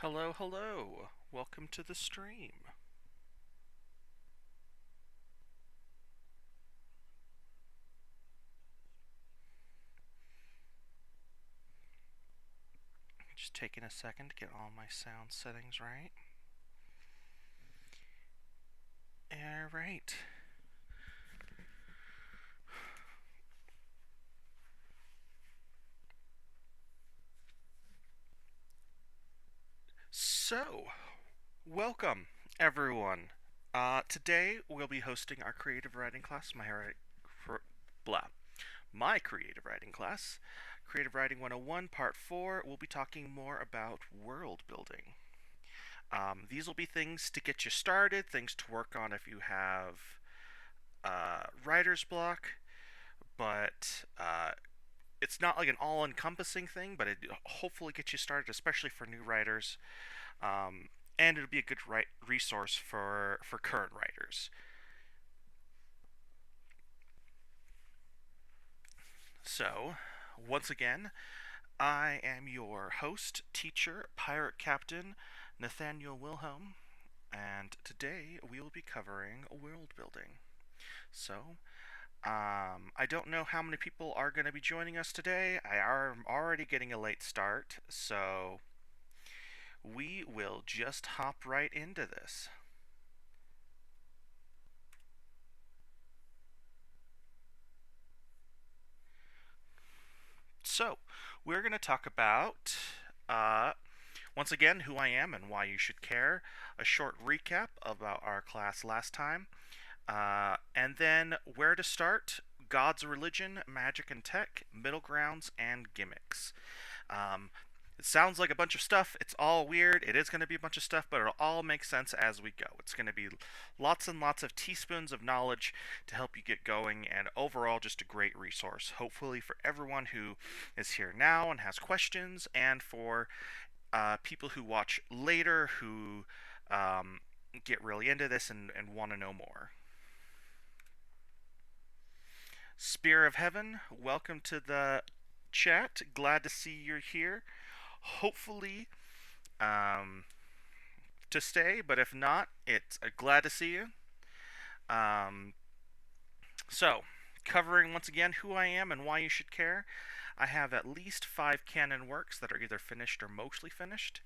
Hello, hello. Welcome to the stream. Just taking a second to get all my sound settings right. All right. So, welcome everyone. Today we'll be hosting our creative writing class. Blah. My creative writing class, Creative Writing 101, Part 4. We'll be talking more about world building. These will be things to get you started, things to work on if you have writer's block, but it's not like an all-encompassing thing, but it hopefully gets you started, especially for new writers, and it'll be a good resource for current writers. So, once again, I am your host, teacher, pirate captain, Nathaniel Wilhelm, and today we will be covering world building. So, I don't know how many people are going to be joining us today. I am already getting a late start, so we will just hop right into this. So, we're going to talk about, uh, once again, who I am and why you should care, a short recap about our class last time, and then where to start, God's religion, magic and tech, middle grounds, and gimmicks. Um, it sounds like a bunch of stuff. It's all weird. It is going to be a bunch of stuff, but it'll all make sense as we go. It's going to be lots and lots of teaspoons of knowledge to help you get going, and overall, just a great resource. Hopefully, for everyone who is here now and has questions, and for people who watch later who um, get really into this and want to know more. Spear of Heaven, welcome to the chat. Glad to see you're here. Hopefully, um, to stay, but if not, it's glad to see you. Um, so, covering once again who I am and why you should care. I have at least 5 canon works that are either finished or mostly finished.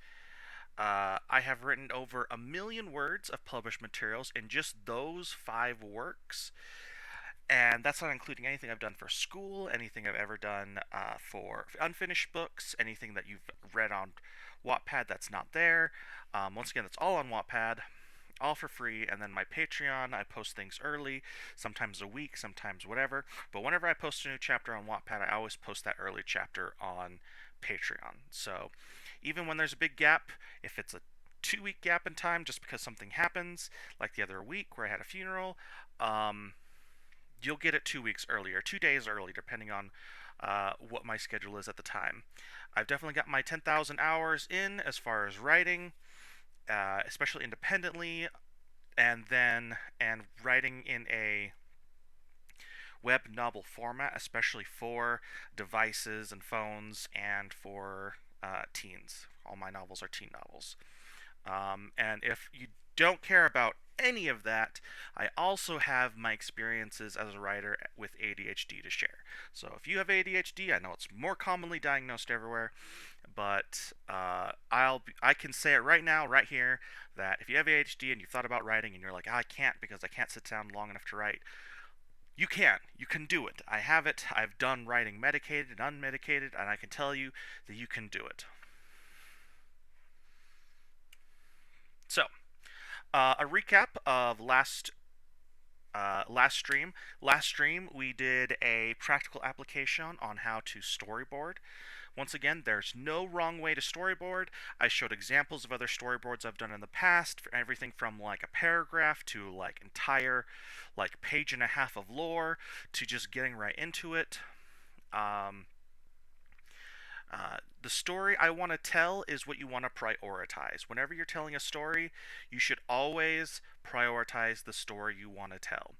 I have written over 1 million words of published materials in just those 5 works, and that's not including anything I've done for school, anything I've ever done for unfinished books, anything that you've read on Wattpad that's not there. Once again, that's all on Wattpad, all for free. And then my Patreon, I post things early, sometimes a week, sometimes whatever. But whenever I post a new chapter on Wattpad, I always post that early chapter on Patreon. So even when there's a big gap, if it's a 2 week gap in time just because something happens, like the other week where I had a funeral, you'll get it 2 weeks earlier, 2 days early, depending on what my schedule is at the time. I've definitely got my 10,000 hours in as far as writing, especially independently, and writing in a web novel format, especially for devices and phones and for teens. All my novels are teen novels. And if you don't care about any of that, I also have my experiences as a writer with ADHD to share. So if you have ADHD, I know it's more commonly diagnosed everywhere, but I can say it right now, right here, that if you have ADHD and you've thought about writing and you're like, I can't because I can't sit down long enough to write, you can. You can do it. I have it. I've done writing medicated and unmedicated, and I can tell you that you can do it. So, a recap of last stream. Last stream, we did a practical application on how to storyboard. Once again, there's no wrong way to storyboard. I showed examples of other storyboards I've done in the past, for everything from like a paragraph to like entire like page and a half of lore to just getting right into it. Um, the story I want to tell is what you want to prioritize. Whenever you're telling a story, you should always prioritize the story you want to tell.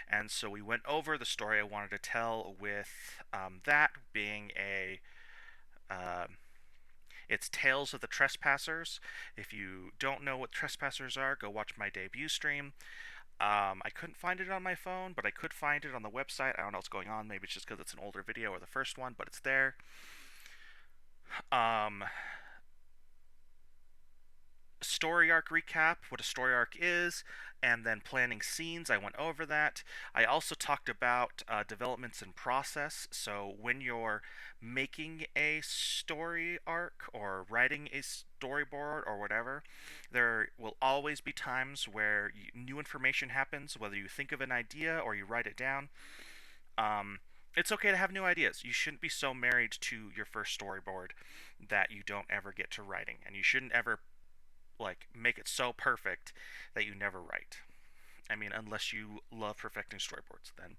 And so we went over the story I wanted to tell with that being a. Uh, It's Tales of the Trespassers. If you don't know what Trespassers are, go watch my debut stream. I couldn't find it on my phone, but I could find it on the website. I don't know what's going on. Maybe it's just because it's an older video or the first one, but it's there. Um, Story arc recap, what a story arc is, and then planning scenes. I went over that. I also talked about developments in process. So when you're making a story arc or writing a storyboard or whatever, there will always be times where new information happens, whether you think of an idea or you write it down. Um, it's okay to have new ideas. You shouldn't be so married to your first storyboard that you don't ever get to writing, and you shouldn't ever like make it so perfect that you never write. I mean, unless you love perfecting storyboards, then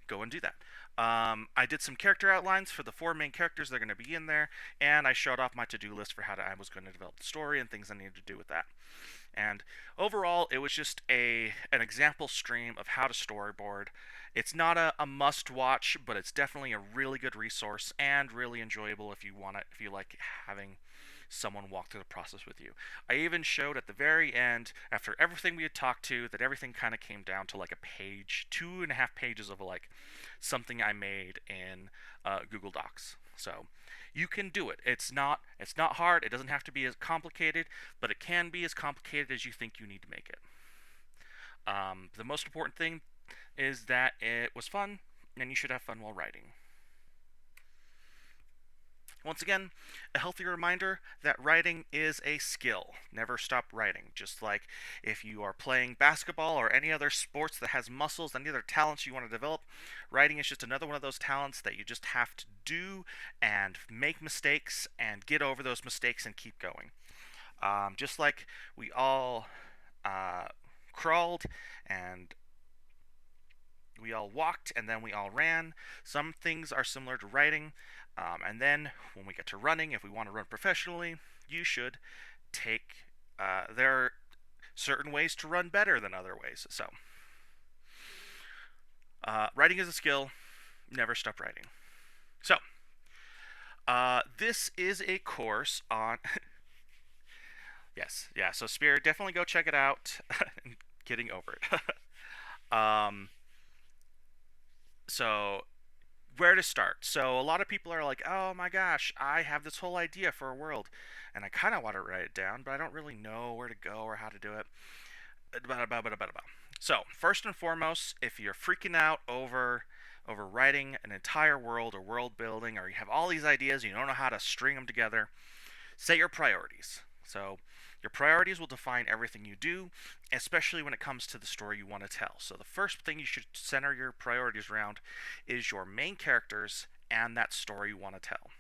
go and do that. I did some character outlines for the four main characters that are going to be in there, and I showed off my to-do list for I was going to develop the story and things I needed to do with that. And overall, it was just an example stream of how to storyboard. It's not a must watch, but it's definitely a really good resource and really enjoyable if you want it, if you like having someone walk through the process with you. I even showed at the very end, after everything we had talked to, that everything kind of came down to like a page, 2.5 pages of like something I made in Google Docs. So you can do it. It's not hard. It doesn't have to be as complicated, but it can be as complicated as you think you need to make it. The most important thing is that it was fun, and you should have fun while writing. Once again, a healthy reminder that writing is a skill. Never stop writing. Just like if you are playing basketball or any other sports that has muscles, any other talents you want to develop, writing is just another one of those talents that you just have to do and make mistakes and get over those mistakes and keep going. Just like we all crawled and we all walked and then we all ran. Some things are similar to writing. And then when we get to running, if we want to run professionally, you should take. There are certain ways to run better than other ways. So, writing is a skill. Never stop writing. So, this is a course on. Yes, yeah. So, Spirit, definitely go check it out. Getting over it. So where to start? So a lot of people are like, "Oh my gosh, I have this whole idea for a world, and I kind of want to write it down, but I don't really know where to go or how to do it." So first and foremost, if you're freaking out over writing an entire world or world building, or you have all these ideas, you don't know how to string them together, set your priorities. So your priorities will define everything you do, especially when it comes to the story you want to tell. So the first thing you should center your priorities around is your main characters and that story you want to tell.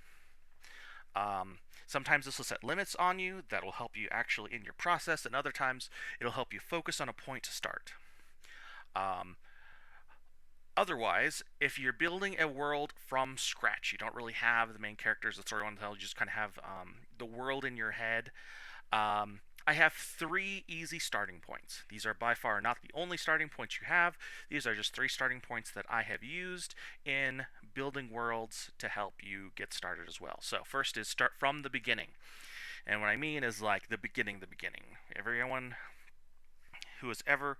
Sometimes this will set limits on you that will help you actually in your process, and other times it'll help you focus on a point to start. Otherwise, if you're building a world from scratch, you don't really have the main characters, the story you want to tell, you just kind of have the world in your head. I have 3 easy starting points. These are by far not the only starting points you have. These are just 3 starting points that I have used in building worlds to help you get started as well. So first is start from the beginning. And what I mean is like the beginning, the beginning. Everyone who has ever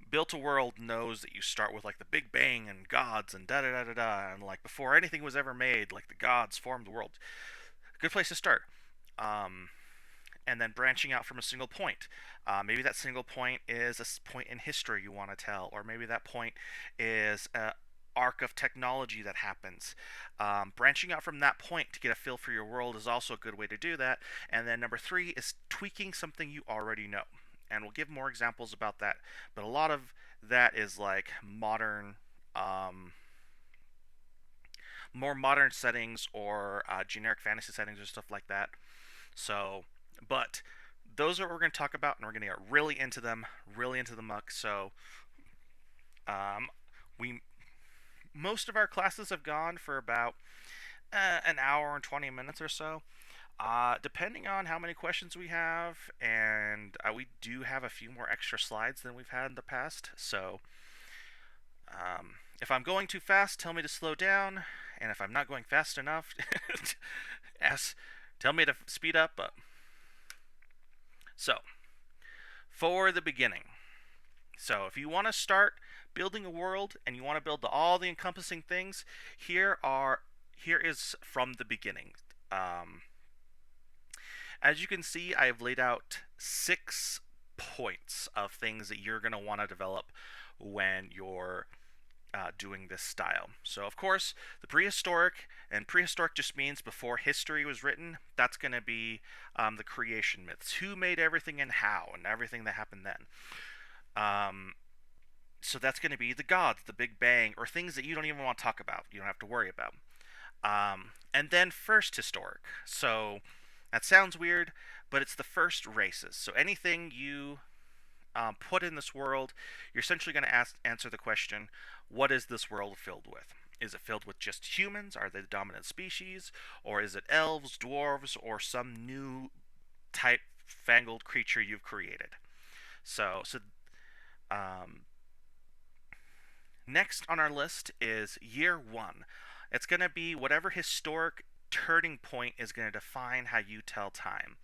built a world knows that you start with like the Big Bang and gods and da da da da da, and like before anything was ever made, like the gods formed the world. Good place to start. And then branching out from a single point. Maybe that single point is a point in history you want to tell, or maybe that point is an arc of technology that happens. Branching out from that point to get a feel for your world is also a good way to do that. And then number 3 is tweaking something you already know. And we'll give more examples about that. But a lot of that is like more modern settings or generic fantasy settings or stuff like that. So, but those are what we're going to talk about, and we're going to get really into them, really into the muck. So, we most of our classes have gone for about an hour and 20 minutes or so. Depending on how many questions we have, and we do have a few more extra slides than we've had in the past. So, if I'm going too fast, tell me to slow down, and if I'm not going fast enough, ask Tell me to speed up, but so for the beginning. So if you want to start building a world and you want to build all the encompassing things, here is from the beginning. Um, as you can see, I have laid out 6 points of things that you're going to want to develop when you're doing this style. So, of course, the prehistoric, and prehistoric just means before history was written. That's going to be the creation myths. Who made everything and how, and everything that happened then. So that's going to be the gods, the Big Bang, or things that you don't even want to talk about. You don't have to worry about. And then first historic. So that sounds weird, but it's the first races. So anything you put in this world, you're essentially going to answer the question, what is this world filled with? Is it filled with just humans? Are they the dominant species? Or is it elves, dwarves, or some new type fangled creature you've created? So um, next on our list is year one. It's going to be whatever historic turning point is going to define how you tell time.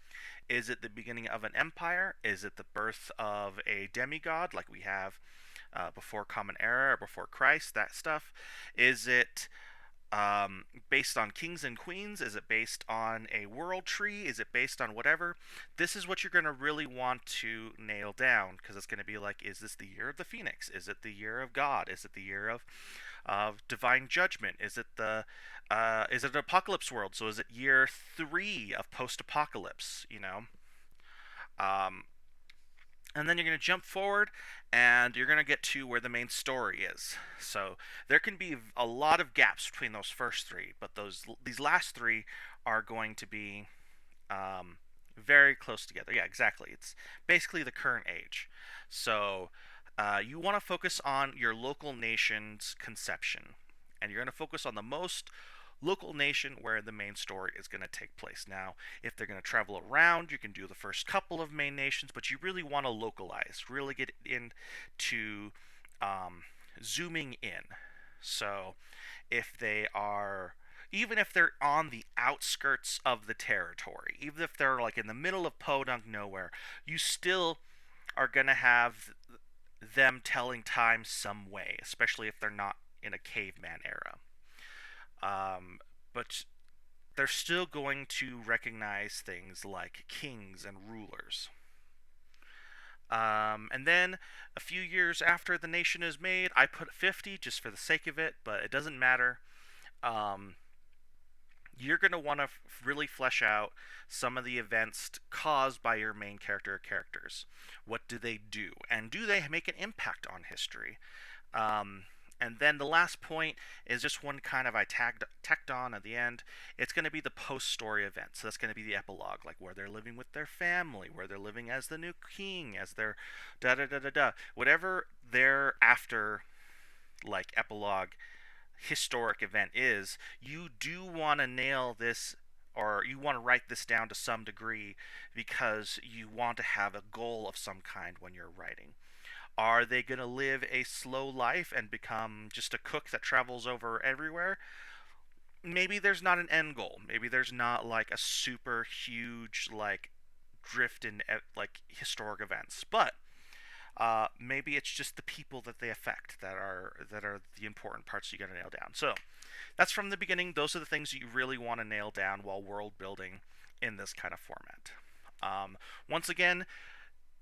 Is it the beginning of an empire? Is it the birth of a demigod like we have before Common Era or before Christ? That stuff. Is it based on kings and queens? Is it based on a world tree? Is it based on whatever? This is what you're going to really want to nail down, because it's going to be like, is this the year of the phoenix? Is it the year of God? Is it the year of divine judgment? Is it an apocalypse world? So is it year 3 of post-apocalypse? Um, and then you're going to jump forward and you're going to get to where the main story is. So there can be a lot of gaps between those first 3, but these last 3 are going to be very close together. Yeah, exactly. It's basically the current age. So you want to focus on your local nation's conception, and you're going to focus on the most local nation where the main story is going to take place. Now, if they're going to travel around, you can do the first couple of main nations, but you really want to localize, really get into zooming in. So, if they are, even if they're on the outskirts of the territory, even if they're like in the middle of podunk nowhere, you still are going to have them telling time some way, especially if they're not in a caveman era. But they're still going to recognize things like kings and rulers. And then a few years after the nation is made, I put 50 just for the sake of it, but it doesn't matter. Um, you're going to want to really flesh out some of the events caused by your main character or characters. What do they do? And do they make an impact on history? And then the last point is just one kind of I tacked on at the end. It's going to be the post-story event. So that's going to be the epilogue, like where they're living with their family, where they're living as the new king, as their da da da da da. Whatever their after, like, epilogue historic event is, you do want to nail this, or you want to write this down to some degree, because you want to have a goal of some kind when you're writing. Are they going to live a slow life and become just a cook that travels over everywhere? Maybe there's not an end goal. Maybe there's not like a super huge like drift in like historic events. But maybe it's just the people that they affect that are the important parts you got to nail down. So that's from the beginning. Those are the things you really want to nail down while world building in this kind of format. Once again,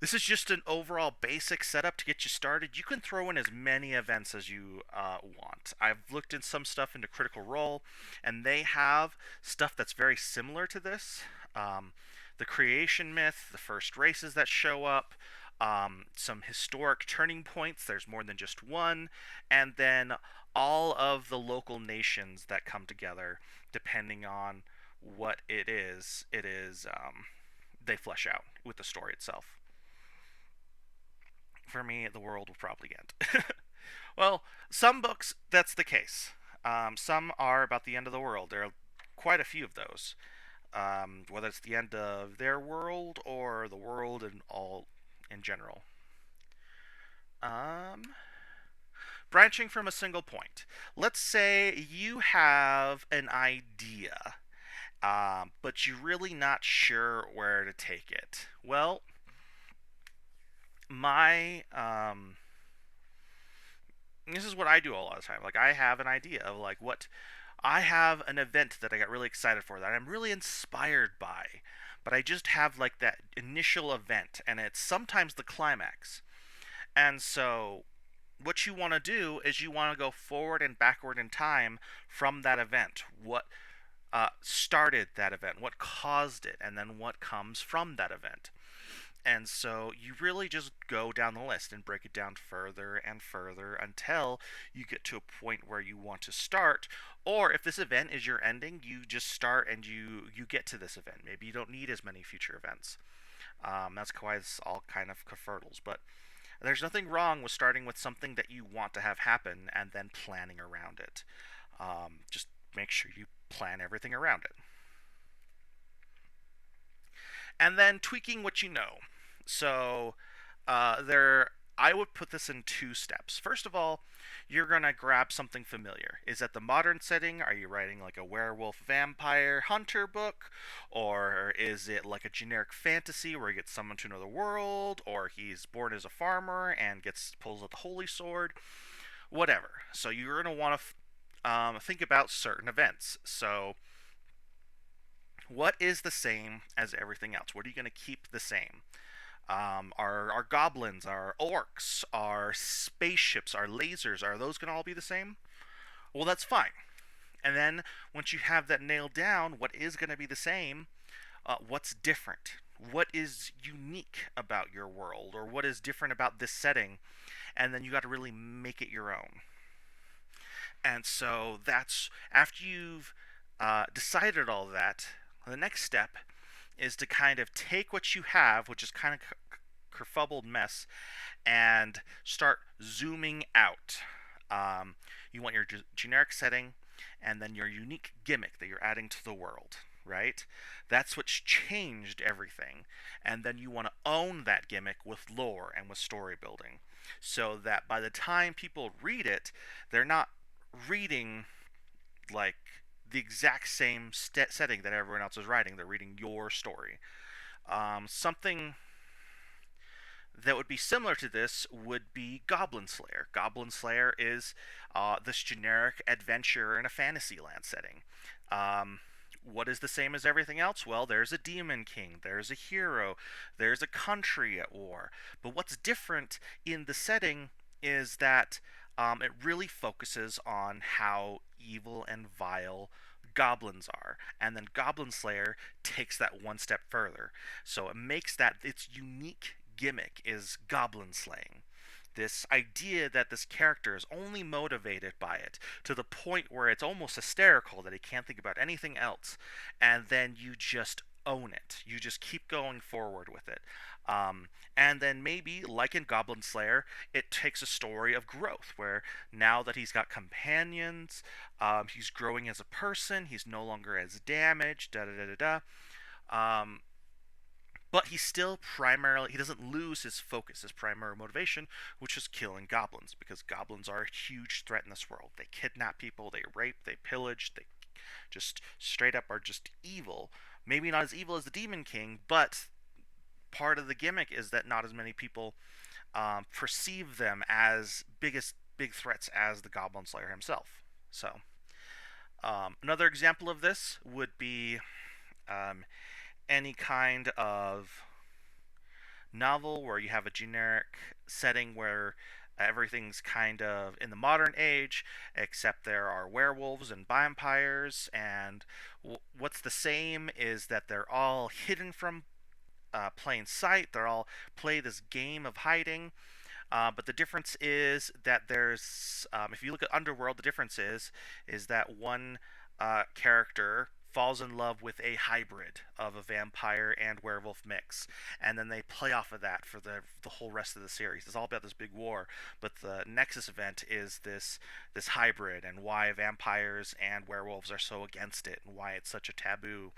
this is just an overall basic setup to get you started. You can throw in as many events as you want. I've looked in some stuff into Critical Role, and they have stuff that's very similar to this. The creation myth, the first races that show up, some historic turning points. There's more than just one. And then all of the local nations that come together, depending on what it is, they flesh out with the story itself. For me, the world will probably end. Well, some books, that's the case. Some are about the end of the world. There are quite a few of those. Whether it's the end of their world or the world in general. Um, Branching from a single point. Let's say you have an idea but you're really not sure where to take it. Well, my this is what I do a lot of the time. Like I have an idea of like what I have an event that I got really excited for that I'm really inspired by, but I just have like that initial event, and it's sometimes the climax. And so what you want to do is you want to go forward and backward in time from that event. What started that event? What caused it? And then what comes from that event? And so you really just go down the list and break it down further and further until you get to a point where you want to start. Or if this event is your ending, you just start and you get to this event. Maybe you don't need as many future events. That's why it's all kind of kafurdles. But there's nothing wrong with starting with something that you want to have happen and then planning around it. Just make sure you plan everything around it. And then tweaking what you know. So I would put this in two steps. First of all, you're gonna grab something familiar. Is that the modern setting? Are you writing like a werewolf vampire hunter book, or is it like a generic fantasy where he gets summoned to another world, or he's born as a farmer and gets pulls out the holy sword? Whatever. So you're gonna want to think about certain events. So what is the same as everything else? What are you going to keep the same? Our goblins, our orcs, our spaceships, our lasers, are those going to all be the same? Well, that's fine. And then once you have that nailed down, what is going to be the same? What's different? What is unique about your world, or what is different about this setting? And then you got to really make it your own. And so that's after you've decided all that, the next step is to kind of take what you have, which is kind of kerfuffled mess, and start zooming out. You want your generic setting and then your unique gimmick that you're adding to the world, right? That's what's changed everything. And then you want to own that gimmick with lore and with story building so that by the time people read it, they're not reading like the exact same setting that everyone else is writing. They're reading your story. Something that would be similar to this would be Goblin Slayer. Goblin Slayer is this generic adventure in a fantasy land setting. What is the same as everything else? Well, there's a demon king, there's a hero, there's a country at war. But what's different in the setting is that it really focuses on how evil and vile goblins are. And then Goblin Slayer takes that one step further. So it makes that its unique gimmick is goblin slaying. This idea that this character is only motivated by it to the point where it's almost hysterical that he can't think about anything else, and then you just own it. You just keep going forward with it. And then maybe, like in Goblin Slayer, it takes a story of growth where now that he's got companions, he's growing as a person, he's no longer as damaged, da da da da da. But he still primarily he doesn't lose his focus, his primary motivation, which is killing goblins, because goblins are a huge threat in this world. They kidnap people, they rape, they pillage, they just straight up are just evil. Maybe not as evil as the Demon King, but part of the gimmick is that not as many people perceive them as big threats as the Goblin Slayer himself. So another example of this would be um, any kind of novel where you have a generic setting where everything's kind of in the modern age, except there are werewolves and vampires, and what's the same is that they're all hidden from plain sight. They're all play this game of hiding. But the difference is that if you look at Underworld, the difference is that one character falls in love with a hybrid of a vampire and werewolf mix, and then they play off of that for the whole rest of the series. It's all about this big war, but the Nexus event is this hybrid and why vampires and werewolves are so against it and why it's such a taboo.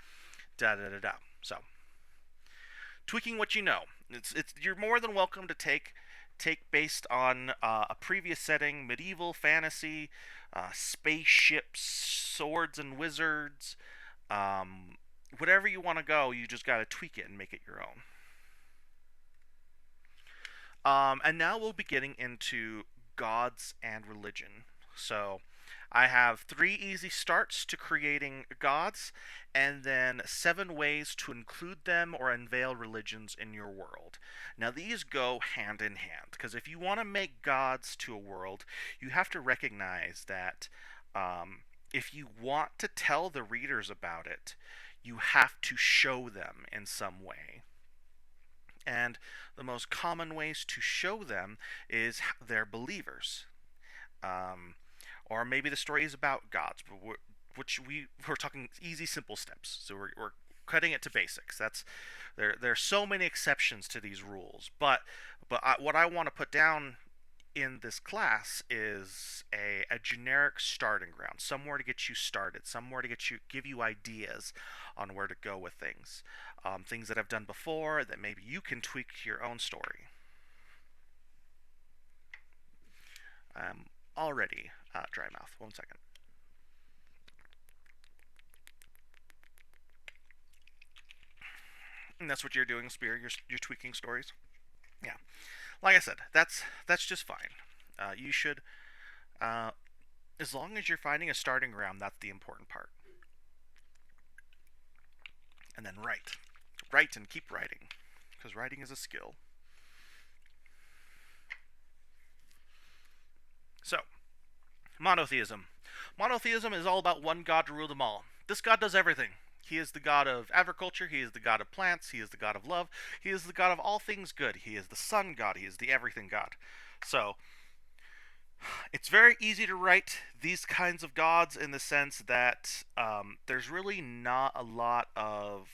Da da da da. So tweaking what you know. It's you're more than welcome to take based on a previous setting, medieval fantasy, spaceships, swords and wizards, Um, Whatever you want to go, you just got to tweak it and make it your own. And now we'll be getting into gods and religion. So I have 3 easy starts to creating gods, and then 7 ways to include them or unveil religions in your world. Now, these go hand in hand, because if you want to make gods to a world, you have to recognize that if you want to tell the readers about it, you have to show them in some way. And the most common ways to show them is they're believers. Um, or maybe the story is about gods, but we're talking easy, simple steps. So we're cutting it to basics. There's so many exceptions to these rules, but what I want to put down in this class is a generic starting ground, somewhere to get you started, somewhere to give you ideas on where to go with things, things that I've done before that maybe you can tweak to your own story. Already dry mouth. 1 second. And that's what you're doing, Spear. You're tweaking stories. Yeah, like I said, that's just fine. You should, uh, as long as you're finding a starting ground, that's the important part. And then write and keep writing, because writing is a skill. So, monotheism. Monotheism is all about one God to rule them all. This God does everything. He is the God of agriculture. He is the God of plants. He is the God of love. He is the God of all things good. He is the sun God. He is the everything God. So, it's very easy to write these kinds of gods in the sense that there's really not a lot of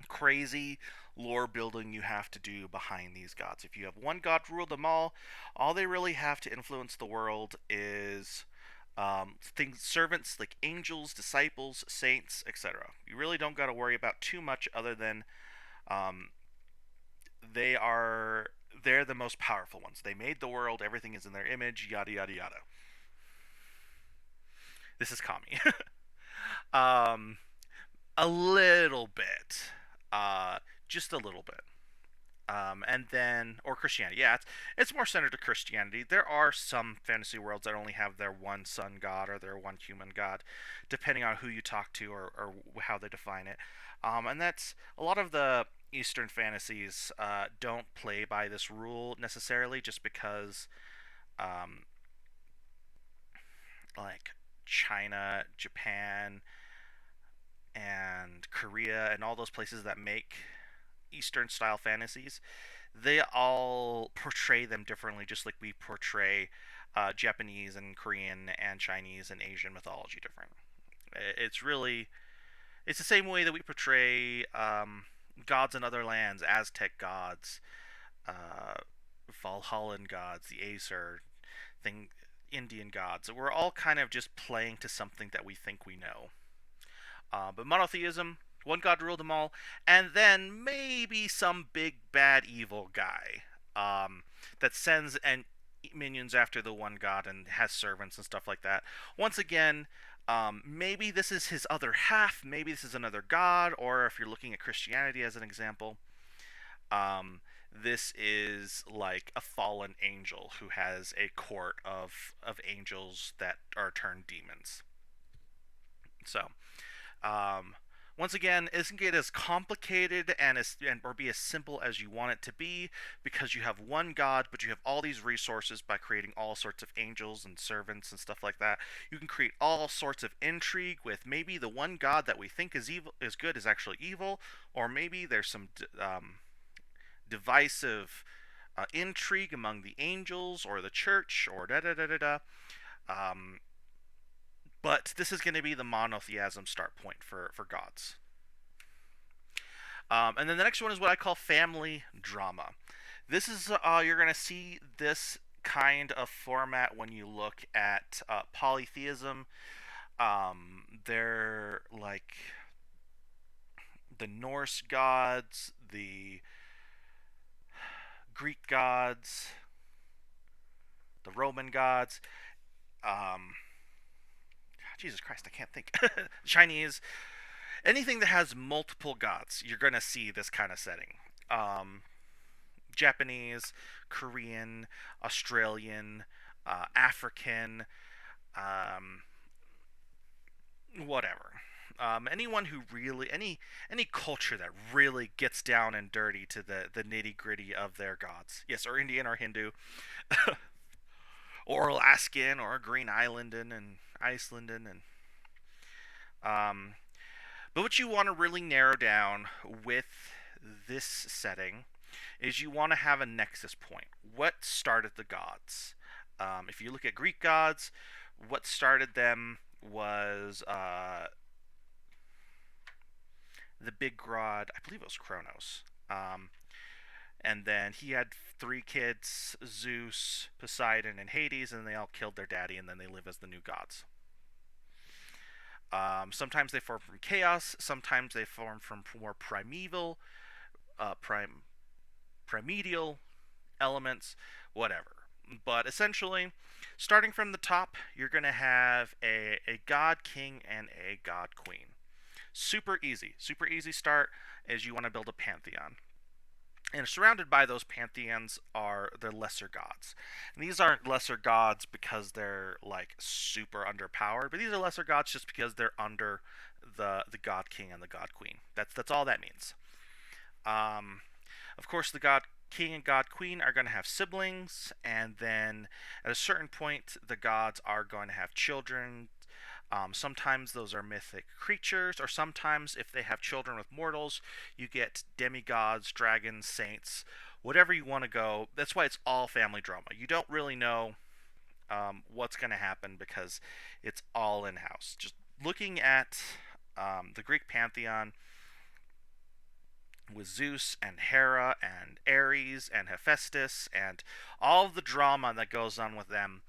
crazy lore building you have to do behind these gods. If you have one god to rule them all they really have to influence the world is things, servants like angels, disciples, saints, etc. You really don't got to worry about too much other than um, they are they're the most powerful ones. They made the world. Everything is in their image. Yada yada yada. This is Kami. um, a little bit, uh, just a little bit. And then or Christianity. Yeah, it's more centered to Christianity. There are some fantasy worlds that only have their one sun god or their one human god, depending on who you talk to or how they define it. And that's a lot of the Eastern fantasies don't play by this rule necessarily, just because um, like China, Japan, and Korea, and all those places that make Eastern style fantasies, they all portray them differently, just like we portray Japanese and Korean and Chinese and Asian mythology different. It's really it's the same way that we portray gods in other lands, Aztec gods, uh, Valhallan gods, the Aesir thing, Indian gods. We're all kind of just playing to something that we think we know. But monotheism, one god to rule them all, and then maybe some big bad evil guy that sends and minions after the one god and has servants and stuff like that. Once again, maybe this is his other half. Maybe this is another god, or if you're looking at Christianity as an example, um, this is like a fallen angel who has a court of angels that are turned demons. So, um, once again, isn't get as complicated or be as simple as you want it to be, because you have one God, but you have all these resources by creating all sorts of angels and servants and stuff like that. You can create all sorts of intrigue with maybe the one God that we think is evil is good is actually evil, or maybe there's some divisive intrigue among the angels or the church or da da da da da. Um, but this is going to be the monotheism start point for gods. And then the next one is what I call family drama. This is you're going to see this kind of format when you look at polytheism. They're like the Norse gods, the Greek gods, the Roman gods. Um, Jesus Christ, I can't think. Chinese, anything that has multiple gods, you're gonna see this kind of setting. Um, Japanese, Korean, Australian, African, um, whatever. Anyone who really any culture that really gets down and dirty to the nitty gritty of their gods, yes, or Indian or Hindu, or Alaskan or Green Islandin and Icelandin and um, but what you want to really narrow down with this setting is you want to have a nexus point. What started the gods? If you look at Greek gods, what started them was the big god. I believe it was Kronos. And then he had three kids: Zeus, Poseidon, and Hades, and they all killed their daddy, and then they live as the new gods. Sometimes they form from chaos. Sometimes they form from more primeval, primordial elements, whatever. But essentially, starting from the top, you're going to have a god king and a god queen. Super easy. Super easy start as you want to build a pantheon. And surrounded by those pantheons are the lesser gods. And these aren't lesser gods because they're like super underpowered, but these are lesser gods just because they're under the god king and the god queen. That's all that means. Um, of course, the god king and god queen are going to have siblings, and then at a certain point, the gods are going to have children. Sometimes those are mythic creatures, or sometimes if they have children with mortals, you get demigods, dragons, saints, whatever you want to go. That's why it's all family drama. You don't really know what's going to happen because it's all in house. Just looking at the Greek pantheon with Zeus and Hera and Ares and Hephaestus and all of the drama that goes on with them,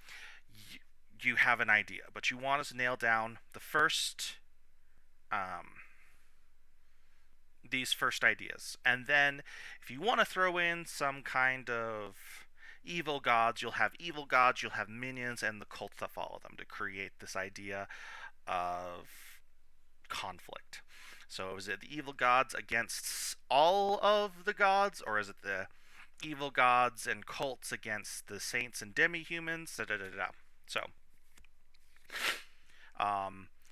you have an idea. But you want to nail down the first, these first ideas. And then if you want to throw in some kind of evil gods, you'll have minions, and the cults that follow them to create this idea of conflict. So is it the evil gods against all of the gods, or is it the evil gods and cults against the saints and demi-humans? Da, da, da, da. So,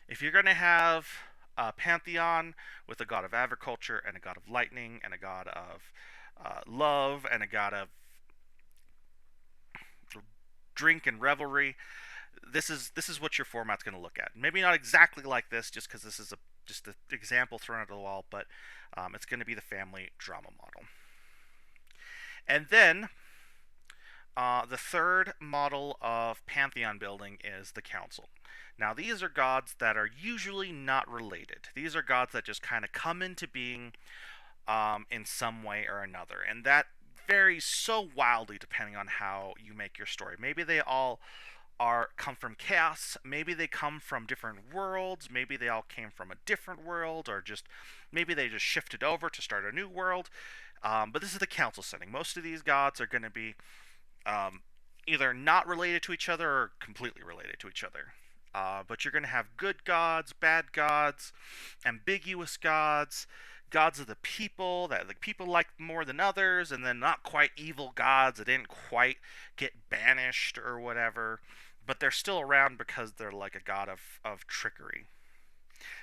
if you're going to have a pantheon with a god of agriculture and a god of lightning and a god of love and a god of drink and revelry, this is what your format's going to look at. Maybe not exactly like this, just because this is just an example thrown at the wall, but it's going to be the family drama model. And then the third model of pantheon building is the council. Now, these are gods that are usually not related. These are gods that just kind of come into being in some way or another, and that varies so wildly depending on how you make your story. Maybe they all come from chaos. Maybe they come from different worlds. Maybe they all came from a different world, or maybe they just shifted over to start a new world. But this is the council setting. Most of these gods are going to be either not related to each other or completely related to each other. But you're going to have good gods, bad gods, ambiguous gods, gods of the people that the people like more than others, and then not quite evil gods that didn't quite get banished or whatever, but they're still around because they're like a god of trickery.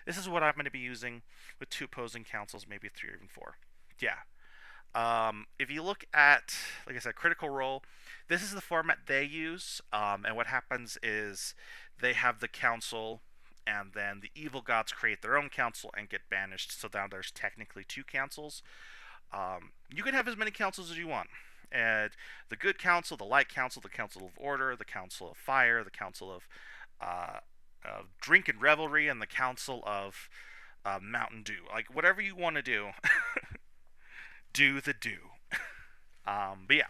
This is what I'm going to be using with 2 opposing councils, maybe 3 or even 4. Yeah. If you look at, like I said, Critical Role, this is the format they use, and what happens is they have the council, and then the evil gods create their own council and get banished, so now there's technically 2 councils. You can have as many councils as you want. And the good council, the light council, the council of order, the council of fire, the council of drink and revelry, and the council of Mountain Dew. Like, whatever you want to do, do the do. But yeah,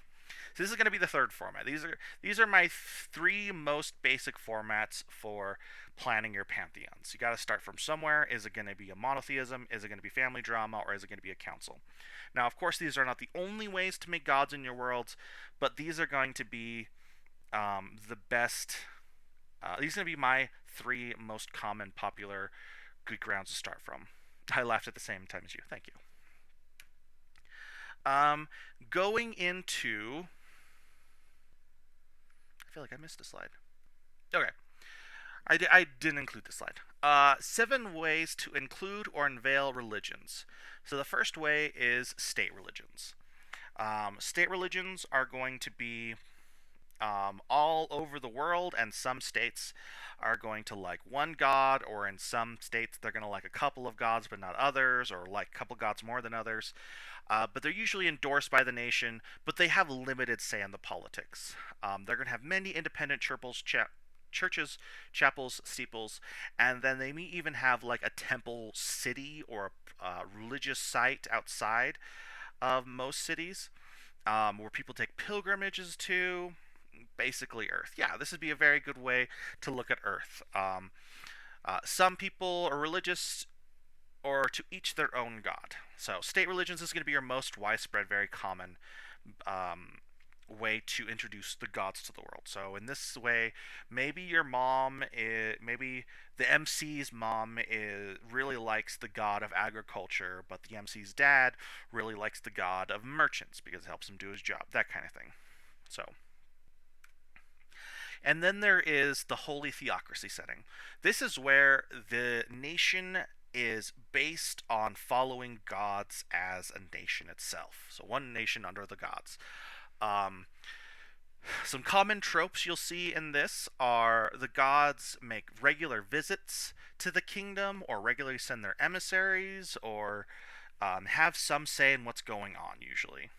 so this is going to be the third format. These are my 3 most basic formats for planning your pantheons. You got to start from somewhere. Is it going to be a monotheism? Is it going to be family drama? Or is it going to be a council? Now, of course, these are not the only ways to make gods in your worlds, but these are going to be the best. These are going to be my three most common, popular good grounds to start from. I laughed at the same time as you. Thank you. Um, Going into. I feel like I missed a slide. Okay. I didn't include this slide. 7 ways to include or unveil religions. So the first way is state religions. State religions are going to be all over the world, and some states are going to like one god, or in some states they're going to like a couple of gods but not others, or like a couple gods more than others. But they're usually endorsed by the nation, but they have limited say in the politics. They're going to have many independent churches, chapels, steeples, and then they may even have like a temple city or a religious site outside of most cities, where people take pilgrimages to. Basically, Earth. Yeah, this would be a very good way to look at Earth. Some people are religious, or to each their own god. So, state religions is going to be your most widespread, very common um, way to introduce the gods to the world. So, in this way, maybe your mom, maybe the MC's mom really likes the god of agriculture, but the MC's dad really likes the god of merchants because it helps him do his job, that kind of thing. So, and then there is the holy theocracy setting. This is where the nation is based on following gods as a nation itself. So one nation under the gods. Um, some common tropes you'll see in this are the gods make regular visits to the kingdom, or regularly send their emissaries, or have some say in what's going on, usually.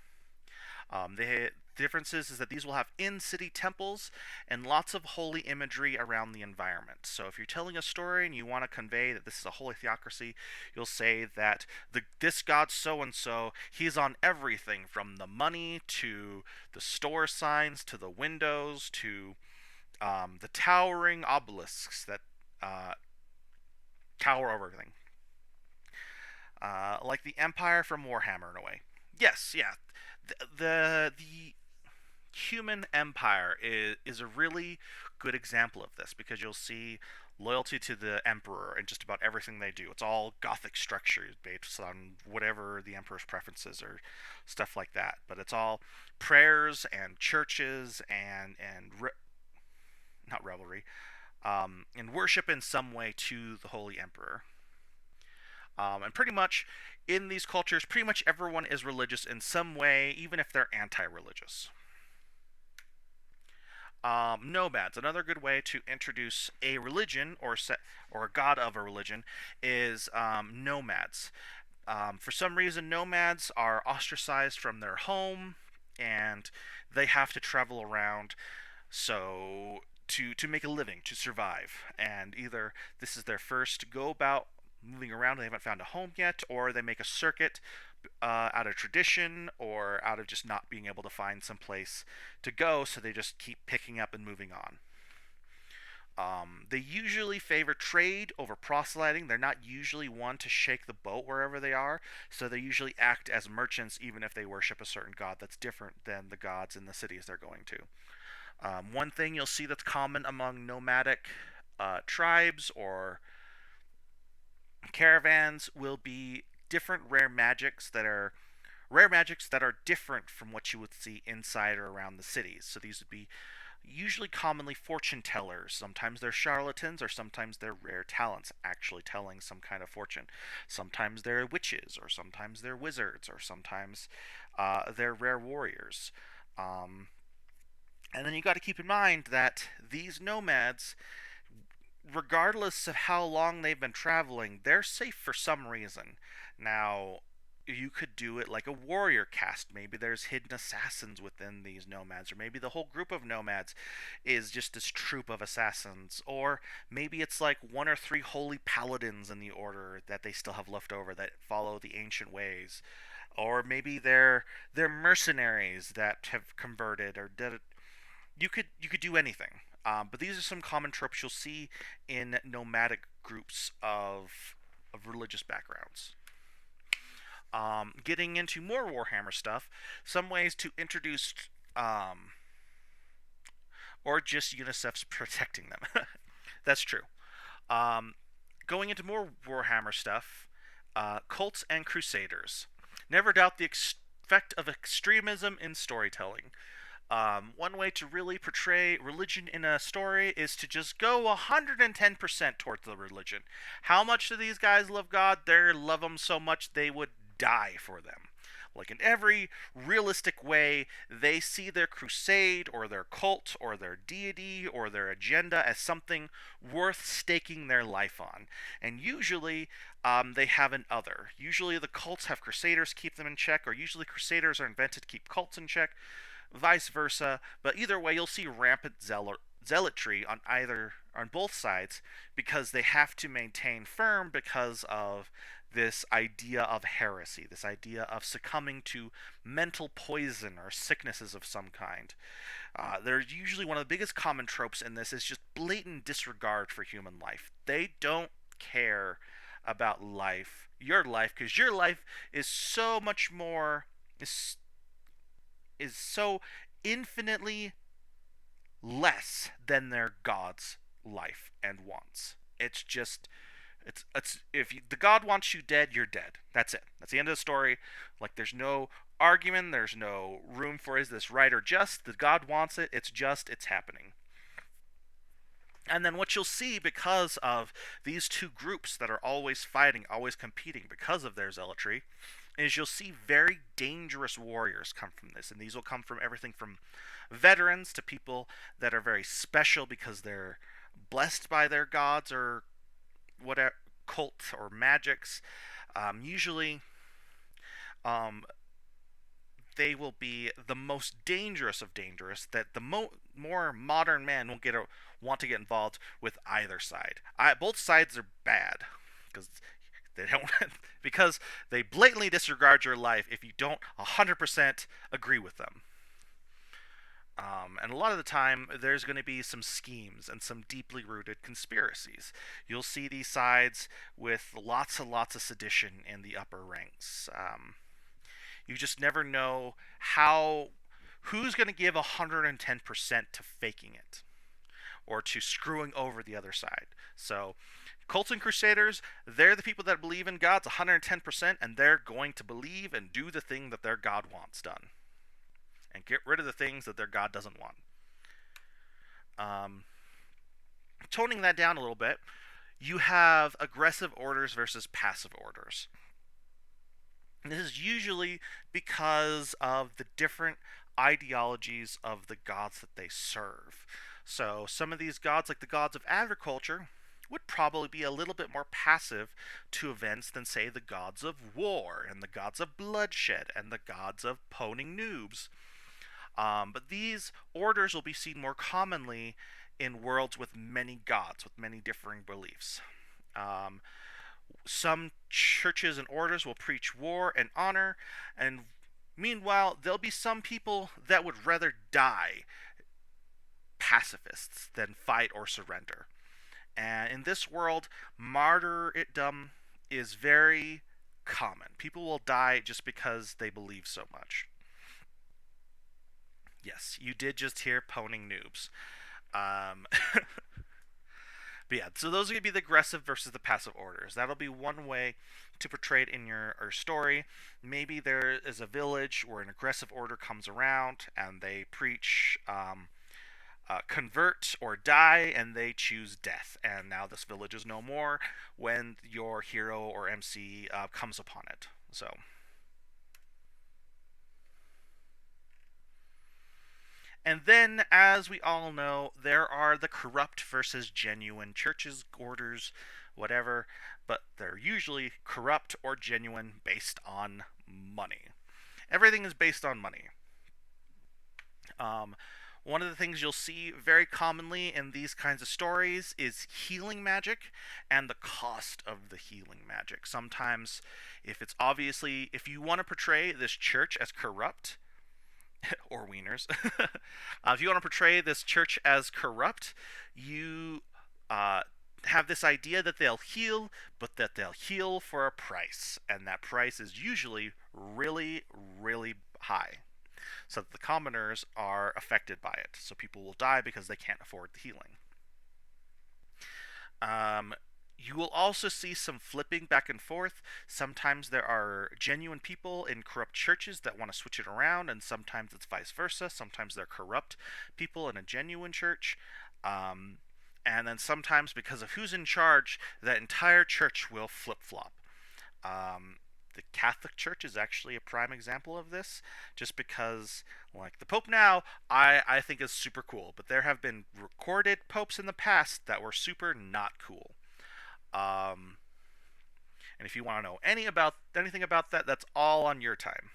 The differences is that these will have in-city temples and lots of holy imagery around the environment. So if you're telling a story and you want to convey that this is a holy theocracy, you'll say that this god so-and-so, he's on everything from the money to the store signs to the windows to the towering obelisks that tower over everything. Like the Empire from Warhammer in a way. Yes, yeah. The human empire is a really good example of this, because you'll see loyalty to the emperor in just about everything they do. It's all Gothic structures based on whatever the emperor's preferences or stuff like that. But it's all prayers and churches and not revelry, and worship in some way to the holy emperor. And pretty much in these cultures, pretty much everyone is religious in some way, even if they're anti-religious. Nomads. Another good way to introduce a religion or a god of a religion is nomads. For some reason, nomads are ostracized from their home, and they have to travel around. So to make a living, to survive, and either this is their first go about moving around and they haven't found a home yet, or they make a circuit out of tradition or out of just not being able to find some place to go, so they just keep picking up and moving on. They usually favor trade over proselyting. They're not usually one to shake the boat wherever they are, so they usually act as merchants even if they worship a certain god that's different than the gods in the cities they're going to. One thing you'll see that's common among nomadic tribes or caravans will be different rare magics that are different from what you would see inside or around the cities. So these would be usually commonly fortune tellers. Sometimes they're charlatans, or sometimes they're rare talents actually telling some kind of fortune. Sometimes they're witches, or sometimes they're wizards, or sometimes they're rare warriors. And then you got to keep in mind that these nomads, regardless of how long they've been traveling, they're safe for some reason. Now, you could do it like a warrior caste. Maybe there's hidden assassins within these nomads, or maybe the whole group of nomads is just this troop of assassins, or maybe it's like one or three holy paladins in the order that they still have left over that follow the ancient ways, or maybe they're mercenaries that have converted or did it. You could do anything. But these are some common tropes you'll see in nomadic groups of religious backgrounds. Getting into more Warhammer stuff, some ways to introduce, or just UNICEF's protecting them. That's true. Um, Going into more Warhammer stuff, cults and crusaders. Never doubt the effect of extremism in storytelling. One way to really portray religion in a story is to just go 110% towards the religion. How much do these guys love God? They love Him so much they would die for them. Like in every realistic way, they see their crusade or their cult or their deity or their agenda as something worth staking their life on. And usually, they have an other. Usually, the cults have crusaders keep them in check, or usually, crusaders are invented to keep cults in check, vice versa. But either way, you'll see rampant zealotry on both sides because they have to maintain firm because of this idea of heresy, this idea of succumbing to mental poison or sicknesses of some kind. There's usually one of the biggest common tropes in this is just blatant disregard for human life. They don't care about your life, because your life is so much more is is so infinitely less than their god's life and wants. It's if the god wants you dead, you're dead. That's it. That's the end of the story. Like there's no argument, there's no room for is this right or just. The god wants it. It's just. It's happening. And then what you'll see because of these two groups that are always fighting, always competing because of their zealotry, is you'll see very dangerous warriors come from this. And these will come from everything from veterans to people that are very special because they're blessed by their gods or whatever, cult or magics. Usually, um, they will be the most dangerous of dangerous. That the more modern man won't want to get involved with either side. Both sides are bad because they don't because they blatantly disregard your life if you don't 100% agree with them. And a lot of the time, there's going to be some schemes and some deeply rooted conspiracies. You'll see these sides with lots and lots of sedition in the upper ranks. You just never know who's going to give 110% to faking it or to screwing over the other side. So, cults and crusaders, they're the people that believe in God's 110%, and they're going to believe and do the thing that their God wants done and get rid of the things that their God doesn't want. Um, Toning that down a little bit, you have aggressive orders versus passive orders. And this is usually because of the different ideologies of the gods that they serve. So some of these gods, like the gods of agriculture, would probably be a little bit more passive to events than, say, the gods of war and the gods of bloodshed and the gods of poning noobs. But these orders will be seen more commonly in worlds with many gods, with many differing beliefs. Um, some churches and orders will preach war and honor, and meanwhile, there'll be some people that would rather die pacifists than fight or surrender. And in this world, martyrdom is very common. People will die just because they believe so much. Yes, you did just hear poning noobs. Um, but yeah, so those are going to be the aggressive versus the passive orders. That'll be one way to portray it in your story. Maybe there is a village where an aggressive order comes around and they preach convert or die, and they choose death. And now this village is no more when your hero or MC comes upon it. So. And then, as we all know, there are the corrupt versus genuine churches, orders, whatever, but they're usually corrupt or genuine based on money. Everything is based on money. Um, One of the things you'll see very commonly in these kinds of stories is healing magic and the cost of the healing magic. Sometimes, if you want to portray this church as corrupt, or wieners. If you want to portray this church as corrupt, you have this idea that they'll heal, but that they'll heal for a price, and that price is usually really, really high, so that the commoners are affected by it. So people will die because they can't afford the healing. Um, you will also see some flipping back and forth. Sometimes there are genuine people in corrupt churches that want to switch it around, and sometimes it's vice versa. Sometimes they're corrupt people in a genuine church. Um, and then sometimes, because of who's in charge, that entire church will flip flop. Um, the Catholic Church is actually a prime example of this, just because, like, the Pope now, I think is super cool, but there have been recorded popes in the past that were super not cool. Um, and if you want to know anything about that, that's all on your time.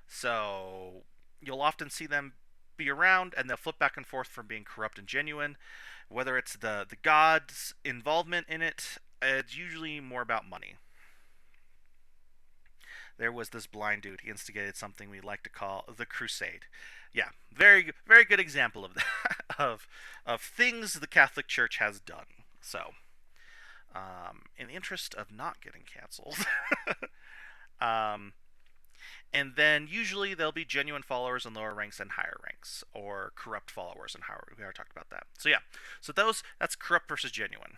So you'll often see them be around, and they'll flip back and forth from being corrupt and genuine. Whether it's the god's involvement in it, it's usually more about money. There was this blind dude. He instigated something we like to call the crusade. Yeah, very good example of that, of things the Catholic Church has done. So, in the interest of not getting canceled, um, and then usually there'll be genuine followers in lower ranks and higher ranks, or corrupt followers in higher. We already talked about that. So yeah, so that's corrupt versus genuine.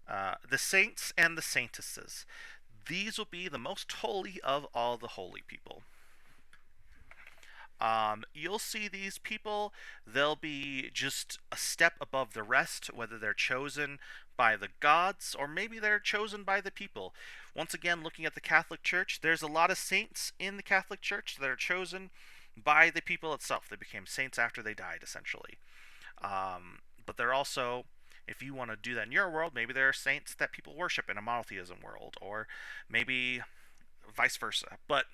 The saints and the saintesses. These will be the most holy of all the holy people. You'll see these people, they'll be just a step above the rest, whether they're chosen by the gods or maybe they're chosen by the people. Once again, looking at the Catholic Church, there's a lot of saints in the Catholic Church that are chosen by the people itself. They became saints after they died, essentially. But they're also, if you want to do that in your world, maybe there are saints that people worship in a monotheism world, or maybe vice versa. But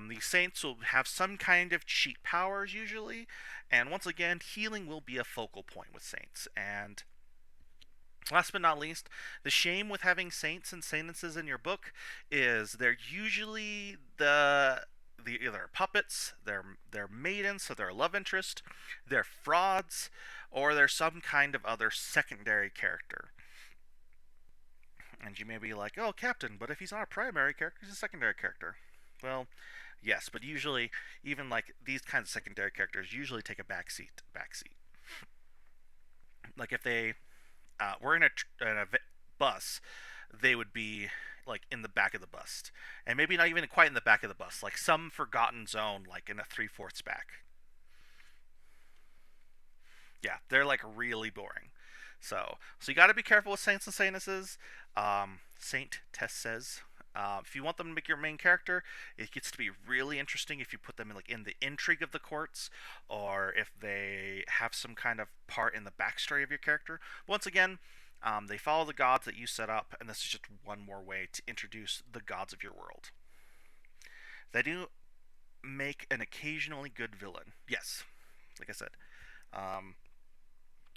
these saints will have some kind of cheat powers usually, and once again, healing will be a focal point with saints. And last but not least, the shame with having saints and saintesses in your book is they're usually the either puppets, they're maidens, so they're a love interest, they're frauds, or they're some kind of other secondary character. And you may be like, oh, Captain, but if he's not a primary character, he's a secondary character. Well, yes, but usually, even like these kinds of secondary characters usually take a backseat. Backseat. Like if they were in a bus, they would be like in the back of the bus, and maybe not even quite in the back of the bus, like some forgotten zone, like in a three-fourths back. Yeah, they're like really boring. So you got to be careful with saints and saintesses. Saint Tess says, if you want them to make your main character, it gets to be really interesting if you put them in like in the intrigue of the courts, or if they have some kind of part in the backstory of your character. But once again, they follow the gods that you set up, and this is just one more way to introduce the gods of your world. They do make an occasionally good villain. Yes, like I said. Um,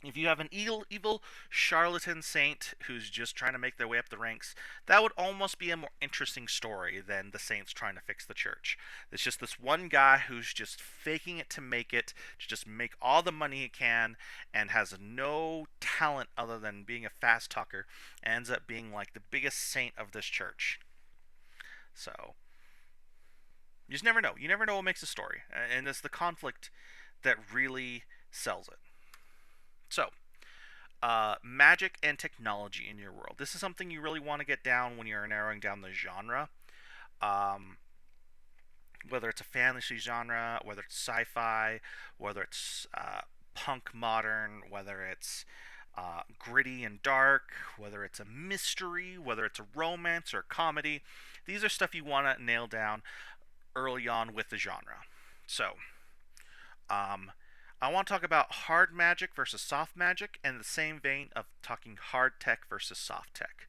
if you have an evil charlatan saint who's just trying to make their way up the ranks, that would almost be a more interesting story than the saints trying to fix the church. It's just this one guy who's just faking it to make it, to just make all the money he can, and has no talent other than being a fast talker, and ends up being like the biggest saint of this church. So, you just never know. You never know what makes a story, and it's the conflict that really sells it. So, magic and technology in your world. This is something you really want to get down when you're narrowing down the genre. Um, whether it's a fantasy genre, whether it's sci-fi, whether it's punk modern, whether it's gritty and dark, whether it's a mystery, whether it's a romance or a comedy. These are stuff you want to nail down early on with the genre. So, um, I want to talk about hard magic versus soft magic, in the same vein of talking hard tech versus soft tech.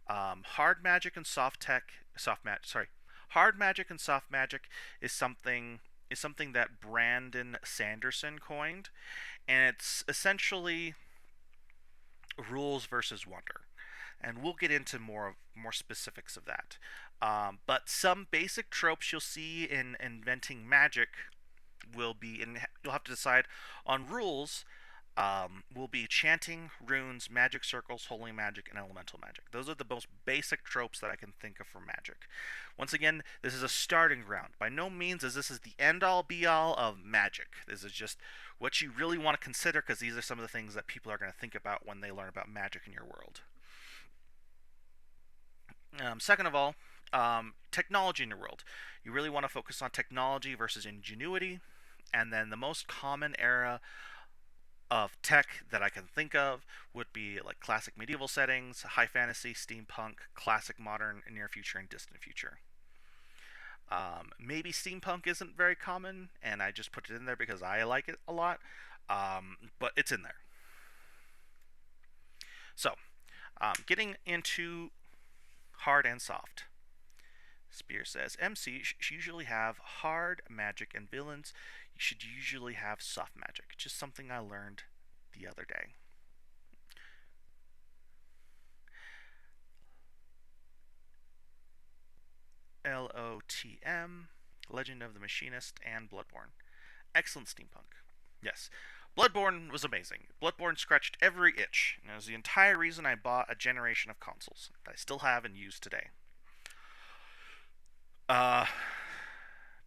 Hard magic and soft magic. Sorry, hard magic and soft magic is something that Brandon Sanderson coined, and it's essentially rules versus wonder. And we'll get into more specifics of that. But some basic tropes you'll see in inventing magic will be, and you'll have to decide on rules. will be chanting, runes, magic circles, holy magic, and elemental magic. Those are the most basic tropes that I can think of for magic. Once again, this is a starting ground. By no means is this the end all be all of magic. This is just what you really want to consider because these are some of the things that people are going to think about when they learn about magic in your world. Second of all, technology in your world. You really want to focus on technology versus ingenuity. And then the most common era of tech that I can think of would be like classic medieval settings, high fantasy, steampunk, classic modern, near future, and distant future. Maybe steampunk isn't very common, and I just put it in there because I like it a lot, but it's in there. So, getting into hard and soft. Spear says MC should usually have hard magic and villains. You should usually have soft magic. Just something I learned the other day. LOTM, Legend of the Machinist, and Bloodborne. Excellent steampunk. Yes. Bloodborne was amazing. Bloodborne scratched every itch, and it was the entire reason I bought a generation of consoles that I still have and use today. Uh,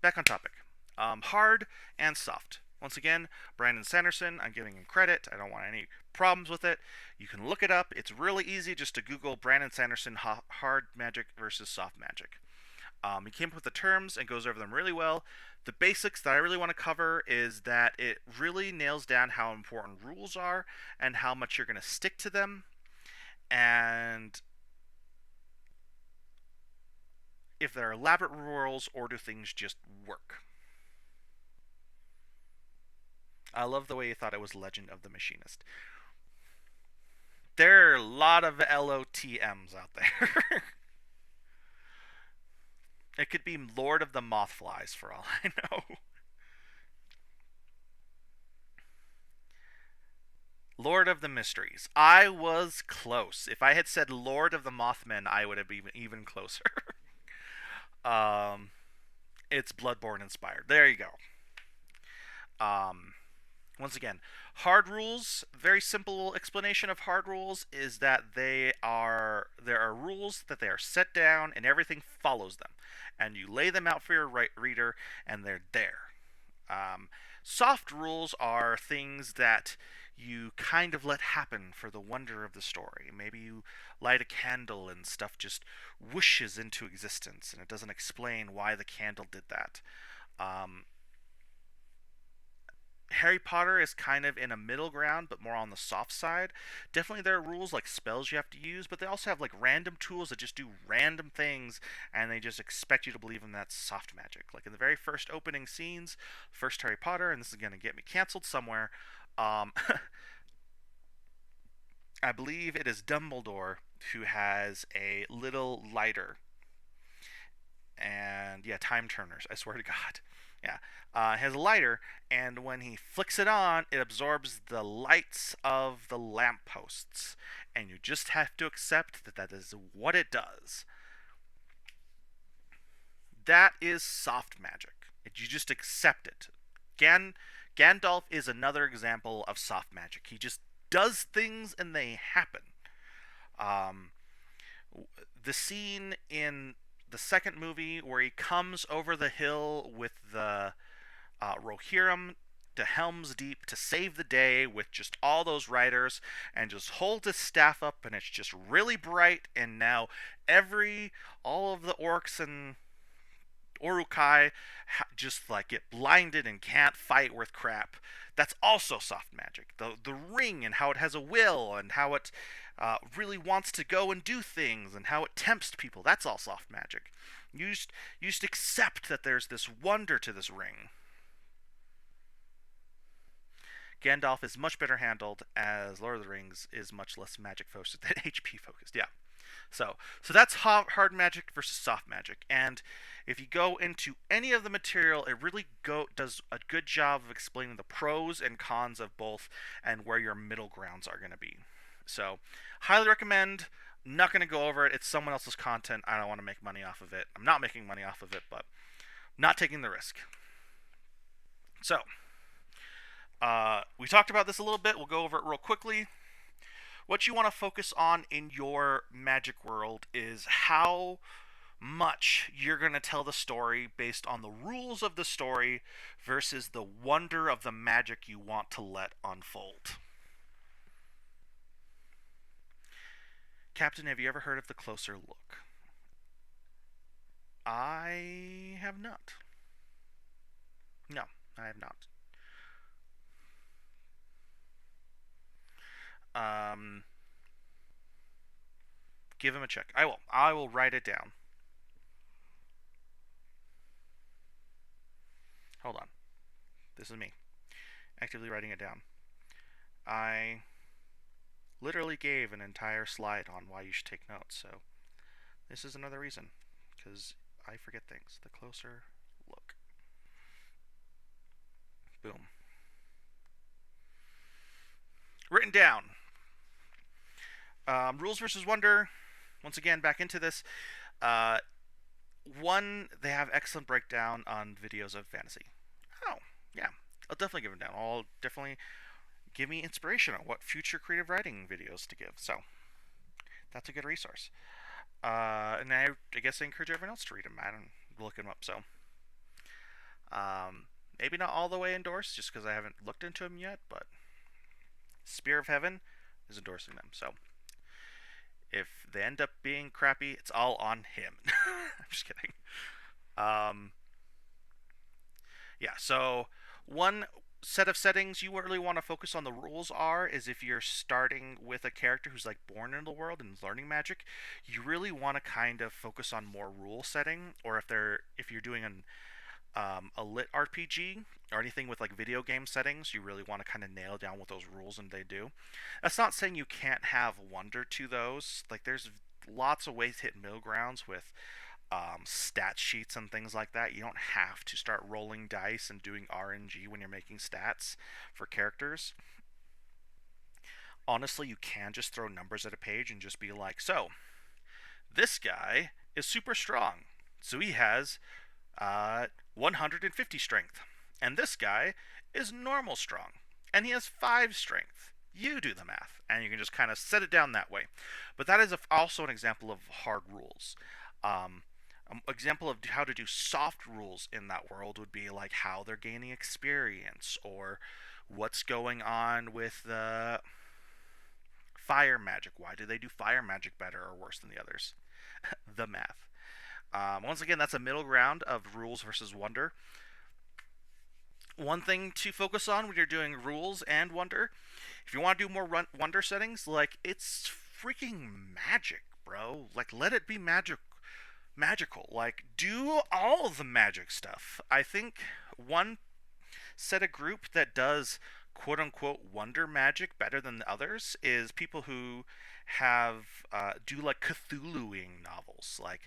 Back on topic. Hard and soft. Once again, Brandon Sanderson, I'm giving him credit. I don't want any problems with it. You can look it up. It's really easy just to Google Brandon Sanderson hard magic versus soft magic. He came up with the terms and goes over them really well. The basics that I really want to cover is that it really nails down how important rules are and how much you're going to stick to them, and if there are elaborate rules or do things just work. I love the way you thought it was Legend of the Machinist. There are a lot of LOTMs out there. It could be Lord of the Mothflies for all I know. Lord of the Mysteries. I was close. If I had said Lord of the Mothmen, I would have been even closer. um, it's Bloodborne inspired. There you go. Once again, hard rules. Very simple explanation of hard rules is that there are rules that they are set down and everything follows them, and you lay them out for your reader, and they're there. Soft rules are things that you kind of let happen for the wonder of the story. Maybe you light a candle and stuff just whooshes into existence, and it doesn't explain why the candle did that. Um, Harry Potter is kind of in a middle ground, but more on the soft side. Definitely there are rules like spells you have to use, but they also have like random tools that just do random things, and they just expect you to believe in that soft magic. Like in the very first opening scenes, first Harry Potter, and this is going to get me canceled somewhere. Um, I believe it is Dumbledore who has a little lighter, and yeah, time turners. I swear to God. Yeah, has a lighter, and when he flicks it on, it absorbs the lights of the lampposts, and you just have to accept that that is what it does. That is soft magic. You just accept it. Gandalf is another example of soft magic. He just does things and they happen. Um, the scene in the second movie where he comes over the hill with the Rohirrim to Helm's Deep to save the day with just all those riders and just hold his staff up and it's just really bright, and now all of the orcs and Urukai just like get blinded and can't fight worth crap. That's also soft magic. The ring and how it has a will and how it really wants to go and do things and how it tempts people. That's all soft magic. You just accept that there's this wonder to this ring. Gandalf is much better handled, as Lord of the Rings is much less magic focused than HP focused. Yeah. So that's hard magic versus soft magic, and if you go into any of the material, it really does a good job of explaining the pros and cons of both and where your middle grounds are going to be. So, highly recommend. Not going to go over it. It's someone else's content. I don't want to make money off of it. I'm not making money off of it, but not taking the risk. So, We talked about this a little bit. We'll go over it real quickly. What you want to focus on in your magic world is how much you're going to tell the story based on the rules of the story versus the wonder of the magic you want to let unfold. Captain, have you ever heard of the Closer Look? I have not. No, I have not. Um, give him a check. I will. I will write it down. Hold on. This is me actively writing it down. I literally gave an entire slide on why you should take notes, so this is another reason, because I forget things. The Closer Look. Boom. Written down. Rules versus Wonder. Once again, back into this. Uh, One, they have excellent breakdown on videos of fantasy. Oh, yeah. I'll definitely give them down. I'll definitely give me inspiration on what future creative writing videos to give. So, that's a good resource. And I guess I encourage everyone else to read them. I don't look them up. So, maybe not all the way endorsed, just because I haven't looked into them yet. But Spear of Heaven is endorsing them. So, if they end up being crappy, it's all on him. I'm just kidding. Um, yeah. So one set of settings you really want to focus on the rules are is if you're starting with a character who's like born into the world and learning magic, you really want to kind of focus on more rule setting. Or if you're doing a lit RPG or anything with like video game settings, you really want to kind of nail down what those rules and they do. That's not saying you can't have wonder to those. Like there's lots of ways to hit middle grounds with stat sheets and things like that. You don't have to start rolling dice and doing RNG when you're making stats for characters. Honestly, you can just throw numbers at a page and just be like, so, this guy is super strong. So he has 150 strength. And this guy is normal strong. And he has 5 strength. You do the math. And you can just kind of set it down that way. But that is also an example of hard rules. Um, an example of how to do soft rules in that world would be like how they're gaining experience or what's going on with the fire magic. Why do they do fire magic better or worse than the others? The math. Once again, that's a middle ground of rules versus wonder. One thing to focus on when you're doing rules and wonder, if you want to do more wonder settings, like it's freaking magic, bro. Like let it be magical. Like do all the magic stuff. I think one set of group that does quote unquote wonder magic better than the others is people who have do like Cthulhuing novels. Like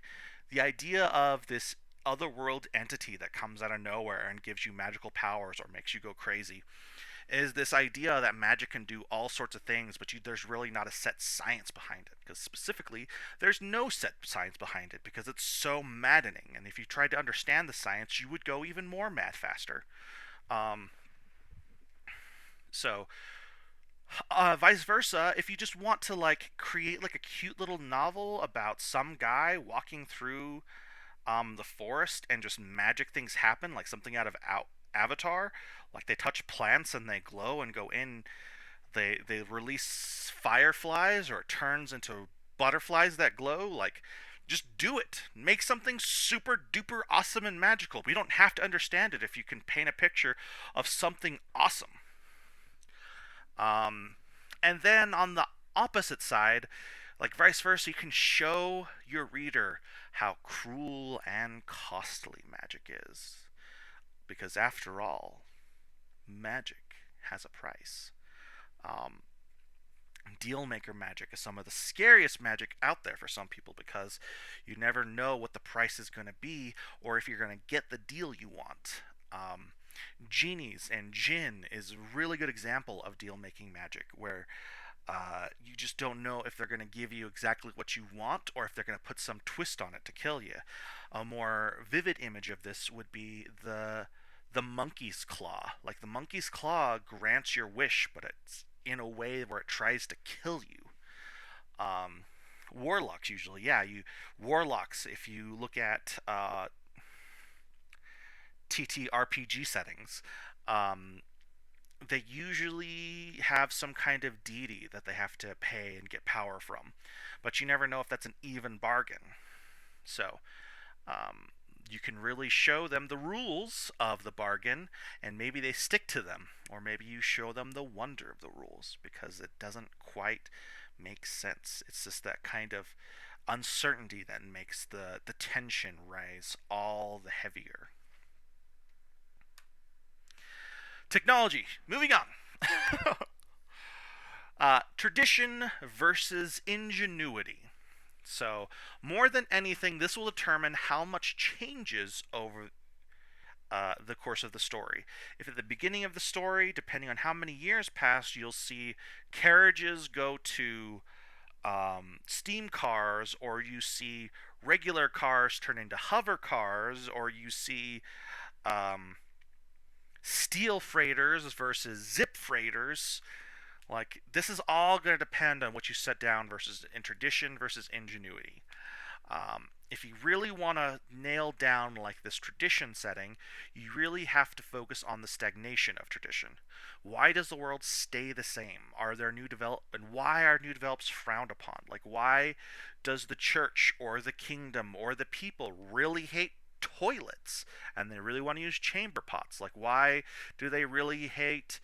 the idea of this otherworld entity that comes out of nowhere and gives you magical powers or makes you go crazy is this idea that magic can do all sorts of things, but there's really not a set science behind it. Because specifically, there's no set science behind it because it's so maddening. And if you tried to understand the science, you would go even more mad faster. Um, so vice versa, if you just want to like create like a cute little novel about some guy walking through the forest and just magic things happen, like something out of Avatar, like they touch plants and they glow and go in, they release fireflies or it turns into butterflies that glow, like just do it. Make something super duper awesome and magical. We don't have to understand it if you can paint a picture of something awesome. Um, and then on the opposite side, like vice versa, you can show your reader how cruel and costly magic is. Because after all, magic has a price. Um, Deal maker magic is some of the scariest magic out there for some people because you never know what the price is going to be or if you're going to get the deal you want. Genies and Jinn is a really good example of deal making magic where you just don't know if they're going to give you exactly what you want or if they're going to put some twist on it to kill you. A more vivid image of this would be the monkey's claw. Like the monkey's claw grants your wish, but it's in a way where it tries to kill you. Um, Warlocks usually, yeah, you warlocks. If you look at TTRPG settings, um, they usually have some kind of deity that they have to pay and get power from, but you never know if that's an even bargain. So um, you can really show them the rules of the bargain, and maybe they stick to them, or maybe you show them the wonder of the rules because it doesn't quite make sense. It's just that kind of uncertainty that makes the tension rise all the heavier. Technology. Moving on. Tradition versus ingenuity. So, more than anything, this will determine how much changes over the course of the story. If at the beginning of the story, depending on how many years pass, you'll see carriages go to steam cars, or you see regular cars turn into hover cars, or you see um, steel freighters versus zip freighters. Like, this is all going to depend on what you set down versus in tradition versus ingenuity. If you really want to nail down like this tradition setting, you really have to focus on the stagnation of tradition. Why does the world stay the same? Are there new develop and why are new develops frowned upon? Like, why does the church or the kingdom or the people really hate toilets and they really want to use chamber pots? Like, why do they really hate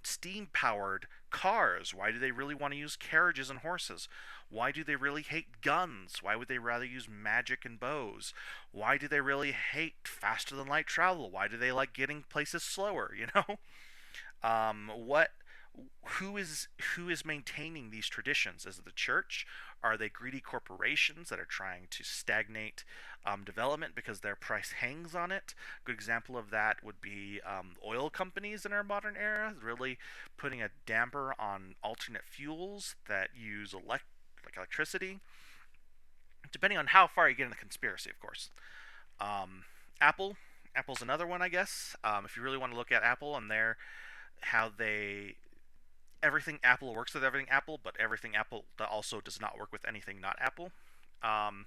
steam powered cars? Why do they really want to use carriages and horses? Why do they really hate guns? Why would they rather use magic and bows? Why do they really hate faster than light travel? Why do they like getting places slower? You know, what? Who is maintaining these traditions? Is it the church? Are they greedy corporations that are trying to stagnate development because their price hangs on it? A good example of that would be oil companies in our modern era, really putting a damper on alternate fuels that use like electricity, depending on how far you get in the conspiracy, of course. Um, Apple, Apple's another one, I guess. If you really want to look at Apple and their how they everything Apple works with everything Apple, but everything Apple that also does not work with anything not Apple. Um,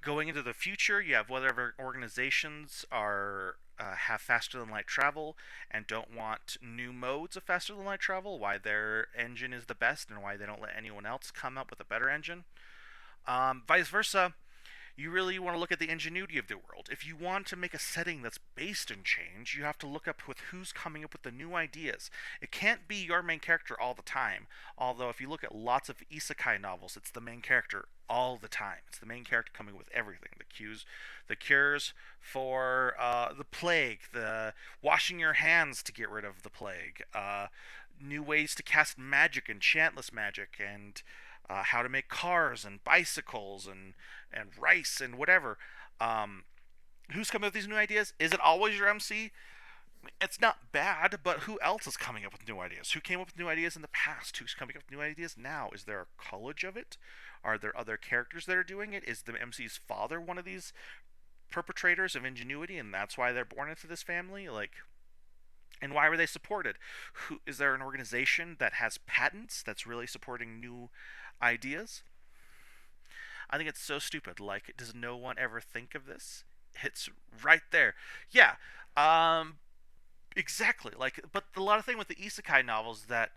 Going into the future, you have whatever organizations are have faster than light travel and don't want new modes of faster than light travel, why their engine is the best and why they don't let anyone else come up with a better engine. Vice versa, you really want to look at the ingenuity of the world. If you want to make a setting that's based in change, you have to look up with who's coming up with the new ideas. It can't be your main character all the time. Although if you look at lots of isekai novels, it's the main character all the time. It's the main character coming with everything. The cures for the plague, the washing your hands to get rid of the plague, new ways to cast magic, enchantless magic, and how to make cars and bicycles and rice and whatever. Um, who's coming up with these new ideas? Is it always your MC? It's not bad, but who else is coming up with new ideas? Who came up with new ideas in the past? Who's coming up with new ideas now? Is there a college of it? Are there other characters that are doing it? Is the MC's father one of these perpetrators of ingenuity, and that's why they're born into this family? Like, and why were they supported? Who is there an organization that has patents that's really supporting new ideas? I think it's so stupid. Like, does no one ever think of this? It's right there. Yeah, um, exactly. Like, but a lot of thing with the isekai novels that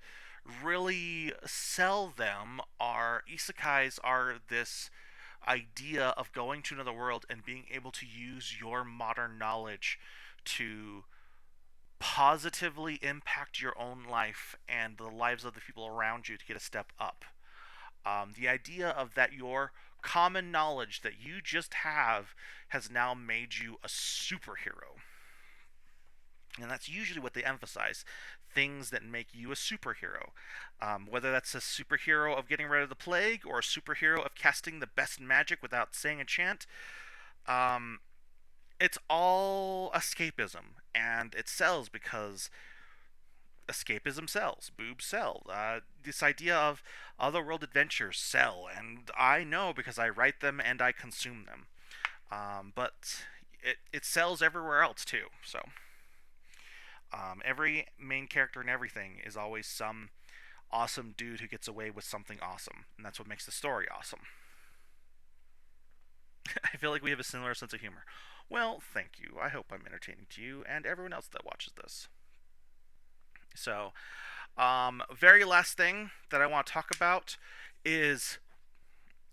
really sell them are isekais are this idea of going to another world and being able to use your modern knowledge to positively impact your own life and the lives of the people around you to get a step up. The idea of that your common knowledge that you just have has now made you a superhero. And that's usually what they emphasize, things that make you a superhero. Whether that's a superhero of getting rid of the plague or a superhero of casting the best magic without saying a chant. Um, it's all escapism, and it sells because escapism sells, boobs sell. This idea of otherworld adventures sell, and I know because I write them and I consume them. But it sells everywhere else too. So every main character and everything is always some awesome dude who gets away with something awesome, and that's what makes the story awesome. I feel like we have a similar sense of humor. Well, thank you. I hope I'm entertaining to you and everyone else that watches this. So, very last thing that I want to talk about is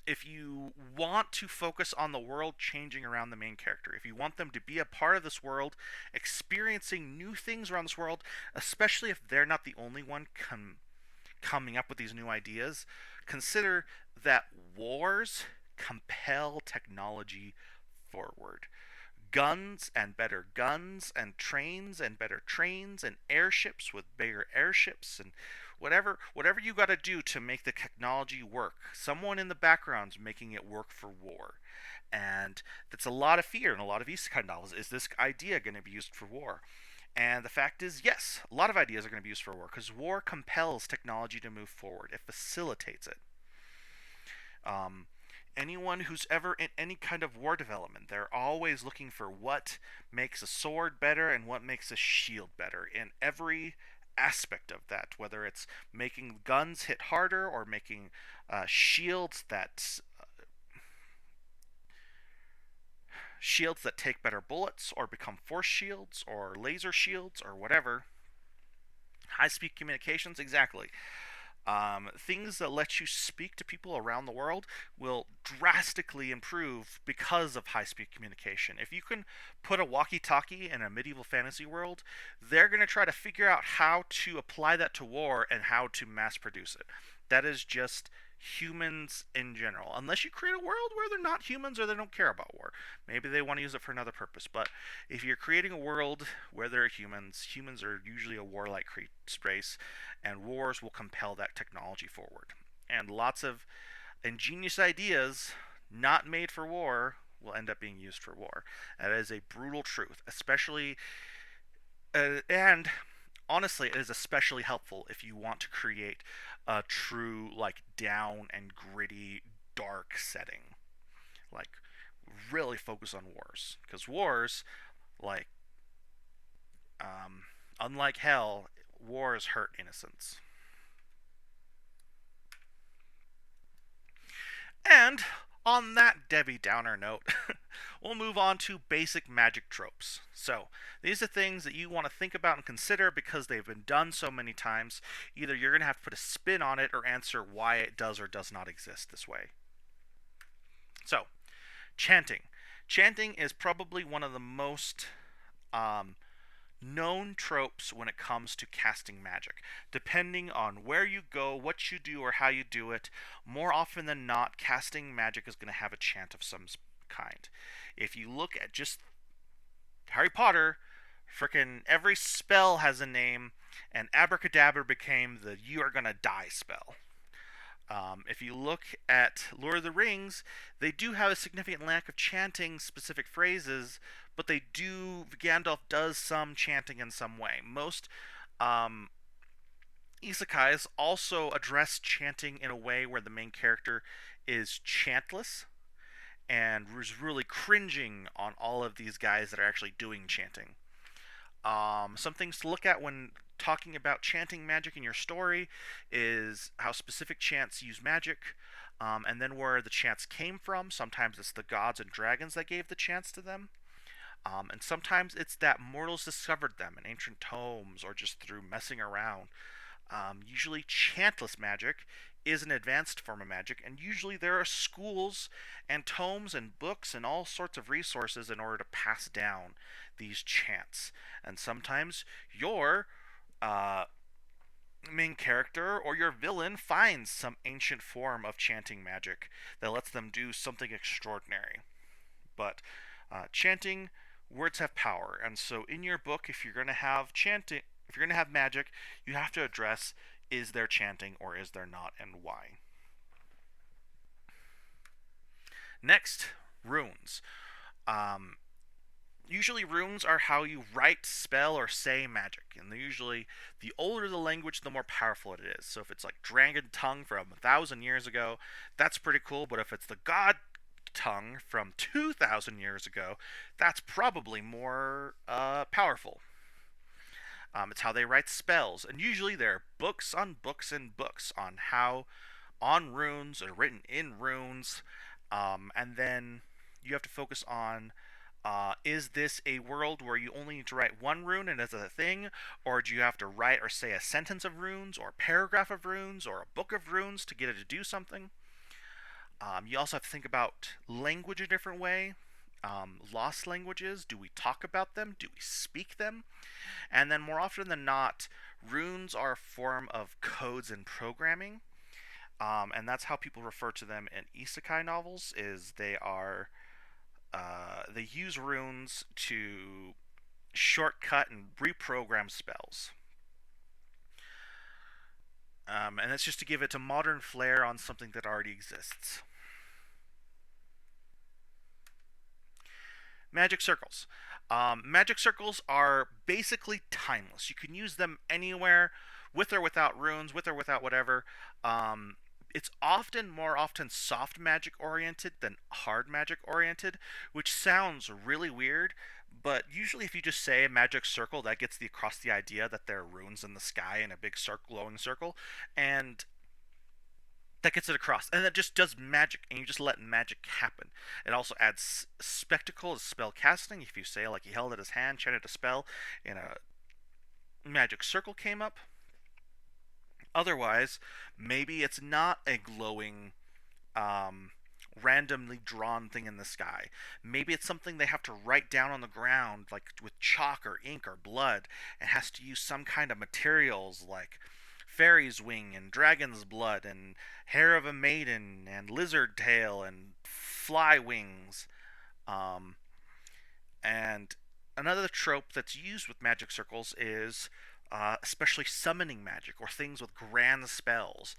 if you want to focus on the world changing around the main character, if you want them to be a part of this world, experiencing new things around this world, especially if they're not the only one coming up with these new ideas, consider that wars compel technology forward. Guns and better guns and trains and better trains and airships with bigger airships and whatever you got to do to make the technology work. Someone in the background's making it work for war. And that's a lot of fear in a lot of isekai novels. Is this idea going to be used for war? And the fact is, yes, a lot of ideas are going to be used for war because war compels technology to move forward. It facilitates it. Um, Anyone who's ever in any kind of war development, they're always looking for what makes a sword better and what makes a shield better in every aspect of that, whether it's making guns hit harder or making shields that take better bullets or become force shields or laser shields or whatever. High speed communications, exactly. Things that let you speak to people around the world will drastically improve because of high speed communication. If you can put a walkie talkie in a medieval fantasy world, they're going to try to figure out how to apply that to war and how to mass produce it. That is just humans in general. Unless you create a world where they're not humans or they don't care about war. Maybe they want to use it for another purpose. But if you're creating a world where there are humans, humans are usually a warlike race, and wars will compel that technology forward. And lots of ingenious ideas not made for war will end up being used for war. That is a brutal truth, especially and honestly, it is especially helpful if you want to create a true like down and gritty dark setting. Like really focus on wars because wars like unlike hell, wars hurt innocents. And on that Debbie Downer note, we'll move on to basic magic tropes. So, these are things that you want to think about and consider because they've been done so many times. Either you're going to have to put a spin on it or answer why it does or does not exist this way. So, chanting. Chanting is probably one of the most um, known tropes when it comes to casting magic. Depending on where you go, what you do, or how you do it, more often than not, casting magic is going to have a chant of some kind. If you look at just Harry Potter, frickin' every spell has a name, and abracadabra became the "you are gonna die" spell. If you look at Lord of the Rings, they do have a significant lack of chanting specific phrases, but they do. Gandalf does some chanting in some way. Most um, isekais also address chanting in a way where the main character is chantless and is really cringing on all of these guys that are actually doing chanting. Some things to look at when talking about chanting magic in your story is how specific chants use magic, and then where the chants came from. Sometimes it's the gods and dragons that gave the chants to them, and sometimes it's that mortals discovered them in ancient tomes or just through messing around. Usually, chantless magic is an advanced form of magic, and usually there are schools and tomes and books and all sorts of resources in order to pass down these chants. And sometimes your uh, main character or your villain finds some ancient form of chanting magic that lets them do something extraordinary. But chanting words have power, and so in your book, if you're going to have chanting, if you're going to have magic, you have to address is there chanting or is there not, and why. Next, runes. Um, Usually, runes are how you write, spell, or say magic, and they're usually the older the language, the more powerful it is. So if it's like Dragon Tongue from 1,000 years ago, that's pretty cool. But if it's the God tongue from 2,000 years ago, that's probably more powerful. It's how they write spells, and usually there are books on books and books on how on runes or written in runes, and then you have to focus on is this a world where you only need to write one rune and as a thing, or do you have to write or say a sentence of runes, or a paragraph of runes, or a book of runes to get it to do something? You also have to think about language a different way. Lost languages, do we talk about them? Do we speak them? And then more often than not, runes are a form of codes in programming, and that's how people refer to them in isekai novels. Is they use runes to shortcut and reprogram spells. And that's just to give it a modern flair on something that already exists. Magic circles. Magic circles are basically timeless. You can use them anywhere, with or without runes, with or without whatever. It's more often soft magic oriented than hard magic oriented, which sounds really weird. But usually, if you just say a magic circle, that gets across the idea that there are runes in the sky in a big, glowing circle, and that gets it across, and that just does magic, and you just let magic happen. It also adds spectacle to spell casting. If you say, like, he held out his hand, chanted a spell, and a magic circle came up. Otherwise, maybe it's not a glowing, randomly drawn thing in the sky. Maybe it's something they have to write down on the ground, like with chalk or ink or blood, and has to use some kind of materials like fairy's wing and dragon's blood and hair of a maiden and lizard tail and fly wings. Um, and another trope that's used with magic circles is especially summoning magic or things with grand spells.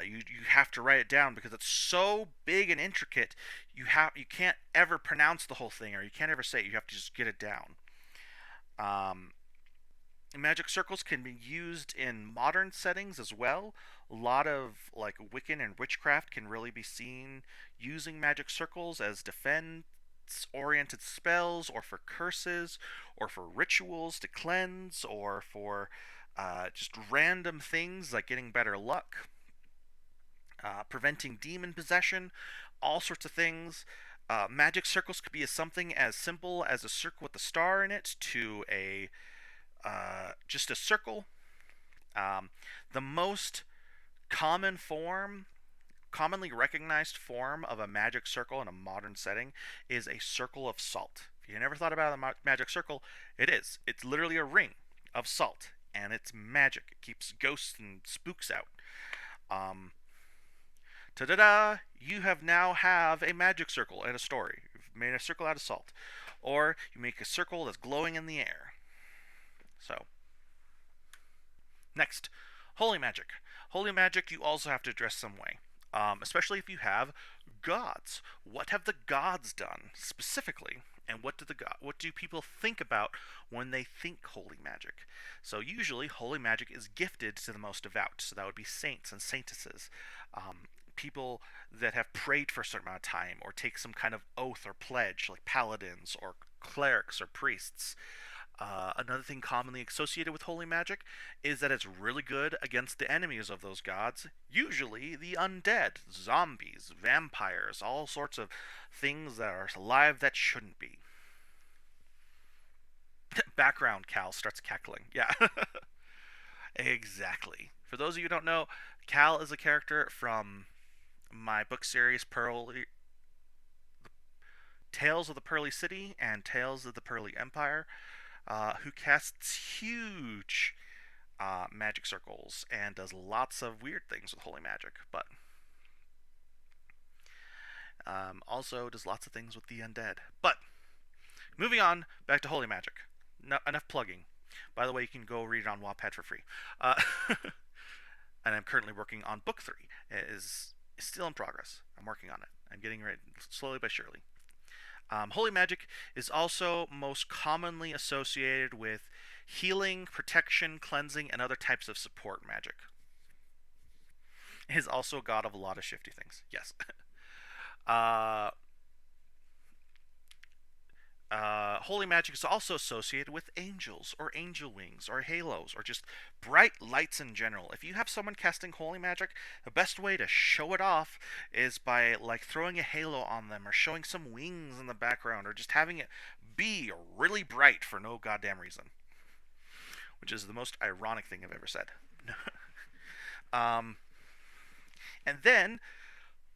You have to write it down because it's so big and intricate. You can't ever pronounce the whole thing, or you can't ever say it. You have to just get it down. Um, Magic circles can be used in modern settings as well. A lot of like Wiccan and witchcraft can really be seen using magic circles as defense oriented spells, or for curses, or for rituals to cleanse, or for just random things like getting better luck, preventing demon possession, all sorts of things. Magic circles could be something as simple as a circle with a star in it to a just a circle. The most common form, commonly recognized form of a magic circle in a modern setting is a circle of salt. If you never thought about a magic circle, it is. It's literally a ring of salt, and it's magic. It keeps ghosts and spooks out. Um, Ta-da-da! You now have a magic circle in a story. You've made a circle out of salt. Or you make a circle that's glowing in the air. So, next, holy magic. Holy magic you also have to address some way, especially if you have gods. What have the gods done specifically, and what do people think about when they think holy magic? So usually, holy magic is gifted to the most devout. So that would be saints and saintesses, people that have prayed for a certain amount of time, or take some kind of oath or pledge, like paladins or clerics or priests. Another thing commonly associated with holy magic is that it's really good against the enemies of those gods, usually the undead, zombies, vampires, all sorts of things that are alive that shouldn't be. Background Cal starts cackling. Yeah, exactly. For those of you who don't know, Cal is a character from my book series Tales of the Pearly City and Tales of the Pearly Empire, who casts huge magic circles and does lots of weird things with holy magic, but also does lots of things with the undead. But moving on back to holy magic. No, enough plugging. By the way, you can go read it on Wattpad for free. And I'm currently working on book 3. It is still in progress. I'm working on it. I'm getting ready slowly but surely. Holy magic is also most commonly associated with healing, protection, cleansing, and other types of support magic. It is also a god of a lot of shifty things. Yes. holy magic is also associated with angels or angel wings or halos or just bright lights in general. If you have someone casting holy magic, the best way to show it off is by like throwing a halo on them or showing some wings in the background or just having it be really bright for no goddamn reason, which is the most ironic thing I've ever said. um, and then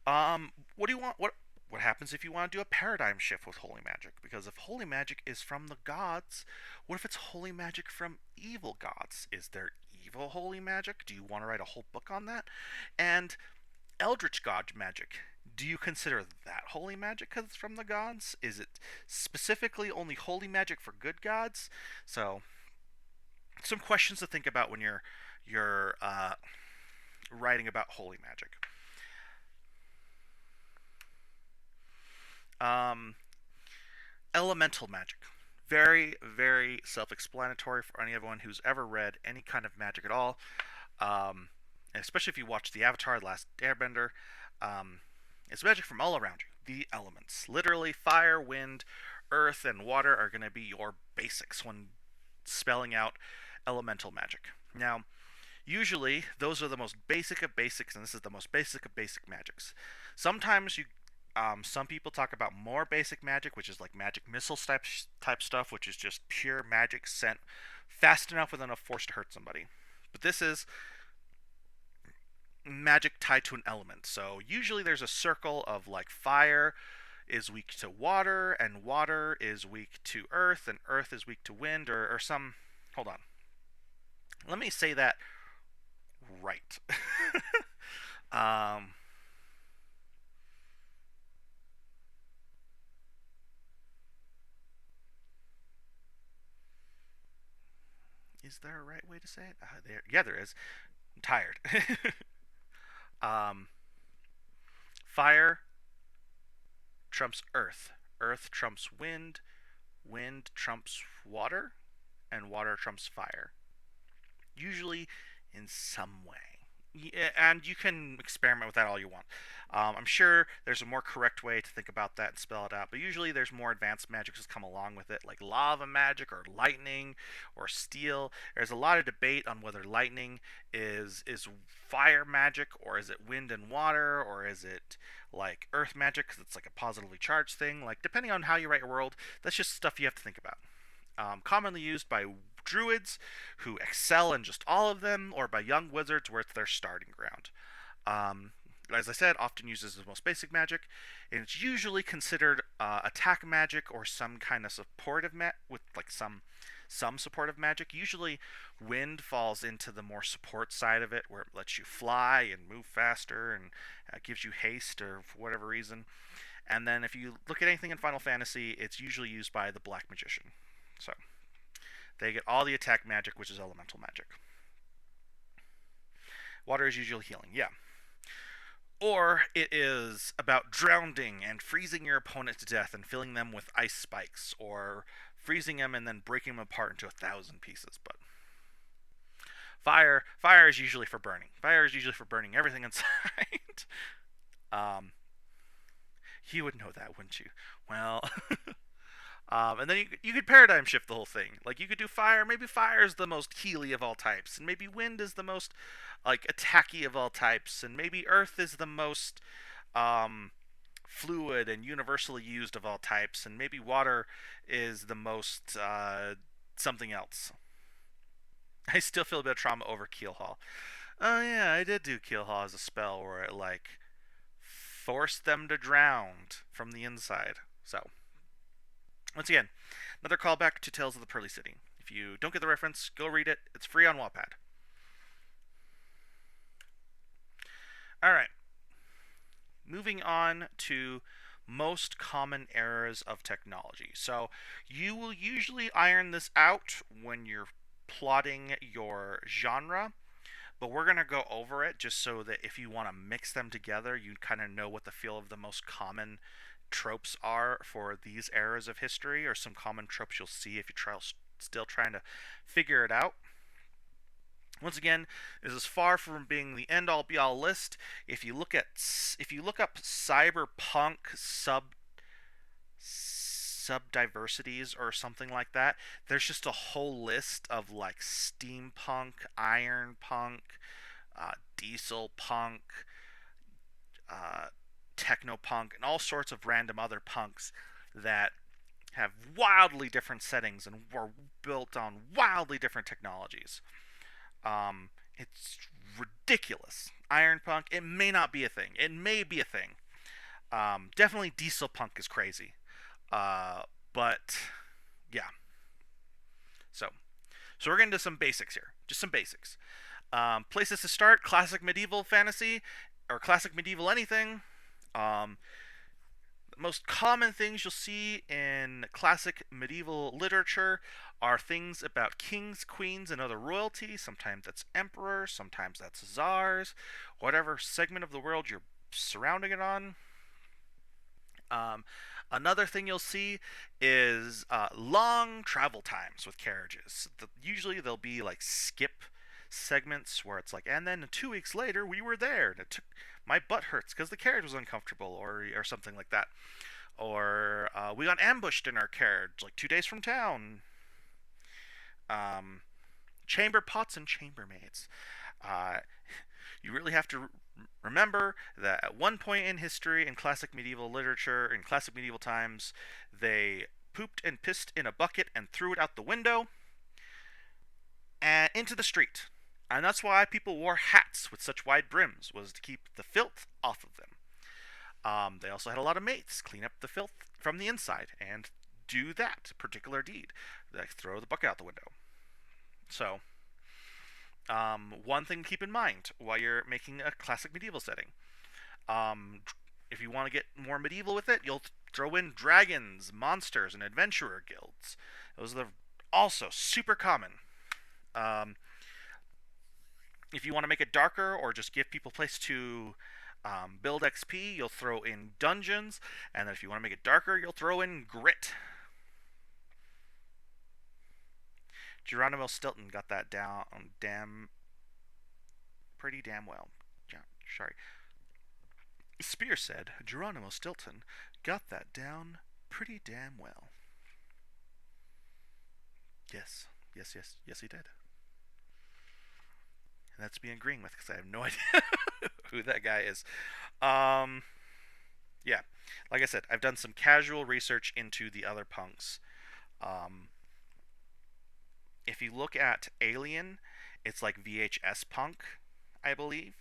what do you want? What happens if you want to do a paradigm shift with holy magic? Because if holy magic is from the gods, what if it's holy magic from evil gods? Is there evil holy magic? Do you want to write a whole book on that? And eldritch god magic. Do you consider that holy magic because it's from the gods? Is it specifically only holy magic for good gods? So, some questions to think about when you're writing about holy magic. Um, Elemental magic. Very, very self explanatory for anyone who's ever read any kind of magic at all. Um, and especially if you watch the Avatar: The Last Airbender. Um, it's magic from all around you. The elements. Literally, fire, wind, earth, and water are going to be your basics when spelling out elemental magic. Now, usually, those are the most basic of basics, and this is the most basic of basic magics. Sometimes some people talk about more basic magic, which is like magic missile type stuff, which is just pure magic sent fast enough with enough force to hurt somebody. But this is magic tied to an element. So usually there's a circle of like fire is weak to water, and water is weak to earth, and earth is weak to wind, or some. Hold on. Let me say that right. um, is there a right way to say it? Yeah, there is. I'm tired. um, Fire trumps earth. Earth trumps wind. Wind trumps water. And water trumps fire. Usually in some way. And you can experiment with that all you want. I'm sure there's a more correct way to think about that and spell it out, but usually there's more advanced magics that come along with it, like lava magic or lightning or steel. There's a lot of debate on whether lightning is fire magic, or is it wind and water, or is it like earth magic because it's like a positively charged thing. Like, depending on how you write your world, that's just stuff you have to think about. Commonly used by druids who excel in just all of them, or by young wizards where it's their starting ground. Um, as I said, often used as the most basic magic, and it's usually considered attack magic or some kind of supportive with like some supportive magic. Usually, wind falls into the more support side of it, where it lets you fly and move faster and gives you haste or for whatever reason. And then if you look at anything in Final Fantasy, it's usually used by the Black Magician. So they get all the attack magic, which is elemental magic. Water is usually healing, yeah. Or it is about drowning and freezing your opponent to death and filling them with ice spikes, or freezing them and then breaking them apart into 1,000 pieces. But fire is usually for burning. Fire is usually for burning everything inside. um, you would know that, wouldn't you? Well, and then you could paradigm shift the whole thing. Like, you could do fire. Maybe fire is the most healy of all types, and maybe wind is the most like attacky of all types, and maybe earth is the most fluid and universally used of all types, and maybe water is the most something else. I still feel a bit of trauma over Keelhaul. Oh yeah, I did do Keelhaul as a spell where it like forced them to drown from the inside. So once again, another callback to Tales of the Pearly City. If you don't get the reference, go read it. It's free on Wattpad. Alright. Moving on to most common errors of technology. So you will usually iron this out when you're plotting your genre, but we're going to go over it just so that if you want to mix them together, you kind of know what the feel of the most common tropes are for these eras of history, or some common tropes you'll see if you still trying to figure it out. Once again, this is far from being the end all be all list. If you look up cyberpunk subdiversities or something like that. There's just a whole list of like steampunk, iron punk, diesel punk, uh, techno punk, and all sorts of random other punks that have wildly different settings and were built on wildly different technologies. It's ridiculous. Iron punk, it may not be a thing. It may be a thing. Definitely diesel punk is crazy. Uh, but yeah. So so we're getting to some basics here. Just some basics. Places to start: classic medieval fantasy or classic medieval anything. Um, the most common things you'll see in classic medieval literature are things about kings, queens, and other royalty. Sometimes that's emperors, sometimes that's czars, whatever segment of the world you're surrounding it on. Um, Another thing you'll see is long travel times with carriages. Usually there'll be like skip segments where it's like, and then 2 weeks later we were there, and it took my butt hurts because the carriage was uncomfortable, or something like that. Or we got ambushed in our carriage like 2 days from town. Um, Chamber pots and chambermaids. Uh, you really have to remember that at one point in history, in classic medieval literature, in classic medieval times, they pooped and pissed in a bucket and threw it out the window and into the street. And that's why people wore hats with such wide brims, was to keep the filth off of them. They also had a lot of mates clean up the filth from the inside and do that particular deed, like throw the bucket out the window. So, one thing to keep in mind while you're making a classic medieval setting. Um, if you want to get more medieval with it, you'll throw in dragons, monsters, and adventurer guilds. Those are also super common. Um, if you want to make it darker or just give people a place to build XP, you'll throw in dungeons. And then if you want to make it darker, you'll throw in grit. Geronimo Stilton got that down pretty damn well. Sorry. Spear said Geronimo Stilton got that down pretty damn well. Yes, yes, he did. And that's me agreeing with because I have no idea who that guy is. Um, yeah, like I said, I've done some casual research into the other punks. Um, if you look at Alien, it's like VHS punk, I believe.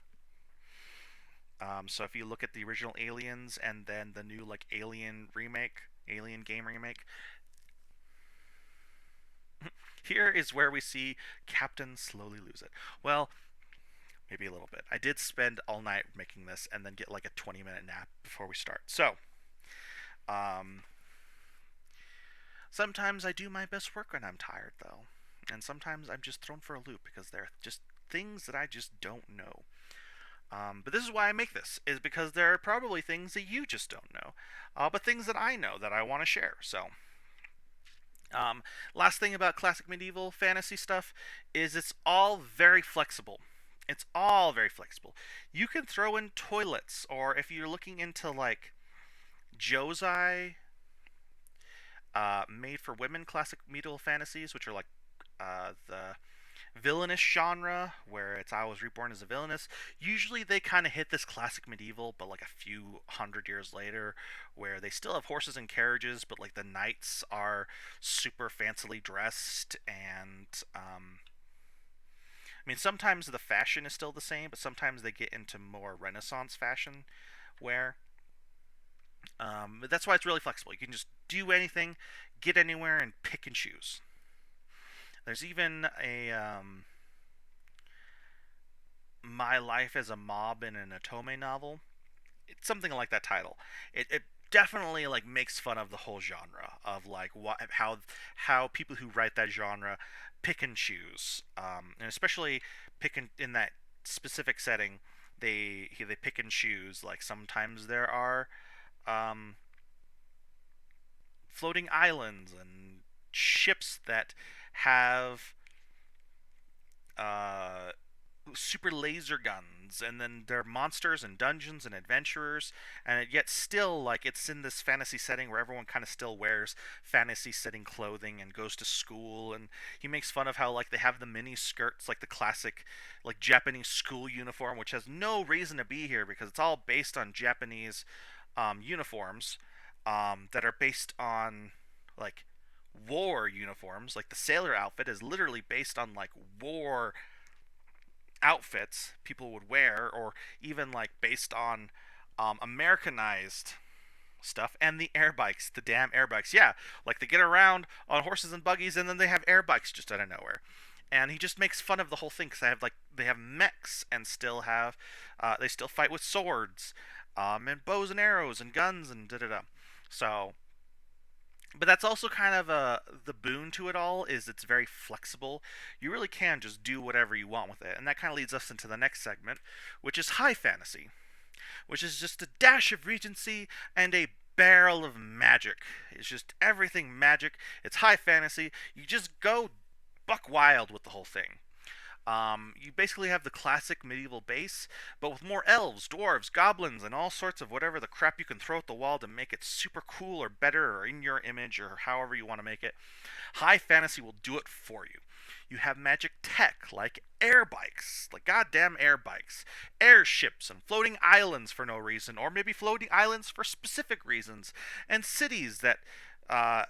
So if you look at the original Aliens and then the new like Alien remake, Alien game remake, here is where we see Captain slowly lose it. Well, maybe a little bit. I did spend all night making this and then get like a 20-minute nap before we start. So, um, sometimes I do my best work when I'm tired, though. And sometimes I'm just thrown for a loop because there are just things that I just don't know. But this is why I make this, is because there are probably things that you just don't know, but things that I know that I want to share. So, last thing about classic medieval fantasy stuff is it's all very flexible. It's all very flexible. You can throw in toilets, or if you're looking into like Josei, made for women classic medieval fantasies, which are like the villainous genre, where it's I was reborn as a villainous. Usually they kind of hit this classic medieval, but like a few hundred years later, where they still have horses and carriages, but like the knights are super fancily dressed, and I mean sometimes the fashion is still the same, but sometimes they get into more Renaissance fashion wear. That's why it's really flexible. You can just do anything, get anywhere, and pick and choose. There's even a My Life as a Mob in an Otome novel. It's something like that title. It definitely like makes fun of the whole genre of like how people who write that genre pick and choose, and especially in that specific setting, they pick and choose. Like sometimes there are um, floating islands and ships that have uh, super laser guns, and then there are monsters and dungeons and adventurers, and yet still, like, it's in this fantasy setting where everyone kind of still wears fantasy setting clothing and goes to school. And he makes fun of how, like, they have the mini skirts, like the classic, like, Japanese school uniform, which has no reason to be here because it's all based on Japanese uniforms that are based on, like, war uniforms. Like the sailor outfit is literally based on, like, war outfits people would wear, or even, like, based on Americanized stuff. And the air bikes, the damn air bikes, yeah, like they get around on horses and buggies, and then they have air bikes just out of nowhere. And he just makes fun of the whole thing because they have mechs and still have they still fight with swords, and bows and arrows and guns and da da da. So but that's also kind of the boon to it all is it's very flexible. You really can just do whatever you want with it, and that kind of leads us into the next segment, which is high fantasy, which is just a dash of regency and a barrel of magic. It's just everything magic. It's high fantasy. You just go buck wild with the whole thing. You basically have the classic medieval base, but with more elves, dwarves, goblins, and all sorts of whatever the crap you can throw at the wall to make it super cool or better or in your image or however you want to make it. High fantasy will do it for you. You have magic tech like air bikes, like goddamn air bikes, airships, and floating islands for no reason, or maybe floating islands for specific reasons, and cities that uh,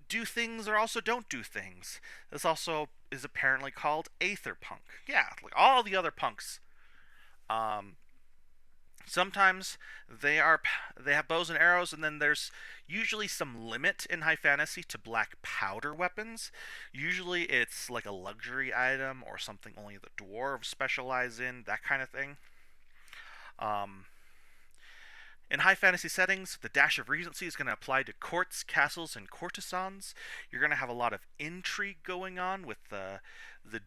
do things or also don't do things. This also is apparently called Aetherpunk. Yeah, like all the other punks. Um, Sometimes they have bows and arrows, and then there's usually some limit in high fantasy to black powder weapons. Usually it's like a luxury item or something only the dwarves specialize in, that kind of thing. Um, In high fantasy settings, the dash of regency is going to apply to courts, castles, and courtesans. You're going to have a lot of intrigue going on with the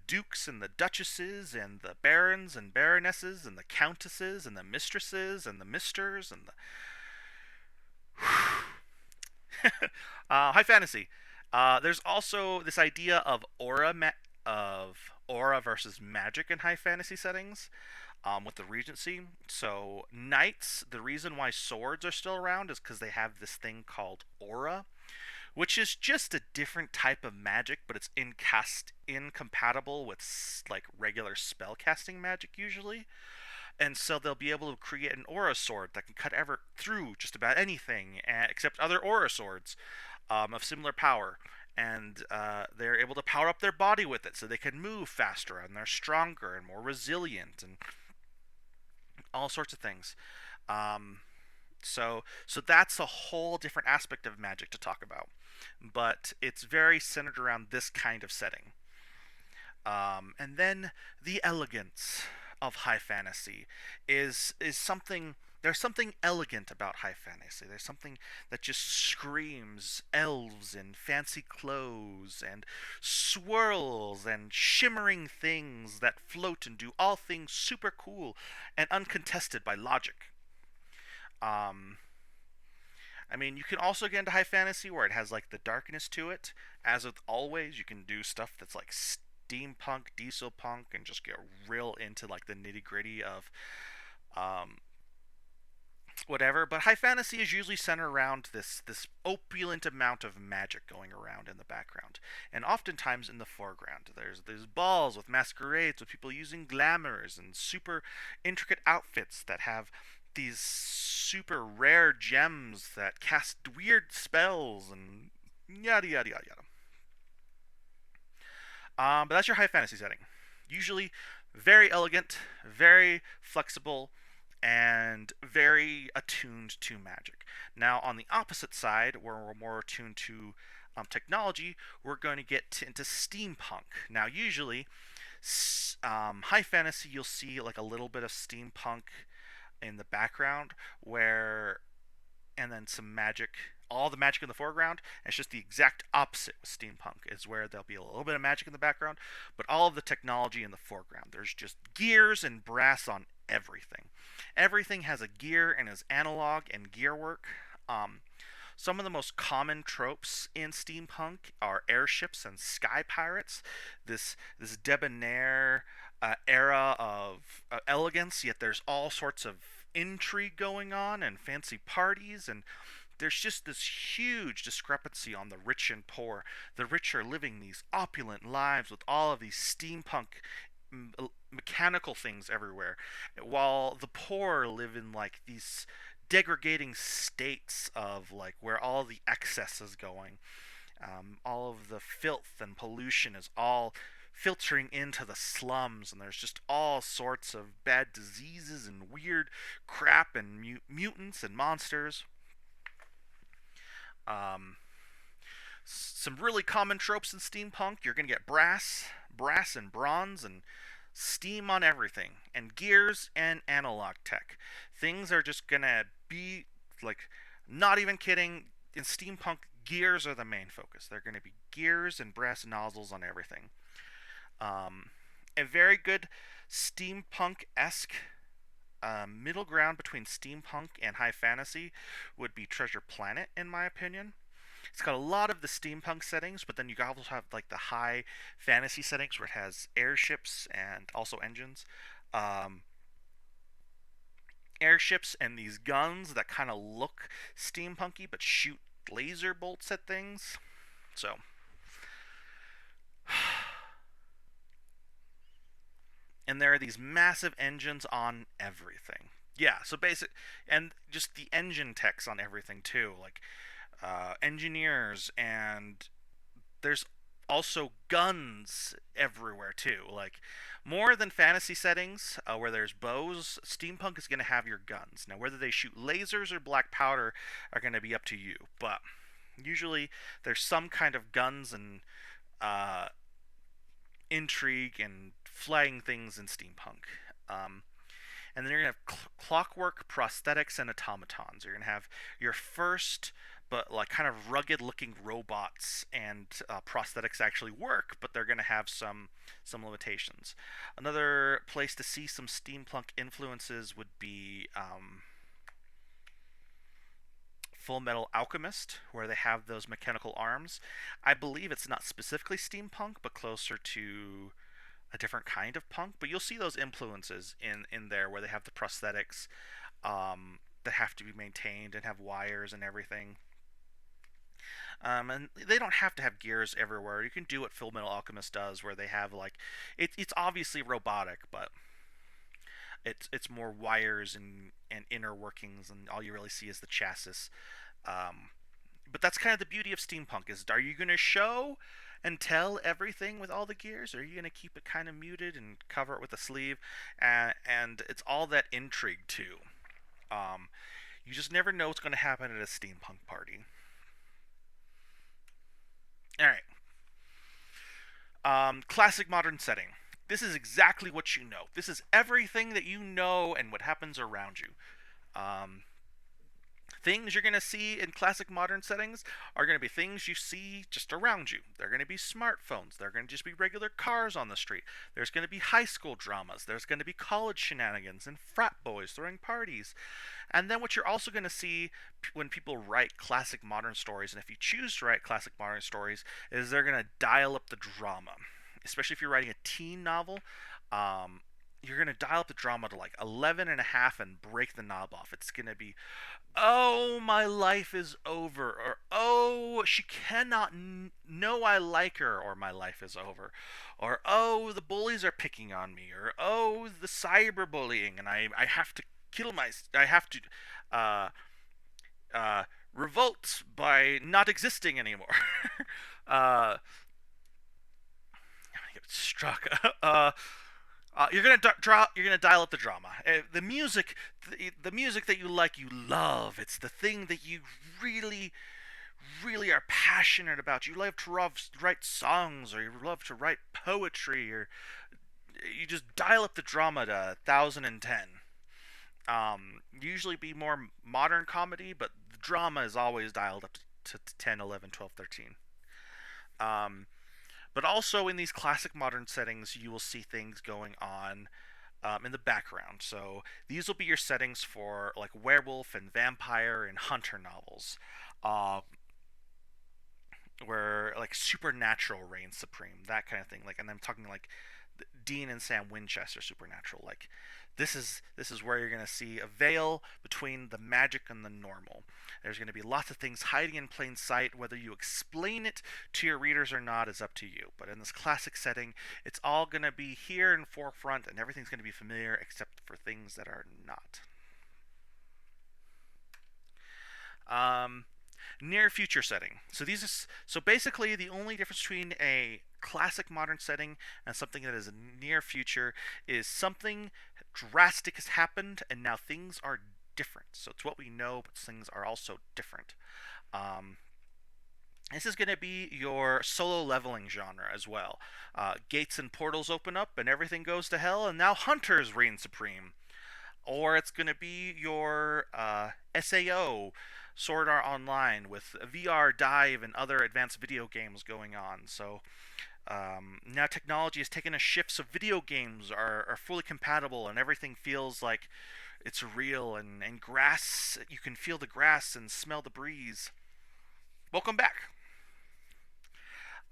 dukes and the duchesses and the barons and baronesses and the countesses and the mistresses and the misters and the high fantasy. There's also this idea of aura versus magic in high fantasy settings, with the Regency. So knights, the reason why swords are still around is because they have this thing called aura, which is just a different type of magic, but it's incompatible with, like, regular spell casting magic usually. And so they'll be able to create an aura sword that can cut ever through just about anything, except other aura swords of similar power. And they're able to power up their body with it so they can move faster and they're stronger and more resilient and all sorts of things. Um, so that's a whole different aspect of magic to talk about, but it's very centered around this kind of setting. And then the elegance of high fantasy is something. There's something elegant about high fantasy. There's something that just screams elves in fancy clothes and swirls and shimmering things that float and do all things super cool and uncontested by logic. Um, I mean, you can also get into high fantasy where it has, like, the darkness to it. As with always, you can do stuff that's like steampunk, diesel punk, and just get real into, like, the nitty gritty of um, whatever. But high fantasy is usually centered around this opulent amount of magic going around in the background, and oftentimes in the foreground. There's balls with masquerades with people using glamours and super intricate outfits that have these super rare gems that cast weird spells and yada yada yada yada. But that's your high fantasy setting. Usually very elegant, very flexible, and very attuned to magic. Now, on the opposite side, where we're more attuned to technology, we're going to get into steampunk. Now, usually, high fantasy, you'll see like a little bit of steampunk in the background, where and then some magic, all the magic in the foreground. And it's just the exact opposite with steampunk, is where there'll be a little bit of magic in the background, but all of the technology in the foreground. There's just gears and brass on everything. Everything has a gear and is analog and gear work. Some of the most common tropes in steampunk are airships and sky pirates. This debonair era of elegance, yet there's all sorts of intrigue going on and fancy parties, and there's just this huge discrepancy on the rich and poor. The rich are living these opulent lives with all of these steampunk mechanical things everywhere, while the poor live in like these degrading states of like where all the excess is going. All of the filth and pollution is all filtering into the slums, and there's just all sorts of bad diseases and weird crap and mutants and monsters. Um, some really common tropes in steampunk. You're gonna get brass and bronze, and steam on everything, and gears and analog tech. Things are just gonna be like, not even kidding. In steampunk, gears are the main focus. They're gonna be gears and brass nozzles on everything. Um, a very good steampunk esque middle ground between steampunk and high fantasy would be Treasure Planet, in my opinion. It's got a lot of the steampunk settings, but then you also have like the high fantasy settings where it has airships and also engines. Um, Airships and these guns that kind of look steampunky but shoot laser bolts at things. So, and there are these massive engines on everything. Yeah, so basic, and just the engine techs on everything too, like engineers, and there's also guns everywhere too. Like more than fantasy settings where there's bows, steampunk is going to have your guns. Now, whether they shoot lasers or black powder are going to be up to you, but usually there's some kind of guns and uh, intrigue and flying things in steampunk. Um, and then you're gonna have clockwork prosthetics and automatons. You're gonna have your first, but like kind of rugged-looking robots, and prosthetics actually work, but they're gonna have some limitations. Another place to see some steampunk influences would be Full Metal Alchemist, where they have those mechanical arms. I believe it's not specifically steampunk, but closer to a different kind of punk. But you'll see those influences in there, where they have the prosthetics that have to be maintained and have wires and everything. And they don't have to have gears everywhere. You can do what Full Metal Alchemist does, where they have like it's obviously robotic, but it's more wires and inner workings, and all you really see is the chassis. Um, but that's kind of the beauty of steampunk: is are you going to show and tell everything with all the gears, or are you going to keep it kind of muted and cover it with a sleeve? And it's all that intrigue too. Um, you just never know what's going to happen at a steampunk party. All right. Classic modern setting. This is exactly what you know. This is everything that you know and what happens around you. Um, Things you're going to see in classic modern settings are going to be things you see just around you. They're going to be smartphones. They're going to just be regular cars on the street. There's going to be high school dramas. There's going to be college shenanigans and frat boys throwing parties. And then what you're also going to see when people write classic modern stories, and if you choose to write classic modern stories, is they're going to dial up the drama. Especially if you're writing a teen novel, um, you're going to dial up the drama to like 11 and a half and break the knob off. It's going to be, oh, my life is over, or oh, she cannot know I like her, or my life is over, or oh, the bullies are picking on me, or oh, the cyberbullying, and I have to I have to uh, uh, revolt by not existing anymore. uh, I get struck. You're gonna You're gonna dial up the drama. The music that you like, you love. It's the thing that you really, really are passionate about. You love to write songs, or you love to write poetry, or you just dial up the drama to 1010. Usually be more modern comedy, but the drama is always dialed up to 10, 11, 12, 13. Um, but also in these classic modern settings, you will see things going on in the background. So these will be your settings for like werewolf and vampire and hunter novels, uh, where like supernatural reigns supreme, that kind of thing. Like, and I'm talking like Dean and Sam Winchester Supernatural. Like, this is where you're going to see a veil between the magic and the normal. There's going to be lots of things hiding in plain sight. Whether you explain it to your readers or not is up to you. But in this classic setting, it's all going to be here in forefront, and everything's going to be familiar except for things that are not. Um, Near future setting. So basically the only difference between a classic modern setting and something that is near future is something drastic has happened and now things are different. So it's what we know, but things are also different. Um, this is going to be your solo leveling genre as well. Gates and portals open up and everything goes to hell, and now hunters reign supreme. Or it's going to be your SAO, Sword Art Online, with VR Dive and other advanced video games going on. So now technology has taken a shift, so video games are fully compatible and everything feels like it's real, and grass, you can feel the grass and smell the breeze. Welcome back.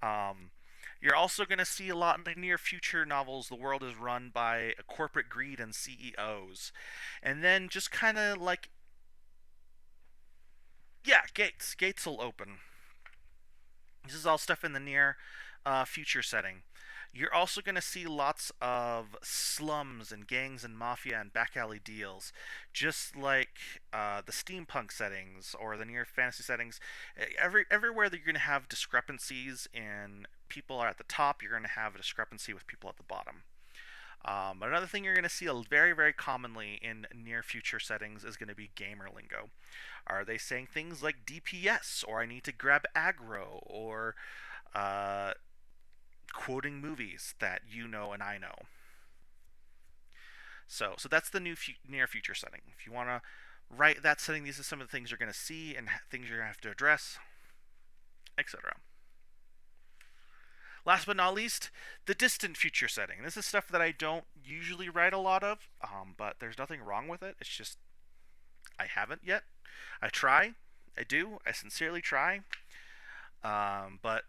Um, you're also going to see a lot in the near future novels. The world is run by corporate greed and CEOs. And then just kind of like, yeah, gates will open. This is all stuff in the near future setting. You're also going to see lots of slums and gangs and mafia and back alley deals, just like the steampunk settings or the near fantasy settings. Everywhere that you're going to have discrepancies in people are at the top, you're going to have a discrepancy with people at the bottom. Another thing you're going to see very, very commonly in near future settings is going to be gamer lingo. Are they saying things like DPS, or I need to grab aggro, or uh, quoting movies that you know and I know? So that's the near future setting. If you want to write that setting, these are some of the things you're going to see and things you're going to have to address, etc. Last but not least, the distant future setting. This is stuff that I don't usually write a lot of, but there's nothing wrong with it. It's just I haven't yet. I try. I do. I sincerely try. But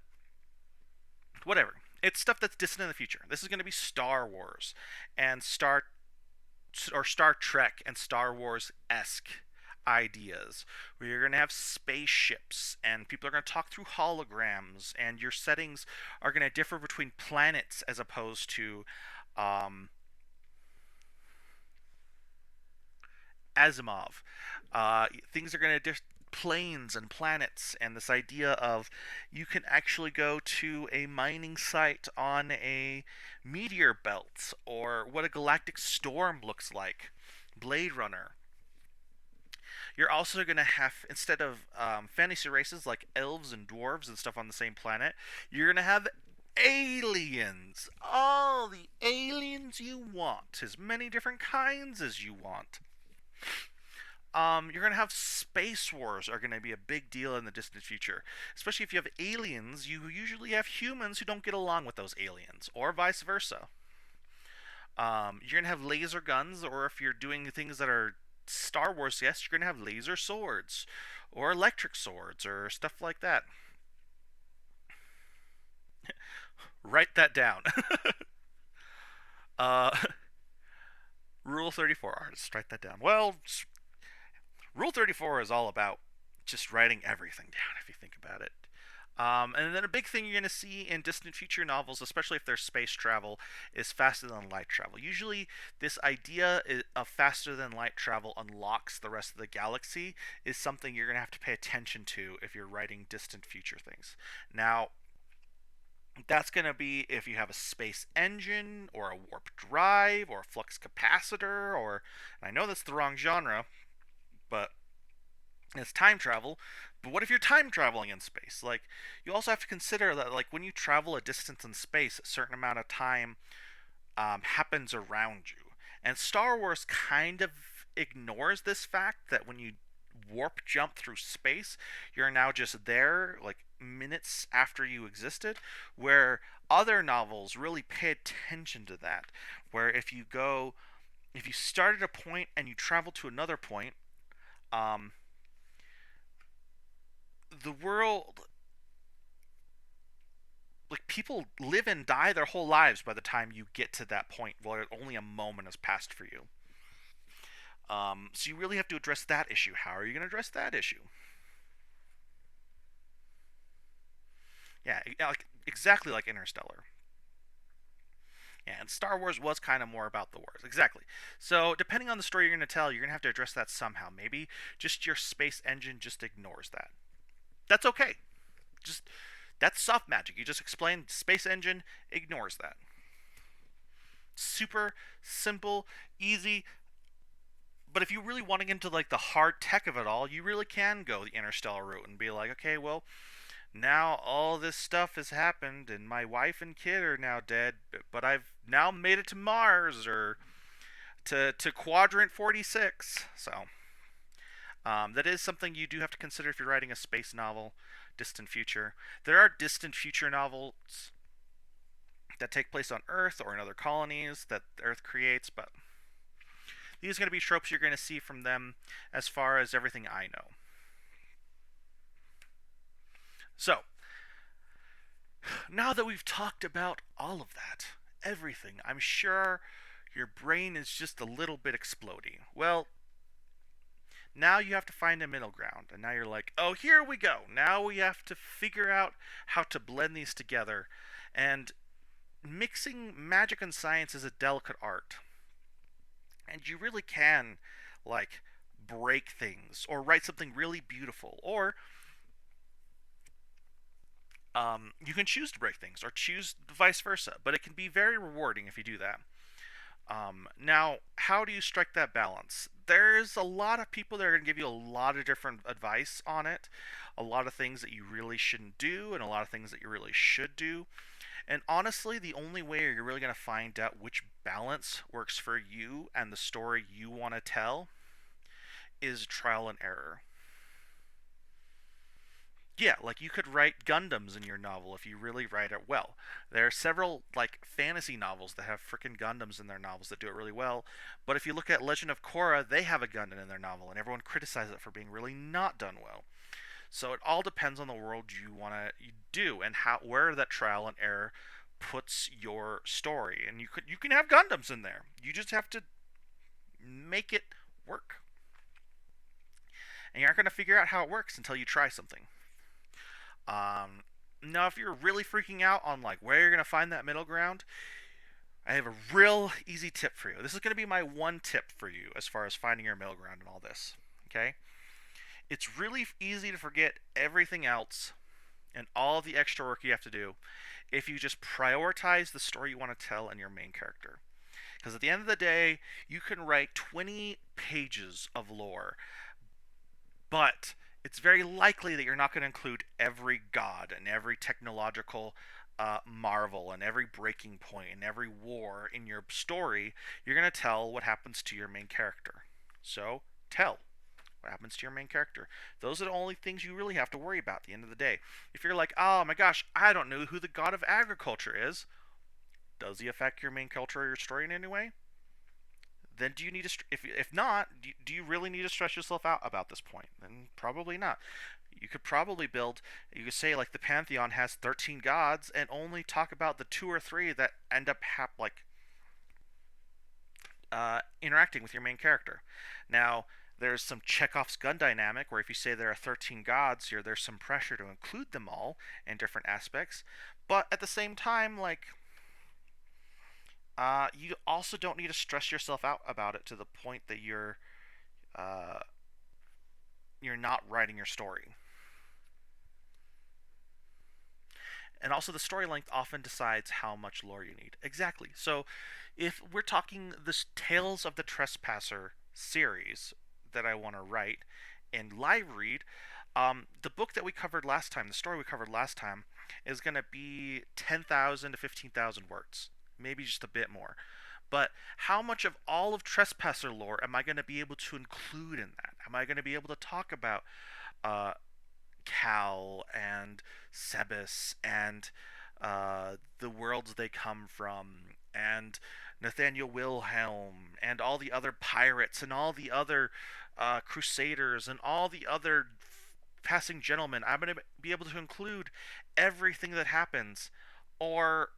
whatever. It's stuff that's distant in the future. This is going to be Star Wars and Star Trek and Star Wars esque ideas where you're going to have spaceships and people are going to talk through holograms, and your settings are going to differ between planets as opposed to Asimov. Things are going to planes and planets, and this idea of you can actually go to a mining site on a meteor belt, or what a galactic storm looks like, Blade Runner. You're also going to have, instead of fantasy races like elves and dwarves and stuff on the same planet, you're going to have aliens. All the aliens you want. As many different kinds as you want. You're going to have space wars are going to be a big deal in the distant future. Especially if you have aliens, you usually have humans who don't get along with those aliens, or vice versa. You're going to have laser guns, or if you're doing things that are Star Wars, yes, you're going to have laser swords, or electric swords, or stuff like that. Write that down. uh, Rule 34, artists, write that down. Well, Rule 34 is all about just writing everything down, if you think about it. And then a big thing you're going to see in distant future novels, especially if there's space travel, is faster than light travel. Usually, this idea of faster than light travel unlocks the rest of the galaxy is something you're going to have to pay attention to if you're writing distant future things. Now, that's going to be if you have a space engine, or a warp drive, or a flux capacitor, or, and I know that's the wrong genre, but it's time travel. But what if you're time traveling in space? Like, you also have to consider that, like, when you travel a distance in space, a certain amount of time happens around you. And Star Wars kind of ignores this fact that when you warp jump through space, you're now just there, like, minutes after you existed, where other novels really pay attention to that. Where if you start at a point and you travel to another point, the world, like people live and die their whole lives by the time you get to that point where only a moment has passed for you. So you really have to address that issue. How are you going to address that issue? Yeah, like exactly like Interstellar. Yeah, and Star Wars was kind of more about the wars. Exactly. So, depending on the story you're going to tell, you're going to have to address that somehow. Maybe just your space engine just ignores that. That's okay. Just that's soft magic. You just explain space engine ignores that. Super simple, easy. But if you really want to get into like the hard tech of it all, you really can go the interstellar route and be like, okay, well, now all this stuff has happened and my wife and kid are now dead, but I've now made it to Mars or to quadrant 46. So that is something you do have to consider if you're writing a space novel, distant future. There are distant future novels that take place on Earth or in other colonies that Earth creates, but these are going to be tropes you're going to see from them as far as everything I know. So, now that we've talked about all of that, everything, I'm sure your brain is just a little bit exploding. Well, now you have to find a middle ground. And now you're like, oh, here we go. Now we have to figure out how to blend these together. And mixing magic and science is a delicate art. And you really can, like, break things or write something really beautiful. Or you can choose to break things or choose vice versa. But it can be very rewarding if you do that. Now, how do you strike that balance? There's a lot of people that are going to give you a lot of different advice on it, a lot of things that you really shouldn't do, and a lot of things that you really should do. And honestly, the only way you're really going to find out which balance works for you and the story you want to tell is trial and error. Yeah, like you could write Gundams in your novel if you really write it well. There are several like fantasy novels that have freaking Gundams in their novels that do it really well. But if you look at Legend of Korra, they have a Gundam in their novel, and everyone criticizes it for being really not done well. So it all depends on the world you want to do and how where that trial and error puts your story. And you can have Gundams in there. You just have to make it work. And you aren't going to figure out how it works until you try something. Now, if you're really freaking out on like where you're gonna find that middle ground, I have a real easy tip for you. This is gonna be my one tip for you as far as finding your middle ground and all this. Okay, it's really easy to forget everything else and all the extra work you have to do if you just prioritize the story you want to tell and your main character. Because at the end of the day, you can write 20 pages of lore, but it's very likely that you're not going to include every god and every technological marvel and every breaking point and every war in your story. You're going to tell what happens to your main character. So tell what happens to your main character. Those are the only things you really have to worry about at the end of the day. If you're like, oh my gosh, I don't know who the god of agriculture is, does he affect your main culture or your story in any way? Then do you need to if not, do you really need to stress yourself out about this point? Then probably not. You could probably build, you could say like the pantheon has 13 gods and only talk about the two or three that end up interacting with your main character. Now there's some Chekhov's gun dynamic where if you say there are 13 gods here, there's some pressure to include them all in different aspects, but at the same time, like you also don't need to stress yourself out about it to the point that uh, you're not writing your story. And also, the story length often decides how much lore you need. Exactly. So, if we're talking this Tales of the Trespasser series that I want to write and live read, the book that we covered last time, the story we covered last time, is going to be 10,000 to 15,000 words, maybe just a bit more. But how much of all of Trespasser lore am I going to be able to include in that? Am I going to be able to talk about uh, Cal and Sebas and the worlds they come from and Nathaniel Wilhelm and all the other pirates and all the other crusaders and all the other passing gentlemen? I'm going to be able to include everything that happens Or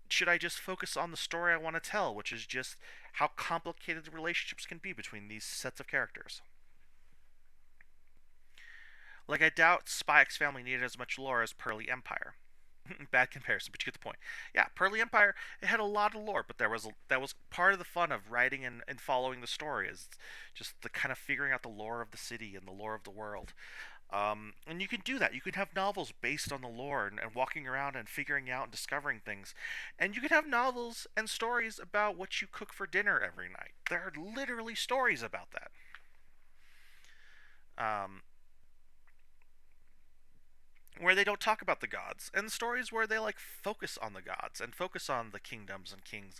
should I just focus on the story I want to tell, which is just how complicated the relationships can be between these sets of characters? Like, I doubt Spy X Family needed as much lore as Pearly Empire. Bad comparison, but you get the point. Yeah, Pearly Empire, it had a lot of lore, but that was part of the fun of writing and following the story, is just the kind of figuring out the lore of the city and the lore of the world. And you can do that. You can have novels based on the lore and walking around and figuring out and discovering things. And you can have novels and stories about what you cook for dinner every night. There are literally stories about that. Um, where they don't talk about the gods, and stories where they like focus on the gods and focus on the kingdoms and kings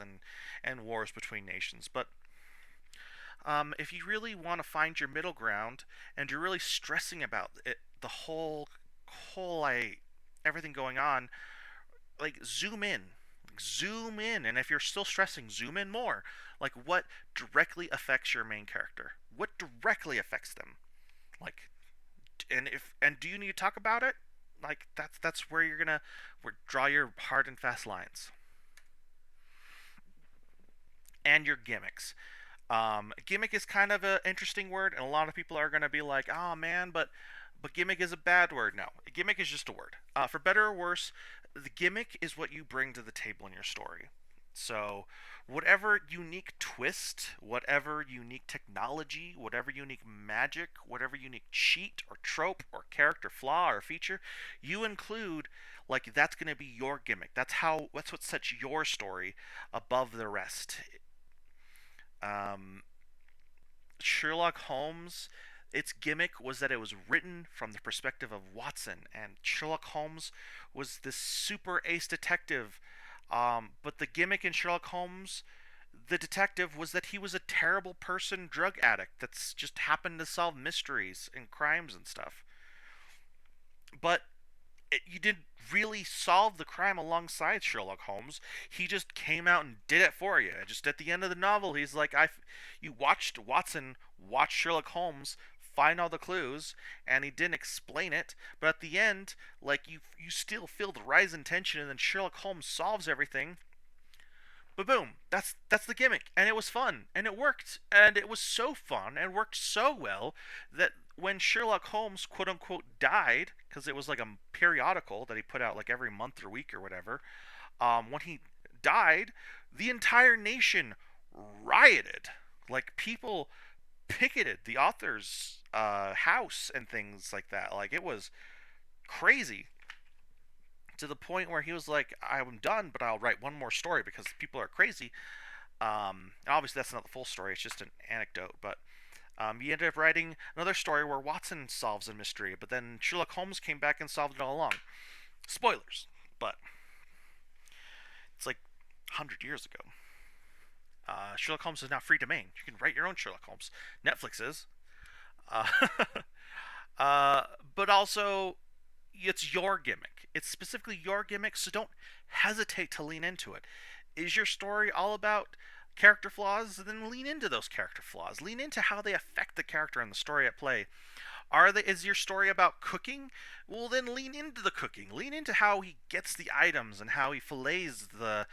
and wars between nations. But if you really want to find your middle ground and you're really stressing about it, the whole everything going on, like zoom in, and if you're still stressing, zoom in more. Like, what directly affects your main character? What directly affects them? Like, and do you need to talk about it? Like, that's where you're gonna draw your hard and fast lines. And your gimmicks. Gimmick is kind of an interesting word, and a lot of people are gonna be like, "Oh man, but gimmick is a bad word." No, gimmick is just a word. For better or worse, the gimmick is what you bring to the table in your story. So, whatever unique twist, whatever unique technology, whatever unique magic, whatever unique cheat or trope or character flaw or feature you include, like, that's going to be your gimmick. That's what sets your story above the rest. Um, Sherlock Holmes, its gimmick was that it was written from the perspective of Watson, and Sherlock Holmes was this super ace detective. But the gimmick in Sherlock Holmes, the detective, was that he was a terrible person, drug addict that's just happened to solve mysteries and crimes and stuff. But you didn't really solve the crime alongside Sherlock Holmes. He just came out and did it for you. Just at the end of the novel, he's like, you watched Watson watch Sherlock Holmes find all the clues, and he didn't explain it. But at the end, like, you still feel the rise in tension, and then Sherlock Holmes solves everything. But boom, that's the gimmick, and it was fun, and it worked, and it was so fun, and worked so well that when Sherlock Holmes quote unquote died, because it was like a periodical that he put out like every month or week or whatever, when he died, the entire nation rioted. Like, people picketed the author's house and things like that. Like, it was crazy, to the point where he was like, "I'm done, but I'll write one more story because people are crazy." Obviously, that's not the full story; it's just an anecdote. But he ended up writing another story where Watson solves a mystery, but then Sherlock Holmes came back and solved it all along. Spoilers, but it's like 100 years ago. Sherlock Holmes is now free domain. You can write your own Sherlock Holmes. Netflix is. Uh, uh, but also, it's your gimmick. It's specifically your gimmick, so don't hesitate to lean into it. Is your story all about character flaws? Then lean into those character flaws. Lean into how they affect the character and the story at play. Is your story about cooking? Well, then lean into the cooking. Lean into how he gets the items and how he fillets the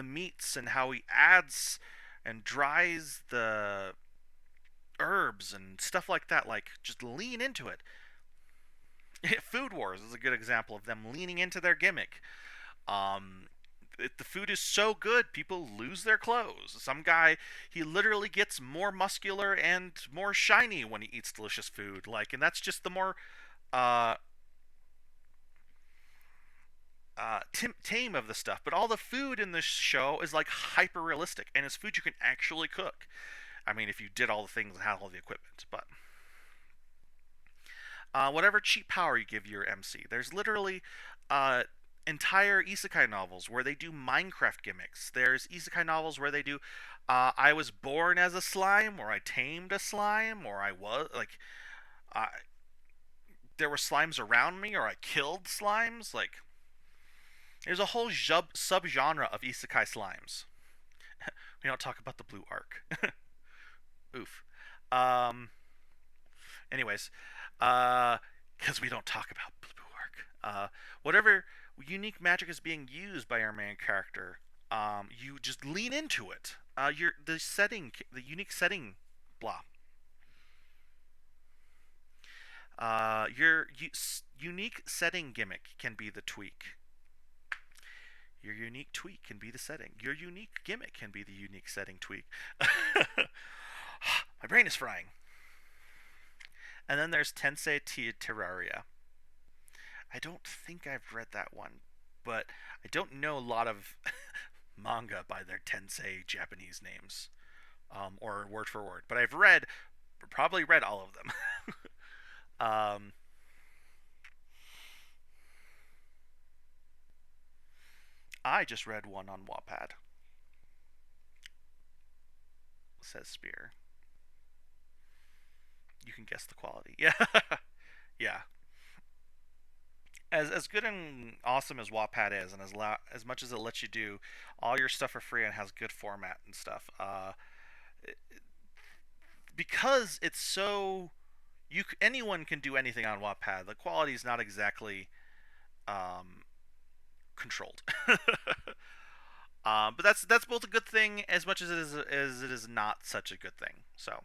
meats and how he adds and dries the herbs and stuff like that. Like, just lean into it. Food Wars is a good example of them leaning into their gimmick. Um, the food is so good, people lose their clothes. Some guy, he literally gets more muscular and more shiny when he eats delicious food. Like, and that's just the more uh, tame of the stuff. But all the food in this show is like hyper realistic, and it's food you can actually cook. I mean, if you did all the things and had all the equipment, but whatever cheap power you give your MC. There's literally uh, entire isekai novels where they do Minecraft gimmicks. There's isekai novels where they do I was born as a slime, or I tamed a slime, or I was like uh, there were slimes around me, or I killed slimes. Like, there's a whole subgenre of isekai slimes. We don't talk about the blue arc. Oof. Um, anyways, because we don't talk about blue arc. Whatever unique magic is being used by our main character, you just lean into it. The setting, the unique setting, blah. Unique setting gimmick can be the tweak. Your unique tweak can be the setting. Your unique gimmick can be the unique setting tweak. My brain is frying. And then there's Tensei Terraria. I don't think I've read that one, but I don't know a lot of manga by their Tensei Japanese names, or word for word. But probably read all of them. um, I just read one on Wattpad, says Spear. You can guess the quality. Yeah, yeah. As good and awesome as Wattpad is, and as much as it lets you do all your stuff for free and has good format and stuff, because it's so anyone can do anything on Wattpad. The quality is not exactly um, controlled. But that's both a good thing as much as it is not such a good thing. So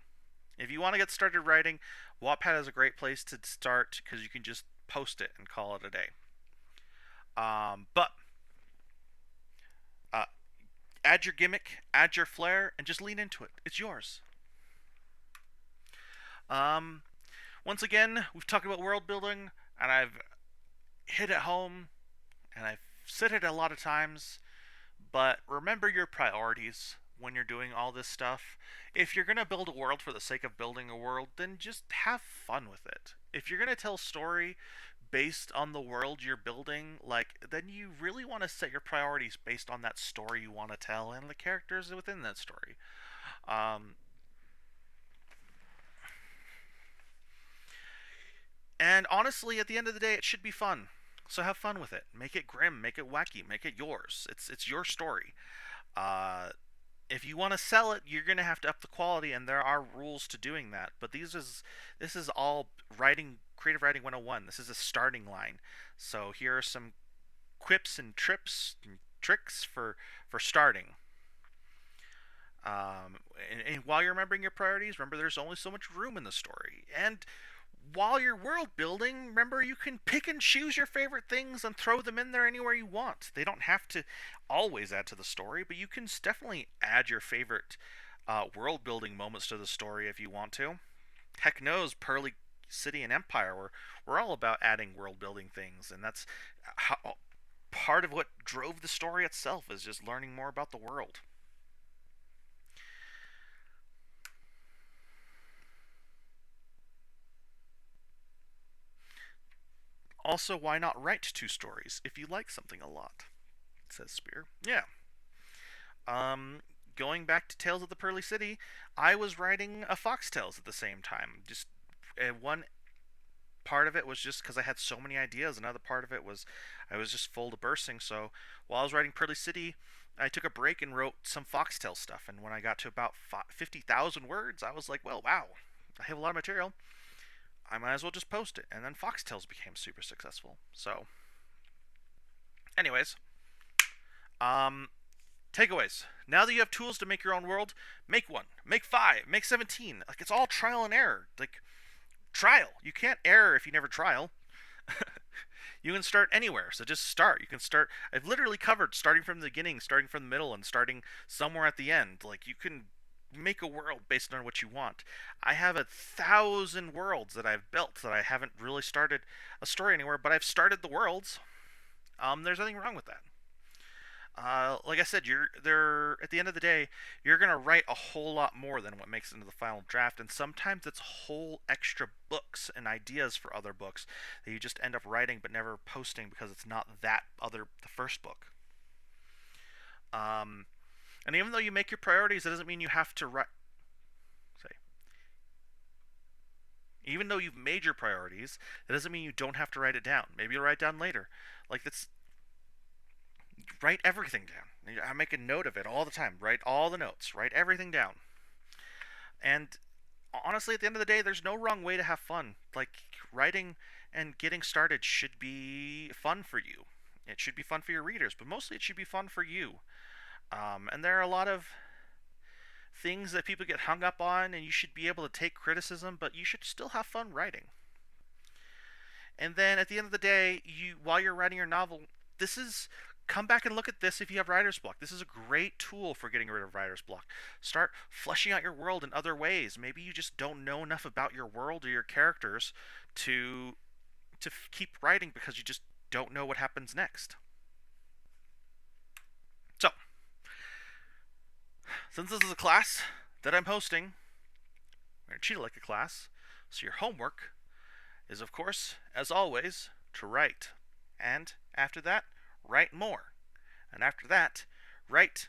if you want to get started writing, Wattpad is a great place to start because you can just post it and call it a day. But uh, add your gimmick, add your flair, and just lean into it. It's yours. Um, Once again, we've talked about world building, and I've hit it home, and I've said it a lot of times. But remember your priorities when you're doing all this stuff. If you're going to build a world for the sake of building a world, then just have fun with it. If you're going to tell a story based on the world you're building, then you really want to set your priorities based on that story you want to tell and the characters within that story. Um, and honestly, at the end of the day, it should be fun. So have fun with it. Make it grim, make it wacky, make it yours. It's your story. Uh, if you want to sell it, you're going to have to up the quality, and there are rules to doing that. But this is all creative writing 101. This is a starting line. So here are some quips and trips and tricks for starting. And while you're remembering your priorities, remember there's only so much room in the story. And while you're world building, remember you can pick and choose your favorite things and throw them in there anywhere you want. They don't have to always add to the story, but you can definitely add your favorite world building moments to the story if you want to. Heck knows, Pearly City and Empire, we're all about adding world building things, and that's how, part of what drove the story itself is just learning more about the world. Also, why not write two stories if you like something a lot? Says Spear. Yeah. Um, Going back to Tales of the Pearly City, I was writing a Fox Tales at the same time. Just one part of it was just because I had so many ideas. Another part of it was I was just full to bursting. So while I was writing Pearly City, I took a break and wrote some Foxtail stuff. And when I got to about 50,000 words, I was like, well, wow, I have a lot of material. I might as well just post it. And then Foxtails became super successful. So, anyways, um, takeaways. Now that you have tools to make your own world, make one, make five, make 17. Like, it's all trial and error. Like, trial. You can't error if you never trial. You can start anywhere, so just start. You can start. I've literally covered starting from the beginning, starting from the middle, and starting somewhere at the end. Like, you can make a world based on what you want. I have 1,000 worlds that I've built that I haven't really started a story anywhere, but I've started the worlds. There's nothing wrong with that. Like I said, you're there at the end of the day. You're gonna write a whole lot more than what makes it into the final draft, and sometimes it's whole extra books and ideas for other books that you just end up writing but never posting because it's not the first book. Um, and even though you make your priorities, it doesn't mean you have to write. Say, even though you've made your priorities, it doesn't mean you don't have to write it down. Maybe you'll write it down later. Like that's write everything down. I make a note of it all the time. Write all the notes. Write everything down. And honestly, at the end of the day, there's no wrong way to have fun. Like, writing and getting started should be fun for you. It should be fun for your readers, but mostly it should be fun for you. And there are a lot of things that people get hung up on, and you should be able to take criticism, but you should still have fun writing. And then at the end of the day, while you're writing your novel, this is come back and look at this if you have writer's block. This is a great tool for getting rid of writer's block. Start fleshing out your world in other ways. Maybe you just don't know enough about your world or your characters to keep writing because you just don't know what happens next. So, since this is a class that I'm hosting, I'm going to treat it like a class. So your homework is, of course, as always, to write. And after that, write more. And after that, write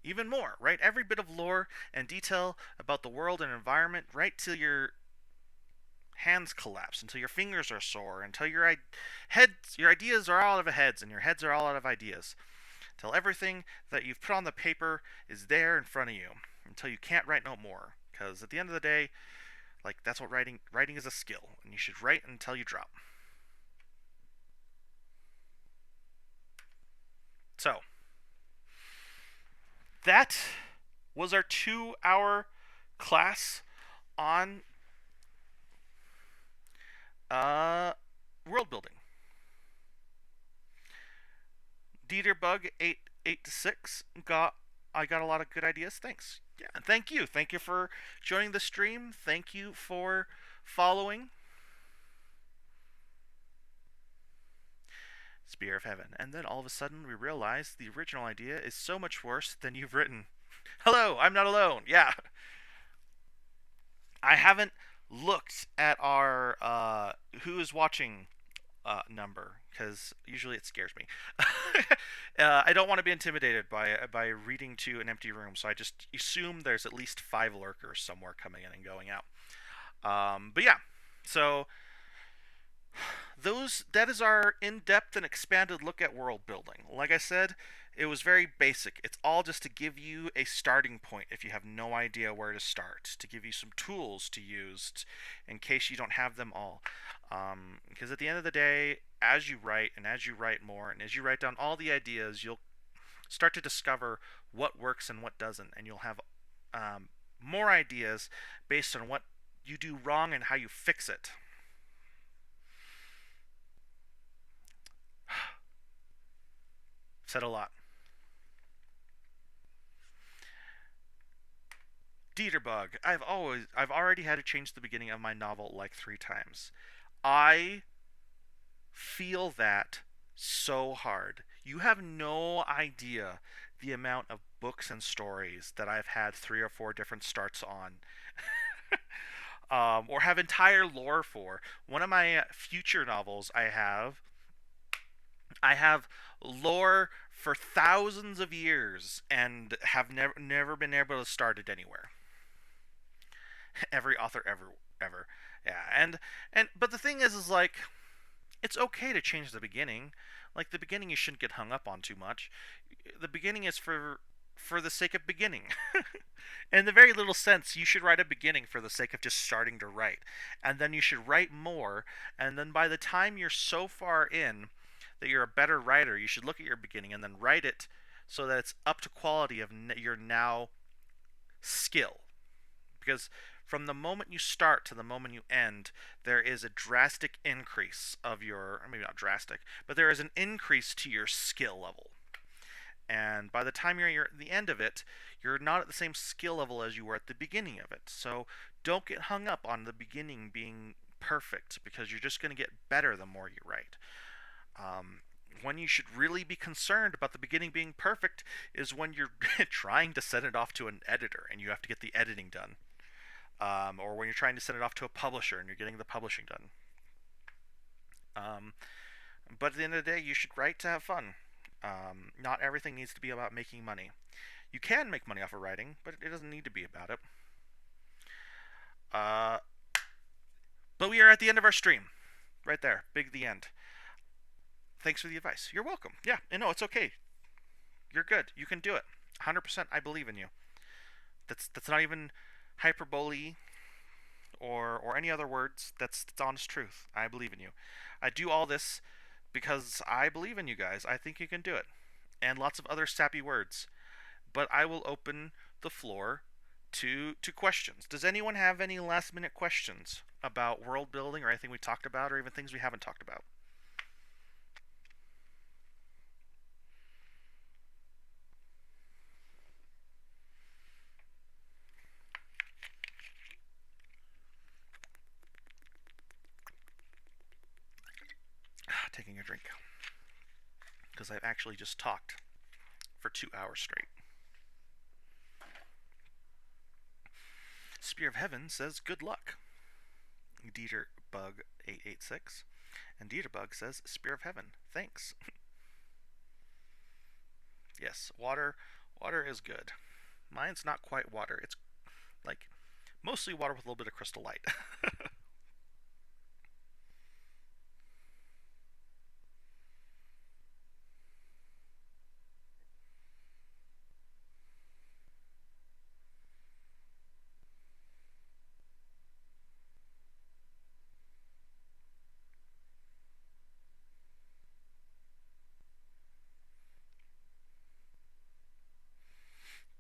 even more. Write every bit of lore and detail about the world and environment. Write till your hands collapse, until your fingers are sore, until your ideas are all out of heads and your heads are all out of ideas. Till everything that you've put on the paper is there in front of you. Until you can't write no more. Because at the end of the day, like, that's what writing is a skill, and you should write until you drop. So, that was our 2-hour class on world building. Dieterbug 886 I got a lot of good ideas. Thanks. Yeah, and thank you. Thank you for joining the stream. Thank you for following. Spear of Heaven. And then all of a sudden we realize the original idea is so much worse than you've written. Hello, I'm not alone. Yeah. I haven't looked at our who is watching number, because usually it scares me. I don't want to be intimidated by reading to an empty room, so I just assume there's at least 5 lurkers somewhere coming in and going out. But yeah, so that is our in-depth and expanded look at world building. Like I said, it was very basic. It's all just to give you a starting point if you have no idea where to start, to give you some tools to use in case you don't have them all. Because at the end of the day, as you write and as you write more and as you write down all the ideas, you'll start to discover what works and what doesn't, and you'll have more ideas based on what you do wrong and how you fix it. Said a lot. Dieterbug, I've already had to change the beginning of my novel like 3 times. I feel that so hard. You have no idea the amount of books and stories that I've had 3 or 4 different starts on. Or have entire lore for. One of my future novels I have lore for thousands of years and have never been able to start it anywhere. Every author ever. Yeah, and but the thing is like, it's okay to change the beginning. Like, the beginning you shouldn't get hung up on too much. The beginning is for the sake of beginning. In the very little sense, you should write a beginning for the sake of just starting to write. And then you should write more, and then by the time you're so far in that you're a better writer, you should look at your beginning and then write it so that it's up to quality of your now skill. Because from the moment you start to the moment you end, there is a drastic increase of your, or maybe not drastic, but there is an increase to your skill level. And by the time you're at the end of it, you're not at the same skill level as you were at the beginning of it. So don't get hung up on the beginning being perfect, because you're just going to get better the more you write. When you should really be concerned about the beginning being perfect is when you're trying to send it off to an editor and you have to get the editing done. Or when you're trying to send it off to a publisher and you're getting the publishing done. But at the end of the day, you should write to have fun. Not everything needs to be about making money. You can make money off of writing, but it doesn't need to be about it. But we are at the end of our stream. Right there. Big the end. Thanks for the advice. You're welcome. Yeah, no, it's okay. You're good. You can do it. 100% I believe in you. That's not even hyperbole. or any other words. That's honest truth. I believe in you. I do all this because I believe in you guys. I think you can do it. And lots of other sappy words. But I will open the floor to questions. Does anyone have any last minute questions about world building or anything we talked about or even things we haven't talked about? Taking a drink because I've actually just talked for 2 hours straight. Spear of Heaven says good luck. Dieterbug886. And Dieterbug says Spear of Heaven. Thanks. Yes, water is good. Mine's not quite water. It's like mostly water with a little bit of crystal light.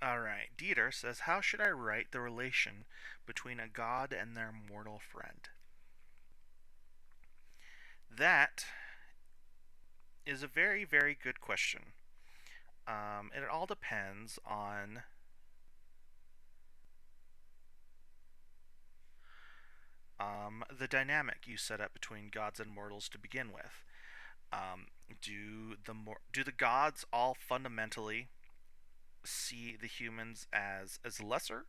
Alright, Dieter says, how should I write the relation between a god and their mortal friend? That is a very, very good question. And it all depends on the dynamic you set up between gods and mortals to begin with. Um, do the gods all fundamentally see the humans as lesser?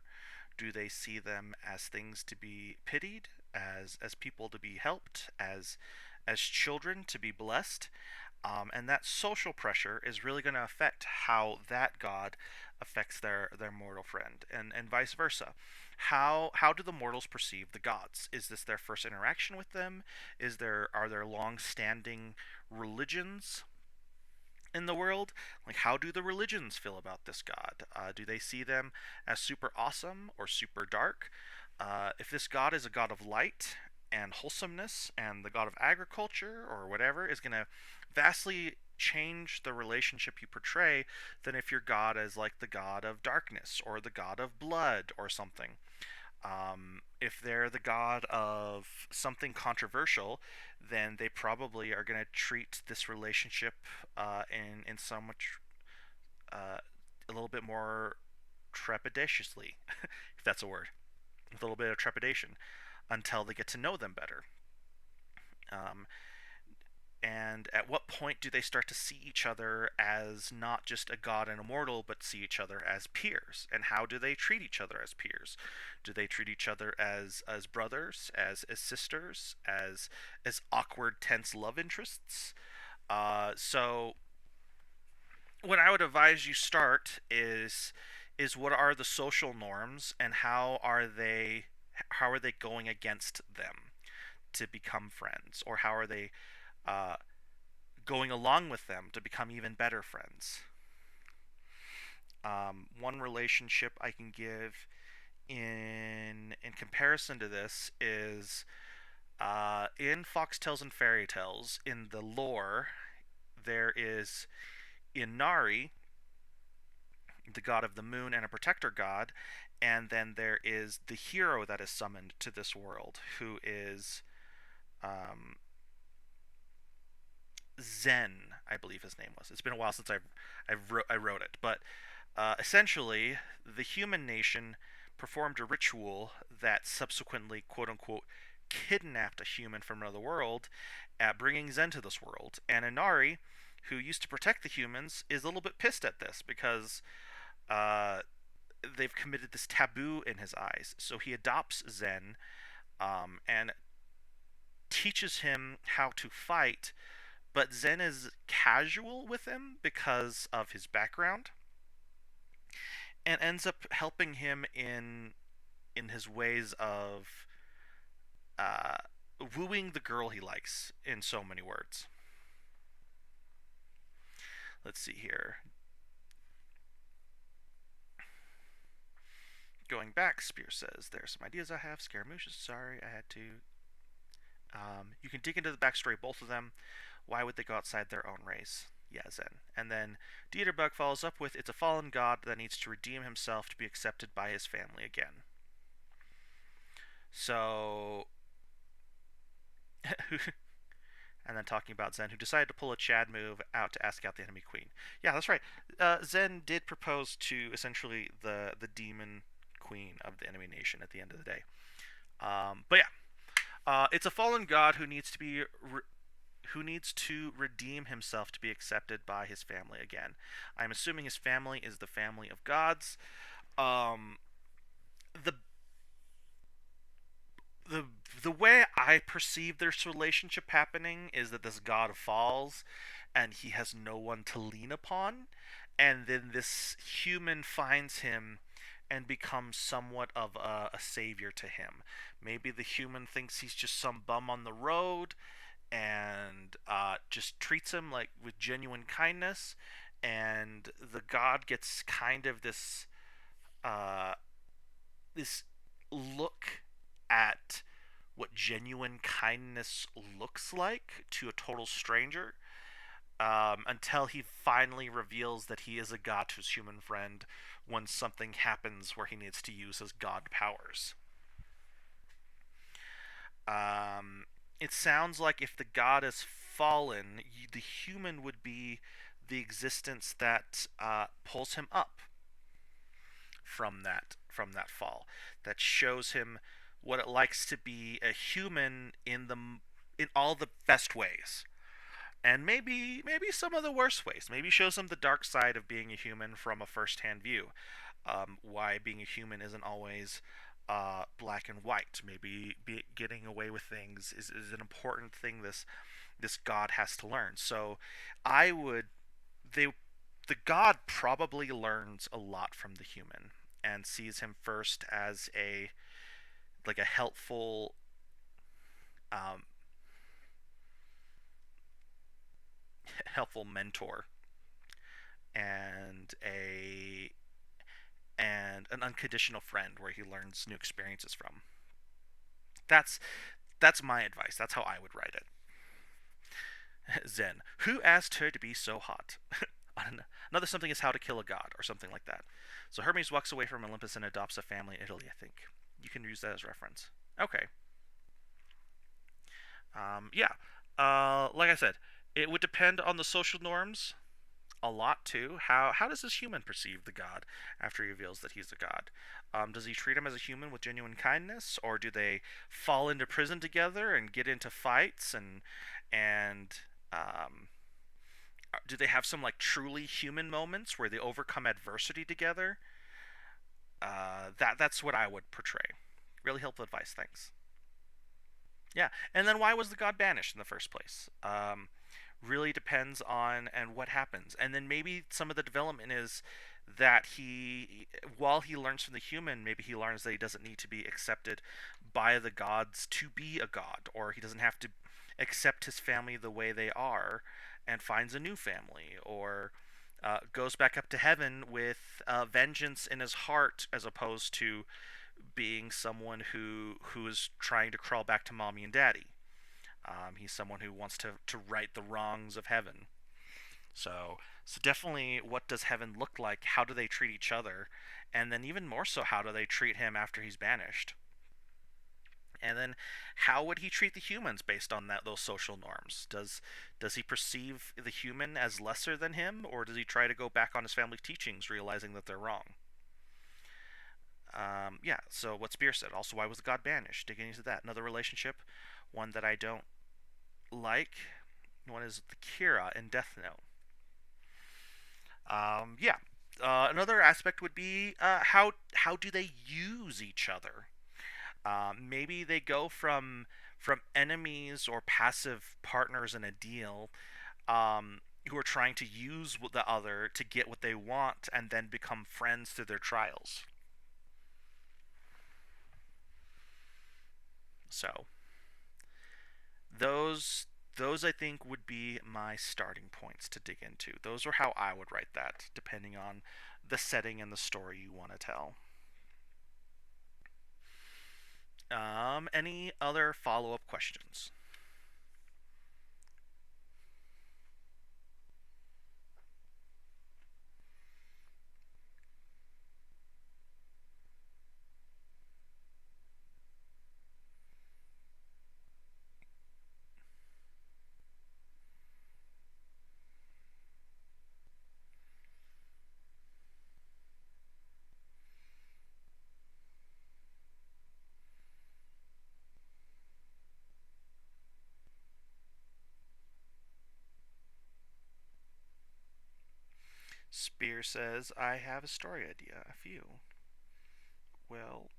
Do they see them as things to be pitied, as people to be helped, as children to be blessed? And that social pressure is really going to affect how that god affects their mortal friend, and vice versa. How do the mortals perceive the gods? Is this their first interaction with them? Are there long-standing religions in the world? Like, how do the religions feel about this god? Do they see them as super awesome or super dark? If this god is a god of light and wholesomeness and the god of agriculture or whatever, is going to vastly change the relationship you portray than if your god is like the god of darkness or the god of blood or something. If they're the god of something controversial, then they probably are going to treat this relationship in so much a little bit more trepidatiously, if that's a word, with a little bit of trepidation, until they get to know them better. Um, and at what point do they start to see each other as not just a god and a mortal, but see each other as peers? And how do they treat each other as peers? Do they treat each other as brothers, as sisters, as awkward, tense love interests? So what I would advise you start is what are the social norms and how are they going against them to become friends, or how are they uh, going along with them to become even better friends. One relationship I can give in comparison to this is in Foxtales and Fairy Tales, in the lore, there is Inari, the god of the moon and a protector god, and then there is the hero that is summoned to this world, who is um, Zen, I believe his name was. It's been a while since I wrote it, but essentially, the human nation performed a ritual that subsequently, quote unquote, kidnapped a human from another world, at bringing Zen to this world. And Inari, who used to protect the humans, is a little bit pissed at this because uh, they've committed this taboo in his eyes. So he adopts Zen and teaches him how to fight, but Zen is casual with him because of his background, and ends up helping him in his ways of uh, wooing the girl he likes, in so many words. Let's see here. Going back, Spear says, there are some ideas I have. Scaramouche, sorry, I had to. You can dig into the backstory of both of them. Why would they go outside their own race? Yeah, Zen. And then Dieterbug follows up with, it's a fallen god that needs to redeem himself to be accepted by his family again. So, and then talking about Zen, who decided to pull a Chad move out to ask out the enemy queen. Yeah, that's right. Zen did propose to essentially the demon queen of the enemy nation at the end of the day. But yeah, it's a fallen god who needs to be who needs to redeem himself to be accepted by his family again. I'm assuming his family is the family of gods. Um, the the the way I perceive this relationship happening is that this god falls and he has no one to lean upon, and then this human finds him and becomes somewhat of a savior to him. Maybe the human thinks he's just some bum on the road and just treats him like with genuine kindness, and the god gets kind of uh, this look at what genuine kindness looks like to a total stranger, until he finally reveals that he is a god to his human friend when something happens where he needs to use his god powers. Um, it sounds like if the god is fallen, the human would be the existence that pulls him up from that fall, that shows him what it likes to be a human in all the best ways, and maybe some of the worst ways. Maybe shows him the dark side of being a human from a first-hand view. Why being a human isn't always black and white. Maybe getting away with things is an important thing this god has to learn. So I would they the god probably learns a lot from the human and sees him first as a helpful, um, helpful mentor, and a and an unconditional friend where he learns new experiences from. That's that's my advice. That's how I would write it. Zen, who asked her to be so hot? Another something is how to kill a god, or something like that. So Hermes walks away from Olympus and adopts a family in Italy, I think. You can use that as reference. Okay. Yeah. Like I said, it would depend on the social norms a lot too. How does this human perceive the god after he reveals that he's a god? Does he treat him as a human with genuine kindness, or do they fall into prison together and get into fights and um, do they have some like truly human moments where they overcome adversity together? That's what I would portray. Really helpful advice. Thanks. Yeah, and then why was the god banished in the first place? Really depends on and what happens, and then maybe some of the development is that while he learns from the human, maybe he learns that he doesn't need to be accepted by the gods to be a god, or he doesn't have to accept his family the way they are, and finds a new family, or goes back up to heaven with vengeance in his heart, as opposed to being someone who is trying to crawl back to mommy and daddy. He's someone who wants to right the wrongs of heaven. So definitely, what does heaven look like? How do they treat each other? And then even more so, how do they treat him after he's banished? And then, how would he treat the humans based on those social norms? Does he perceive the human as lesser than him, or does he try to go back on his family teachings, realizing that they're wrong? Yeah. So what Spear said. Also, why was the god banished? Digging into that. Another relationship, one that I don't like. One is the Kira in Death Note. Yeah. Another aspect would be how do they use each other? Maybe they go from enemies or passive partners in a deal, who are trying to use the other to get what they want, and then become friends through their trials. So those those I think would be my starting points to dig into. Those are how I would write that, depending on the setting and the story you want to tell. Any other follow-up questions? Spear says, I have a story idea. A few. Well,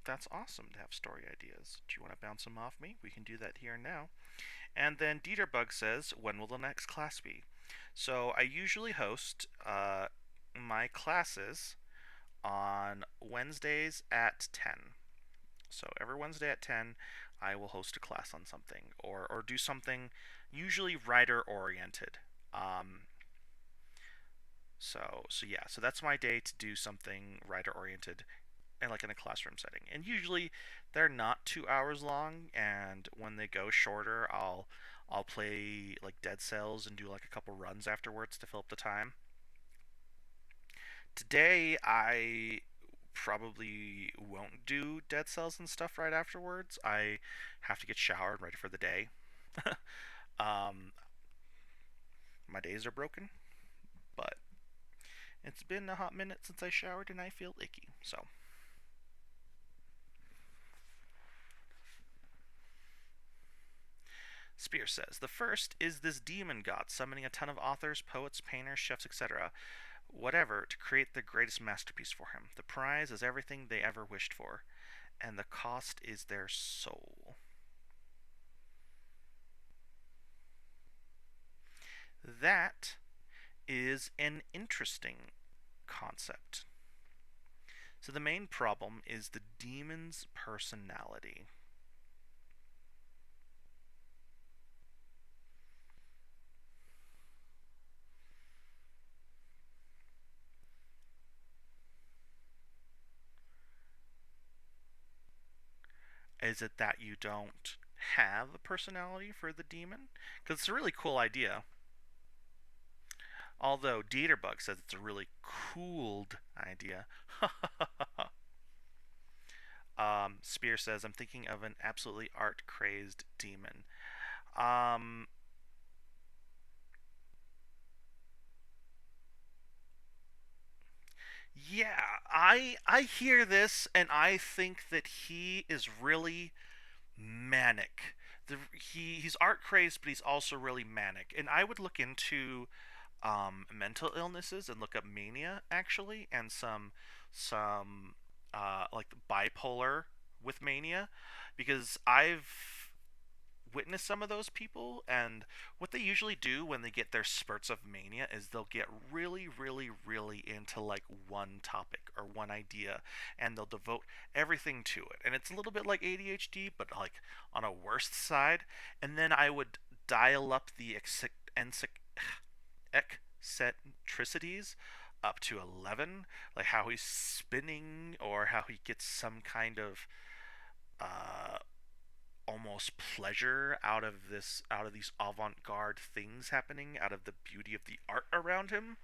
that's awesome to have story ideas. Do you want to bounce them off me? We can do that here and now. And then Dieterbug says, when will the next class be? So I usually host my classes on Wednesdays at 10. So every Wednesday at 10, I will host a class on something or do something usually writer oriented. Um, so that's my day to do something writer oriented and like in a classroom setting. And usually they're not 2 hours long, and when they go shorter, I'll play like Dead Cells and do like a couple runs afterwards to fill up the time. Today I probably won't do Dead Cells and stuff right afterwards. I have to get showered, ready for the day. um, my days are broken, but it's been a hot minute since I showered and I feel icky. So Spear says, the first is this demon god summoning a ton of authors, poets, painters, chefs, etc., whatever, to create the greatest masterpiece for him. The prize is everything they ever wished for, and the cost is their soul. That is an interesting concept. So the main problem is the demon's personality. Is it that you don't have a personality for the demon? Because it's a really cool idea. Although Dieterbug says it's a really cool idea. Spear says, I'm thinking of an absolutely art crazed demon. Um, yeah, I hear this and I think that he is really manic. He's art crazed, but he's also really manic. And I would look into mental illnesses and look up mania actually, and some like bipolar with mania, because I've witnessed some of those people, and what they usually do when they get their spurts of mania is they'll get really really really into like one topic or one idea, and they'll devote everything to it, and it's a little bit like ADHD but like on a worst side. And then I would dial up the eccentricities up to 11, like how he's spinning or how he gets some kind of uh, almost pleasure out of these avant-garde things happening, out of the beauty of the art around him.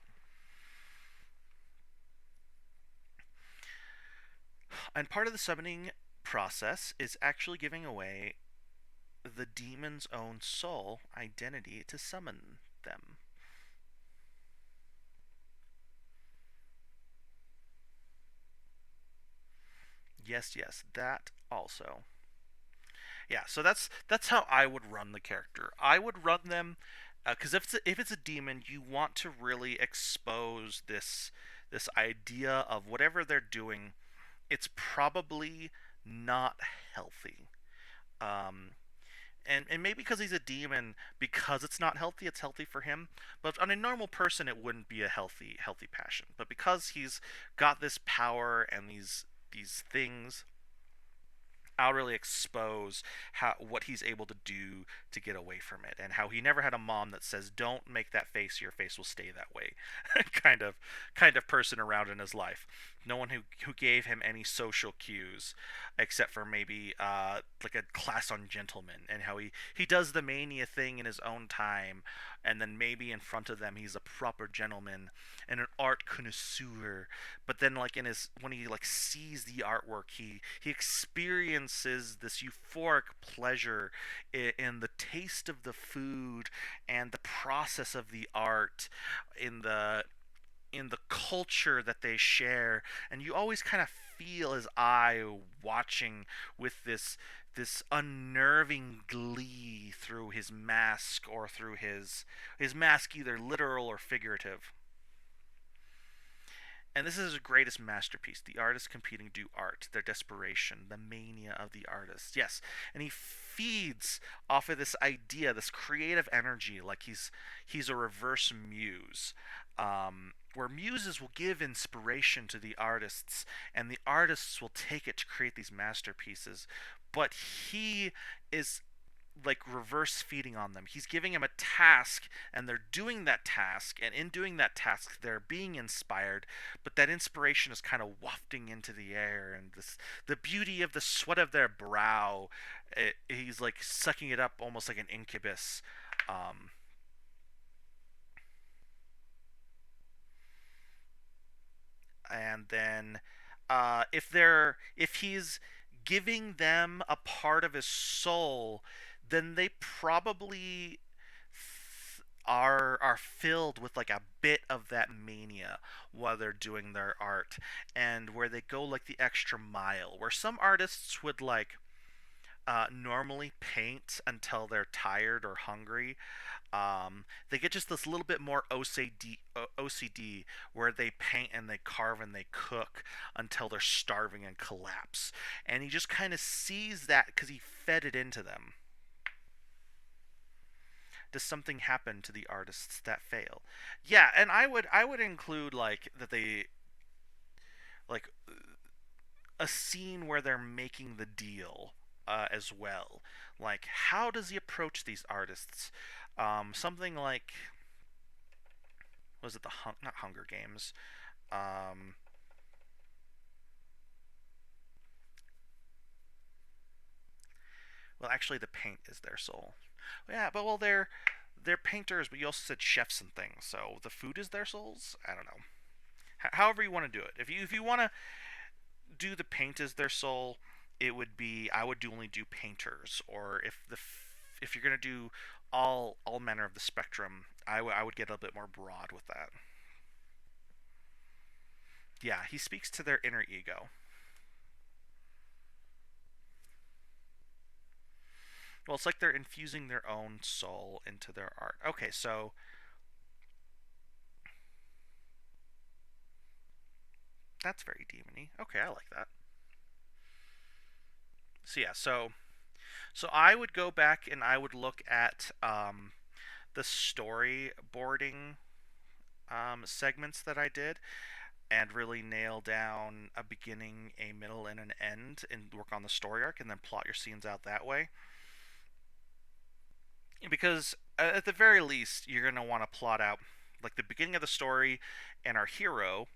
And part of the summoning process is actually giving away the demon's own soul identity to summon them. Yes, yes, that also. Yeah, so that's how I would run the character. I would run them because if it's a demon, you want to really expose this idea of whatever they're doing. It's probably not healthy. Um, and maybe because he's a demon, because it's not healthy, it's healthy for him. But on a normal person, it wouldn't be a healthy passion. But because he's got this power and these things, I'll really expose how what he's able to do to get away from it, and how he never had a mom that says, "Don't make that face; your face will stay that way," kind of person around in his life. No one who gave him any social cues, except for maybe like a class on gentlemen, and how he does the mania thing in his own time, and then maybe in front of them he's a proper gentleman and an art connoisseur. But then like in his when he like sees the artwork, he experiences this euphoric pleasure in the taste of the food and the process of the art, in the culture that they share, and you always kind of feel his eye watching with this unnerving glee through his mask, or through his mask, either literal or figurative. And this is his greatest masterpiece. The artists competing do art, their desperation, the mania of the artist. Yes, and he feeds off of this idea, this creative energy, like he's a reverse muse, where muses will give inspiration to the artists, and the artists will take it to create these masterpieces. But he is like reverse feeding on them. He's giving them a task, and they're doing that task, and in doing that task they're being inspired, but that inspiration is kind of wafting into the air, and this the beauty of the sweat of their brow, he's like sucking it up almost like an incubus. um, and then if he's giving them a part of his soul, then they probably are filled with like a bit of that mania while they're doing their art, and where they go like the extra mile, where some artists would like normally paint until they're tired or hungry. They get just this little bit more OCD, where they paint and they carve and they cook until they're starving and collapse. And he just kind of sees that because he fed it into them. Does something happen to the artists that fail? Yeah, and I would include like that they like a scene where they're making the deal as well. Like, how does he approach these artists? Something like, was it not Hunger Games? Um, well, actually, the paint is their soul. Yeah, but well, they're painters, but you also said chefs and things, so the food is their souls. I don't know. However you want to do it. If you want to do the paint as their soul, it would be I would only do painters. Or if you're gonna do all manner of the spectrum, I would get a little bit more broad with that. Yeah, he speaks to their inner ego. Well, it's like they're infusing their own soul into their art. Okay, so that's very demony. Okay, I like that. So yeah, so I would go back and I would look at the storyboarding segments that I did, and really nail down a beginning, a middle, and an end, and work on the story arc, and then plot your scenes out that way. Because at the very least, you're gonna want to plot out like the beginning of the story and our hero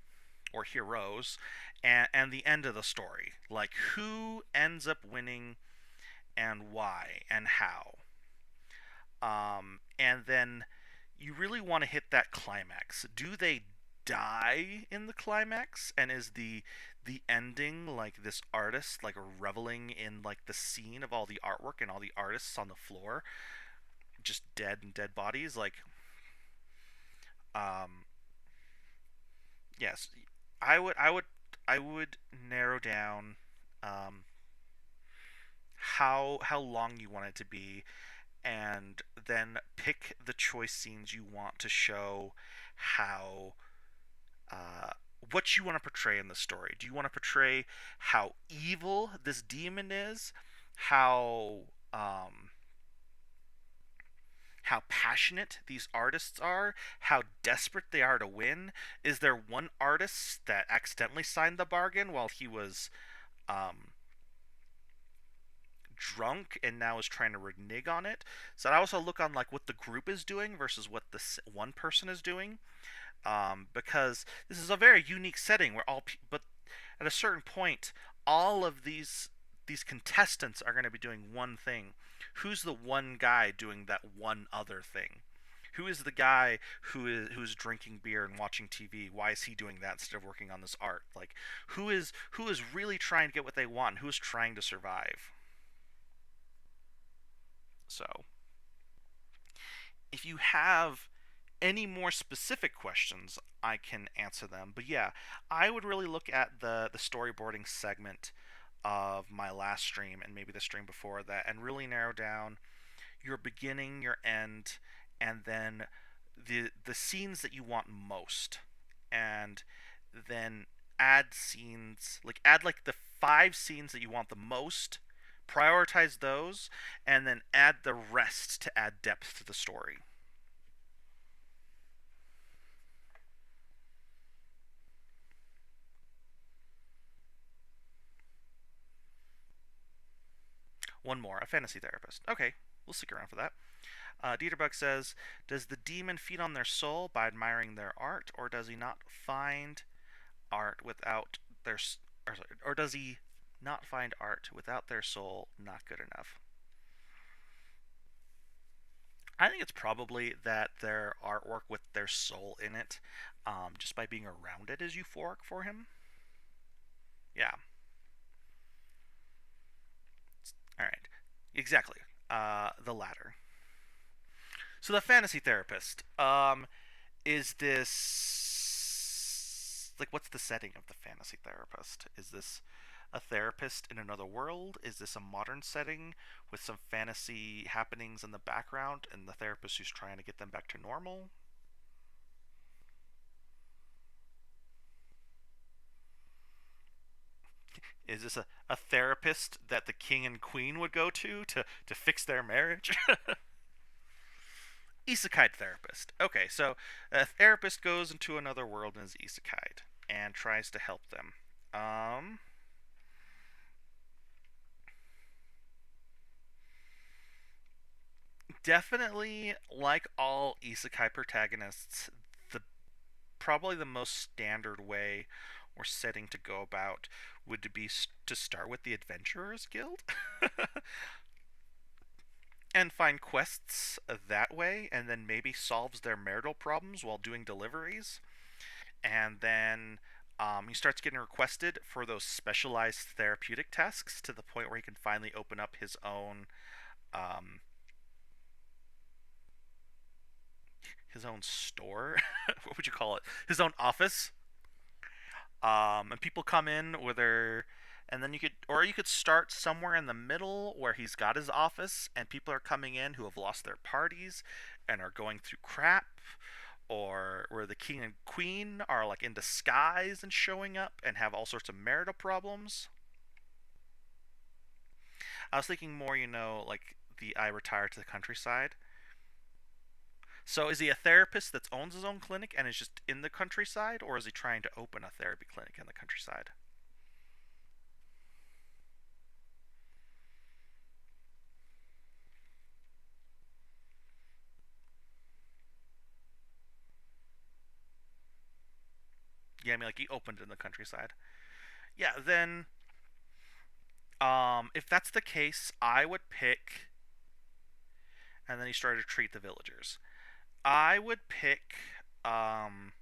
or heroes, and the end of the story, like who ends up winning and why and how. And then you really want to hit that climax. Do they die in the climax? And is the ending like this artist like reveling in like the scene of all the artwork and all the artists on the floor, just dead and dead bodies? Like, um, yes, I would narrow down um, how long you want it to be, and then pick the choice scenes you want to show how uh, what you want to portray in the story. Do you want to portray how evil this demon is, how um, how passionate these artists are, how desperate they are to win? Is there one artist that accidentally signed the bargain while he was um, drunk and now is trying to renege on it? So I also look on like what the group is doing versus what this one person is doing. because this is a very unique setting where but at a certain point, all of these contestants are going to be doing one thing. Who's the one guy doing that one other thing? Who is the guy who's drinking beer and watching TV? Why is he doing that instead of working on this art? Like, who is really trying to get what they want? Who is trying to survive? So, if you have any more specific questions, I can answer them. But yeah, I would really look at the storyboarding segment of my last stream and maybe the stream before that, and really narrow down your beginning, your end, and then the scenes that you want most, and then add scenes, like add like the 5 scenes that you want the most, prioritize those, and then add the rest to add depth to the story. One more, a fantasy therapist. Okay, we'll stick around for that. Dieterbug says, "Does the demon feed on their soul by admiring their art, or does he not find art without their, or does he not find art without their soul not good enough?" I think it's probably that their artwork with their soul in it, just by being around it, is euphoric for him. Yeah. All right. Exactly. The latter. So the fantasy therapist. Is this like, what's the setting of the fantasy therapist? Is this a therapist in another world? Is this a modern setting with some fantasy happenings in the background and the therapist who's trying to get them back to normal? Is this a therapist that the king and queen would go to fix their marriage? Isekai therapist. Okay, so a therapist goes into another world and is isekai and tries to help them. Um, Definitely, like all isekai protagonists, the probably the most standard way or setting to go about would be to start with the Adventurers Guild and find quests that way, and then maybe solves their marital problems while doing deliveries, and then he starts getting requested for those specialized therapeutic tasks to the point where he can finally open up um, his own store. What would you call it? His own office. And people come in with their, and then you could start somewhere in the middle where he's got his office, and people are coming in who have lost their parties and are going through crap, or where the king and queen are like in disguise and showing up and have all sorts of marital problems. I was thinking more, like the I retire to the countryside. So is he a therapist that owns his own clinic and is just in the countryside, or is he trying to open a therapy clinic in the countryside? Yeah, I mean, like he opened in the countryside. Yeah, then if that's the case, I would pick, and then he started to treat the villagers. I would pick um,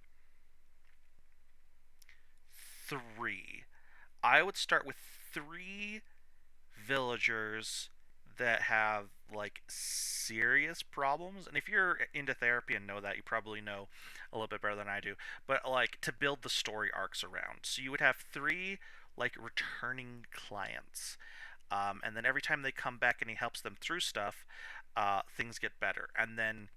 3. I would start with 3 villagers that have like serious problems. And if you're into therapy and know that, you probably know a little bit better than I do. But like to build the story arcs around. So you would have 3 like returning clients. And then every time they come back and he helps them through stuff, things get better. And then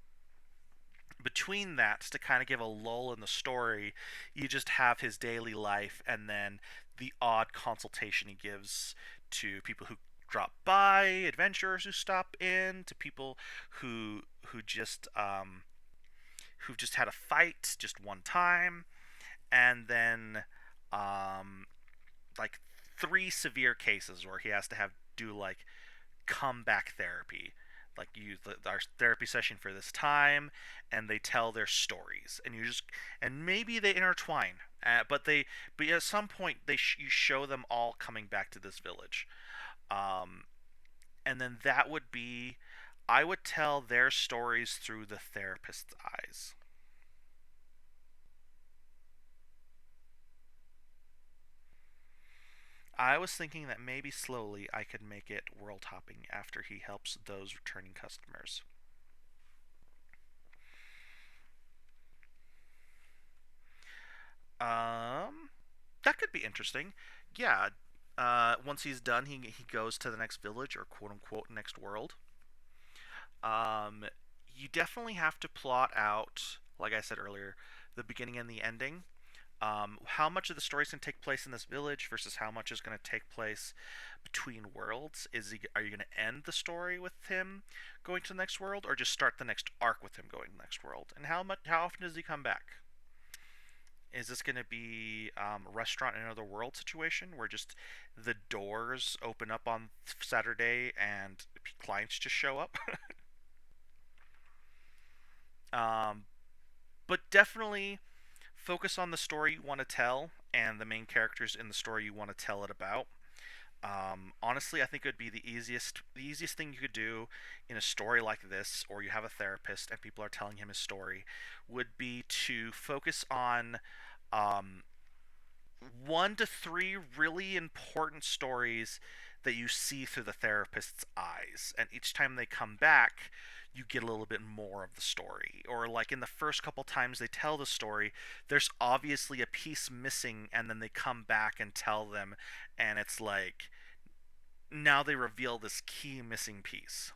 between that, to kind of give a lull in the story, you just have his daily life and then the odd consultation he gives to people who drop by, adventurers who stop in, to people who just who've just had a fight just one time, and then um, like 3 severe cases where he has to have do like comeback therapy like use our therapy session for this time, and they tell their stories, and and maybe they intertwine, but at some point you show them all coming back to this village, um, and then that would be, I would tell their stories through the therapist's eyes. I was thinking that maybe slowly I could make it world hopping after he helps those returning customers. Um, that could be interesting. Yeah. Once he's done, he goes to the next village, or quote unquote next world. Um, you definitely have to plot out, like I said earlier, the beginning and the ending. How much of the story is going to take place in this village versus how much is going to take place between worlds? Are you going to end the story with him going to the next world, or just start the next arc with him going to the next world? And how often does he come back? Is this going to be a restaurant in another world situation where just the doors open up on Saturday and clients just show up? um, but definitely focus on the story you want to tell and the main characters in the story you want to tell it about. Honestly, I think it would be the easiest thing you could do in a story like this, or you have a therapist and people are telling him his story, would be to focus on um, 1 to 3 really important stories that you see through the therapist's eyes. And each time they come back, you get a little bit more of the story. Or, like in the first couple times they tell the story, there's obviously a piece missing, and then they come back and tell them, and it's like now they reveal this key missing piece.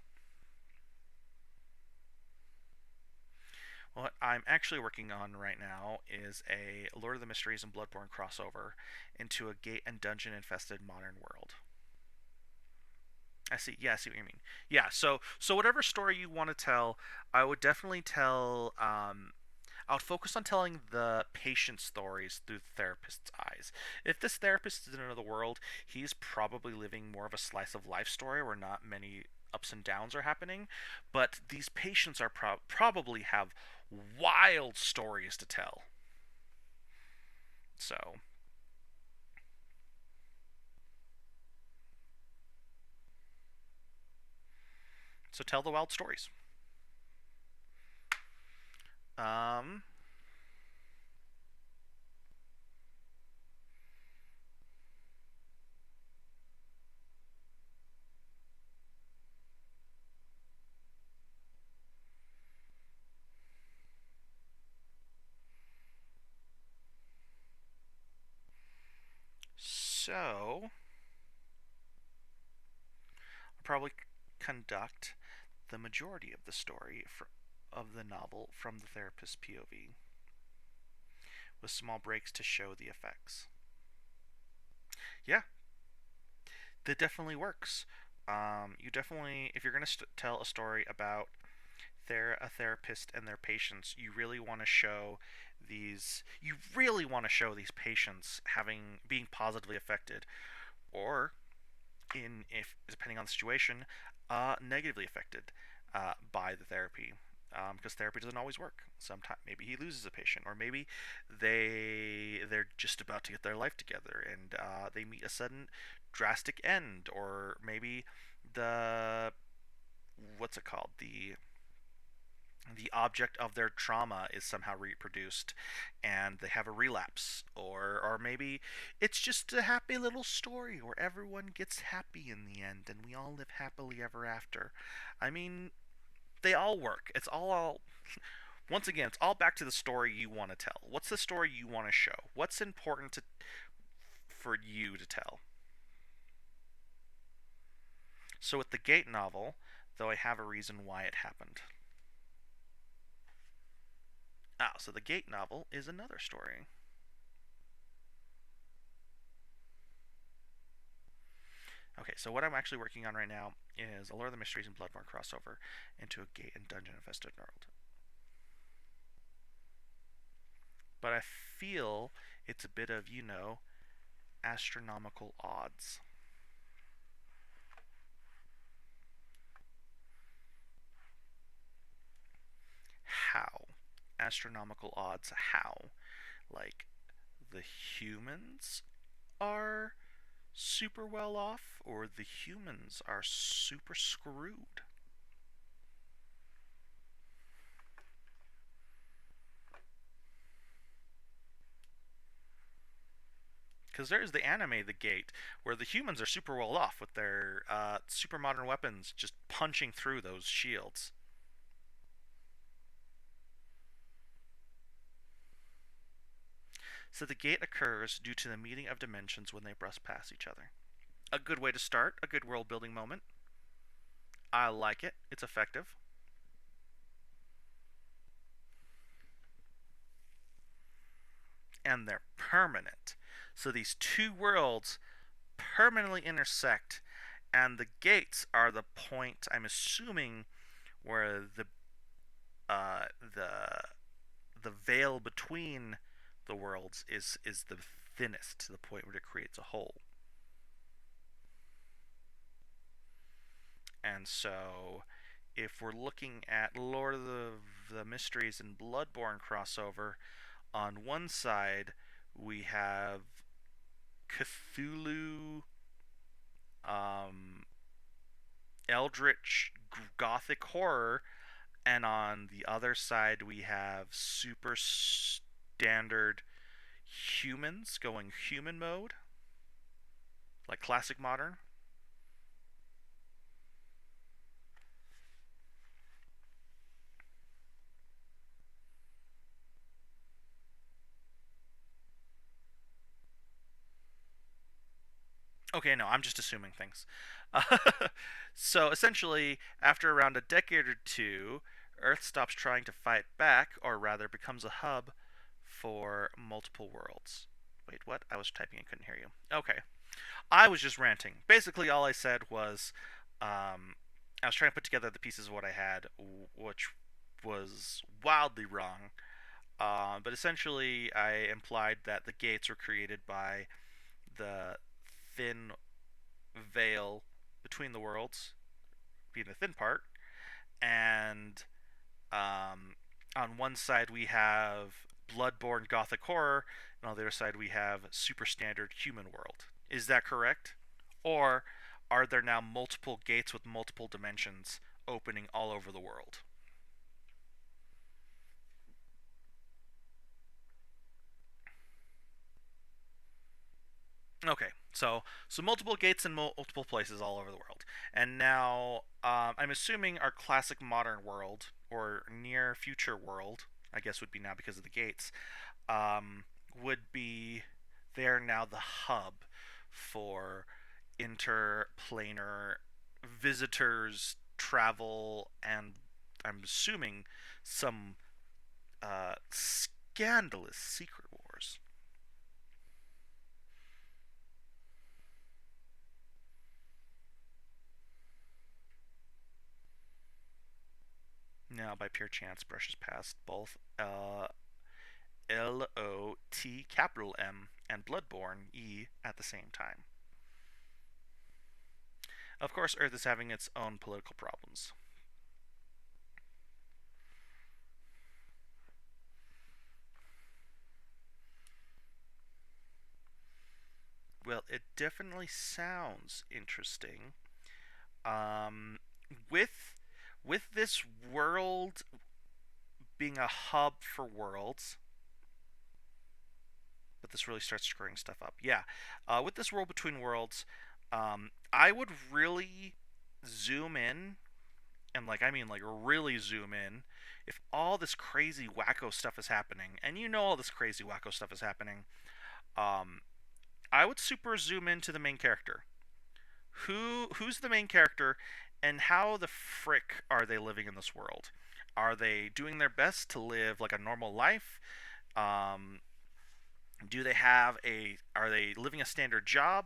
What I'm actually working on right now is a Lord of the Mysteries and Bloodborne crossover into a gate and dungeon infested modern world. I see. Yeah, I see what you mean. Yeah. So whatever story you want to tell, I would definitely tell. I would focus on telling the patient stories through the therapist's eyes. If this therapist is in another world, he's probably living more of a slice of life story where not many ups and downs are happening. But these patients are probably have wild stories to tell. So so tell the wild stories. Um. So I'll probably conduct the majority of the story of the novel from the therapist's POV, with small breaks to show the effects. Yeah, that definitely works. You definitely, if you're going to tell a story about a therapist and their patients, you really want to show these patients being positively affected, or in if depending on the situation, negatively affected by the therapy. Because therapy doesn't always work. Sometimes maybe he loses a patient, or maybe they're just about to get their life together, and they meet a sudden drastic end, or maybe the what's it called the object of their trauma is somehow reproduced and they have a relapse, or maybe it's just a happy little story where everyone gets happy in the end and we all live happily ever after. I mean, they all work. Once again, it's all back to the story you want to tell. What's the story you want to show? What's important for you to tell? So with the Gate novel, though, I have a reason why it happened. So the Gate novel is another story. Okay, so what I'm actually working on right now is a Lord of the Mysteries and Bloodborne crossover into a gate and dungeon infested world. But I feel it's a bit of, astronomical odds. astronomical odds. How? Like, the humans are super well off, or the humans are super screwed? Because there's the anime The Gate, where the humans are super well off with their super modern weapons just punching through those shields. So the gate occurs due to the meeting of dimensions when they brush past each other. A good way to start, a good world building moment. I like it, it's effective. And they're permanent. So these two worlds permanently intersect, and the gates are the point, I'm assuming, where uh, the the veil between the worlds is the thinnest, to the point where it creates a hole. And so, if we're looking at Lord of the Mysteries and Bloodborne crossover, on one side we have Cthulhu, um, Eldritch Gothic horror, and on the other side we have super standard humans going human mode, like classic modern. Okay, no, I'm just assuming things. Uh, so essentially, after around a decade or two, Earth stops trying to fight back, or rather becomes a hub for multiple worlds. Wait, what? I was typing and couldn't hear you. Okay. I was just ranting. Basically, all I said was I was trying to put together the pieces of what I had, which was wildly wrong. But essentially, I implied that the gates were created by the thin veil between the worlds, being the thin part, and on one side we have Bloodborne Gothic horror, and on the other side we have super standard human world. Is that correct? Or are there now multiple gates with multiple dimensions opening all over the world? Okay, so multiple gates in multiple places all over the world, and now I'm assuming our classic modern world or near future world, I guess would be now because of the gates, um, would be they're now the hub for interplanar visitors, travel, and I'm assuming some scandalous secret wars. Now, by pure chance, brushes past both LOT capital M and Bloodborne E at the same time. Of course, Earth is having its own political problems. Well, it definitely sounds interesting. Um, with with this world being a hub for worlds, but this really starts screwing stuff up. Yeah, with this world between worlds, I would really zoom in, and like I mean like really zoom in, if all this crazy wacko stuff is happening, and you know all this crazy wacko stuff is happening. Um, I would super zoom into the main character. Who's the main character, and how the frick are they living in this world? Are they doing their best to live like a normal life? Um, do they have a are they living a standard job?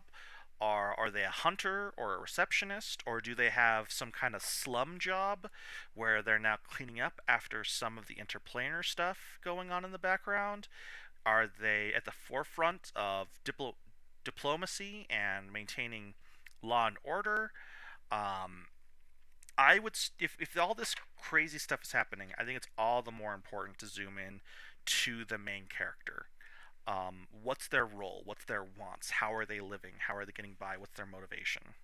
Are they a hunter or a receptionist, or do they have some kind of slum job where they're now cleaning up after some of the interplanar stuff going on in the background? Are they at the forefront of diplomacy and maintaining law and order? Um, I would if all this crazy stuff is happening, I think it's all the more important to zoom in to the main character. What's their role? What's their wants? How are they living? How are they getting by? What's their motivation?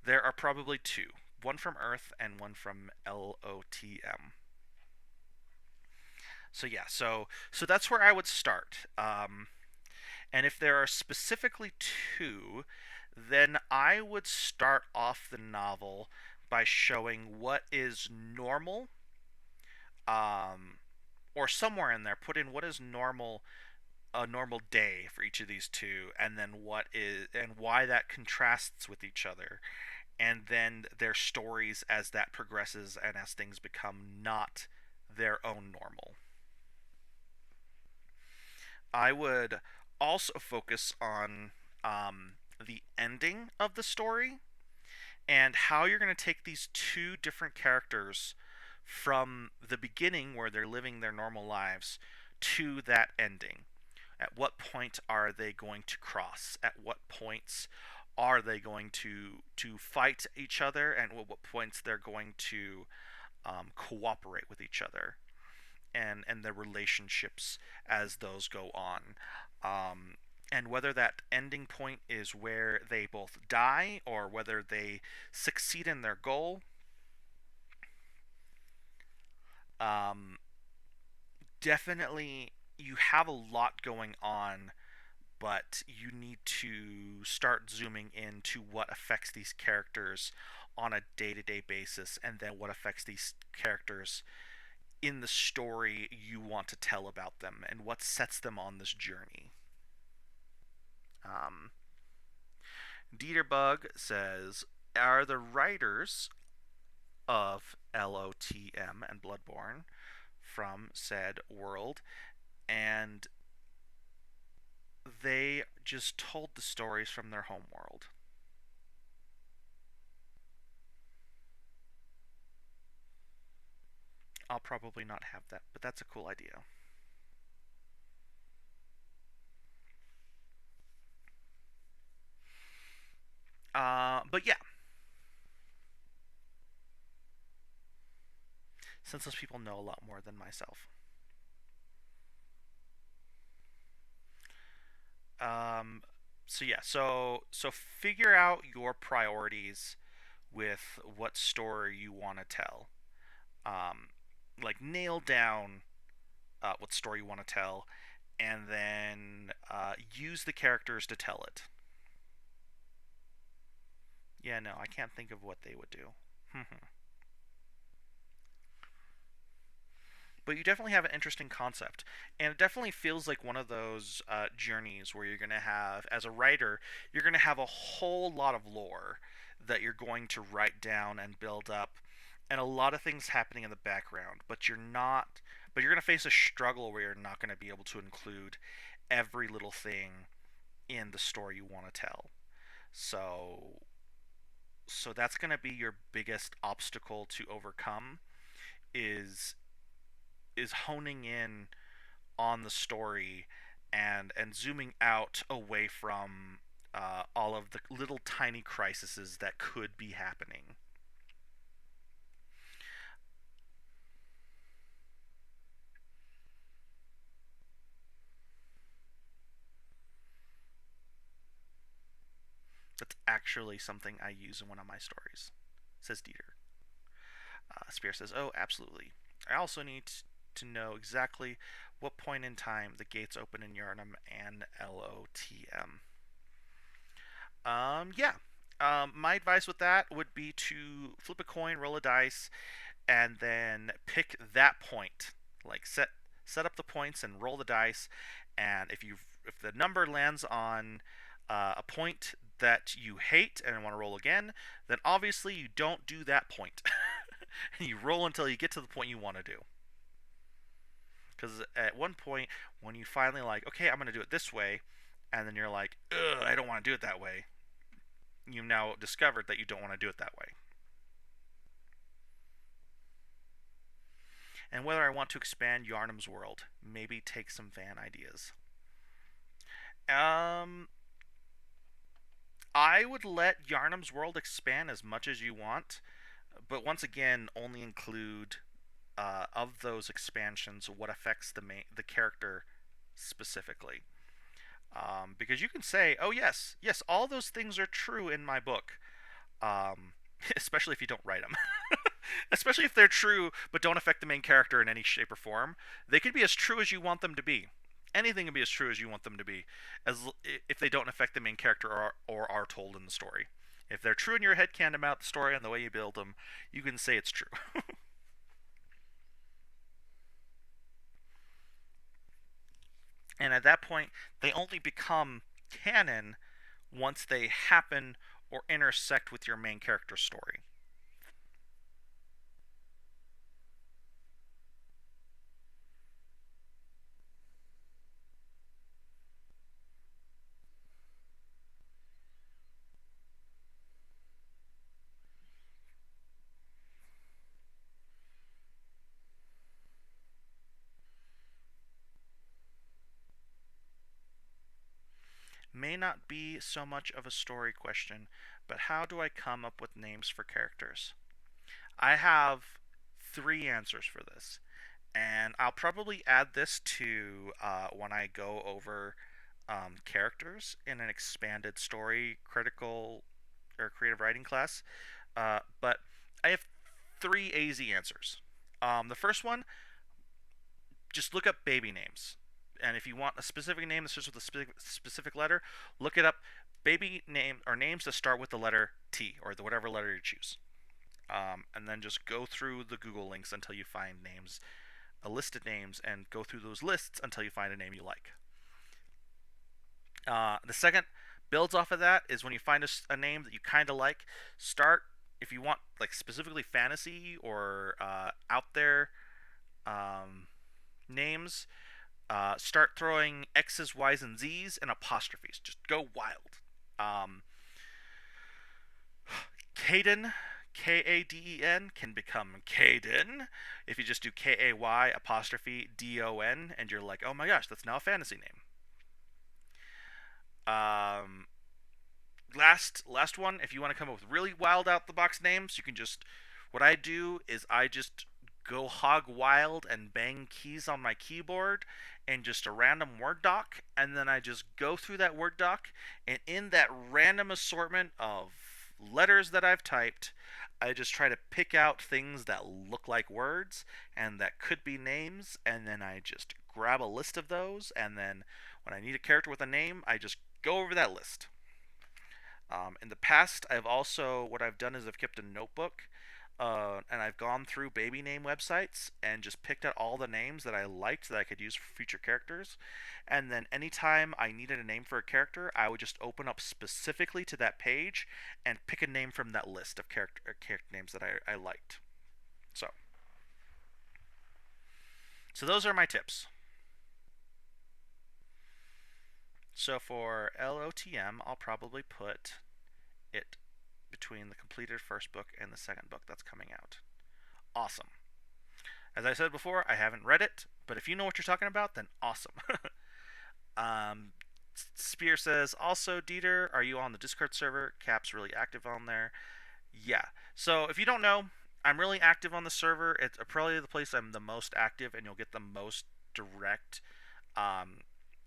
There are probably two, one from Earth and one from LOTM. So yeah, so that's where I would start. And if there are specifically two, then I would start off the novel by showing what is normal, um, or somewhere in there, put in what is normal, a normal day for each of these two, and then what is and why that contrasts with each other, and then their stories as that progresses and as things become not their own normal. I would also focus on the ending of the story and how you're going to take these two different characters from the beginning where they're living their normal lives to that ending. At what point are they going to cross? At what points are they going to fight each other? And at what points they're going to cooperate with each other? And their relationships as those go on. Um, and whether that ending point is where they both die or whether they succeed in their goal, um, definitely you have a lot going on, but you need to start zooming into what affects these characters on a day-to-day basis, and then what affects these characters in the story you want to tell about them and what sets them on this journey. Um, Dieterbug says, are the writers of LOTM and Bloodborne from said world, and they just told the stories from their home world. I'll probably not have that, but that's a cool idea. But yeah, since those people know a lot more than myself. Um, so yeah, so figure out your priorities with what story you want to tell. Um, like nail down what story you want to tell, and then use the characters to tell it. Yeah, no, I can't think of what they would do. But you definitely have an interesting concept, and it definitely feels like one of those journeys where you're going to have, as a writer, you're going to have a whole lot of lore that you're going to write down and build up, and a lot of things happening in the background. But you're going to face a struggle where you're not going to be able to include every little thing in the story you want to tell. So, so that's going to be your biggest obstacle to overcome is honing in on the story and zooming out away from all of the little tiny crises that could be happening. That's actually something I use in one of my stories, says Dieter. Spear says, "Oh, absolutely. I also need to know exactly what point in time the gates open in Yharnam and LOTM." Yeah. My advice with that would be to flip a coin, roll a dice, and then pick that point. Like set up the points and roll the dice. And if the number lands on a point that you hate and want to roll again, then obviously you don't do that point. And you roll until you get to the point you want to do. Because at one point, when you finally like, okay, I'm going to do it this way, and then you're like, ugh, I don't want to do it that way. You've now discovered that you don't want to do it that way. And whether I want to expand Yharnam's world, maybe take some fan ideas. Um, I would let Yharnam's world expand as much as you want. but once again, only include of those expansions what affects the character specifically. Because you can say, "Oh yes, yes, all those things are true in my book," um, especially if you don't write them. Especially if they're true but don't affect the main character in any shape or form. They could be as true as you want them to be. Anything can be as true as you want them to be, as if they don't affect the main character or are told in the story. If they're true in your head canon about the story and the way you build them, you can say it's true. And at that point, they only become canon once they happen or intersect with your main character's story. May not be so much of a story question, but how do I come up with names for characters? I have three answers for this, and I'll probably add this to when I go over characters in an expanded story critical or creative writing class. But I have three easy answers. The first one, just look up baby names. And if you want a specific name that starts with a specific letter, look it up. Baby name or names that start with the letter T or the whatever letter you choose. And then just go through the Google links until you find names, a list of names, and go through those lists until you find a name you like. The second builds off of that is when you find a name that you kind of like, start if you want like specifically fantasy or out there um, names. Start throwing X's, Y's, and Z's and apostrophes. Just go wild. Um, Caden, Kaden, can become Caden if you just do Kay apostrophe Don, and you're like, oh my gosh, that's now a fantasy name. Um, last one. If you want to come up with really wild out the box names, you can just. What I do is I just go hog wild and bang keys on my keyboard and just a random word doc, and then I just go through that word doc, and in that random assortment of letters that I've typed, I just try to pick out things that look like words and that could be names, and then I just grab a list of those, and then when I need a character with a name, I just go over that list. In the past, what I've done is I've kept a notebook, and I've gone through baby name websites and just picked out all the names that I liked that I could use for future characters. And then anytime I needed a name for a character, I would just open up specifically to that page and pick a name from that list of character names that I liked. So, so those are my tips. So for LOTM, I'll probably put it between the completed first book and the second book that's coming out. Awesome. As I said before, I haven't read it, but if you know what you're talking about, then awesome. um, Spear says, also, Dieter, are you on the Discord server? Cap's really active on there. Yeah. So if you don't know, I'm really active on the server. It's probably the place I'm the most active, and you'll get the most direct um,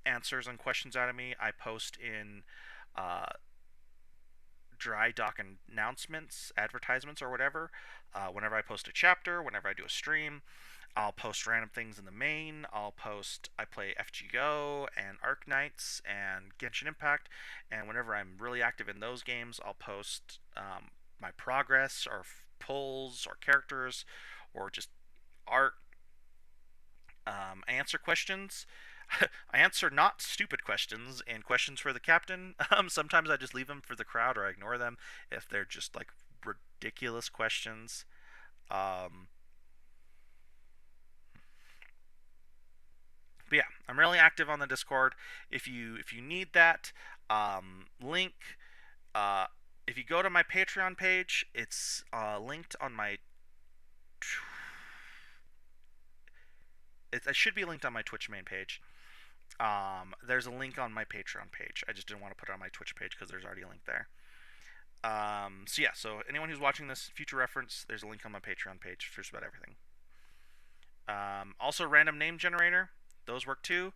answers and questions out of me. I post in uh, dry dock announcements, advertisements, or whatever. Whenever I post a chapter, whenever I do a stream, I'll post random things in the main. I play FGO and Arknights and Genshin Impact, and whenever I'm really active in those games, I'll post my progress or pulls or characters or just art. I answer questions. I answer not stupid questions and questions for the captain. Sometimes I just leave them for the crowd or I ignore them if they're just like ridiculous questions. Um, but yeah, I'm really active on the Discord. If you need that link, uh, if you go to my Patreon page, it's linked on my. It should be linked on my Twitch main page. There's a link on my Patreon page. I just didn't want to put it on my Twitch page because there's already a link there. So yeah, so anyone who's watching this, future reference, there's a link on my Patreon page for just about everything. Also, random name generator, those work too.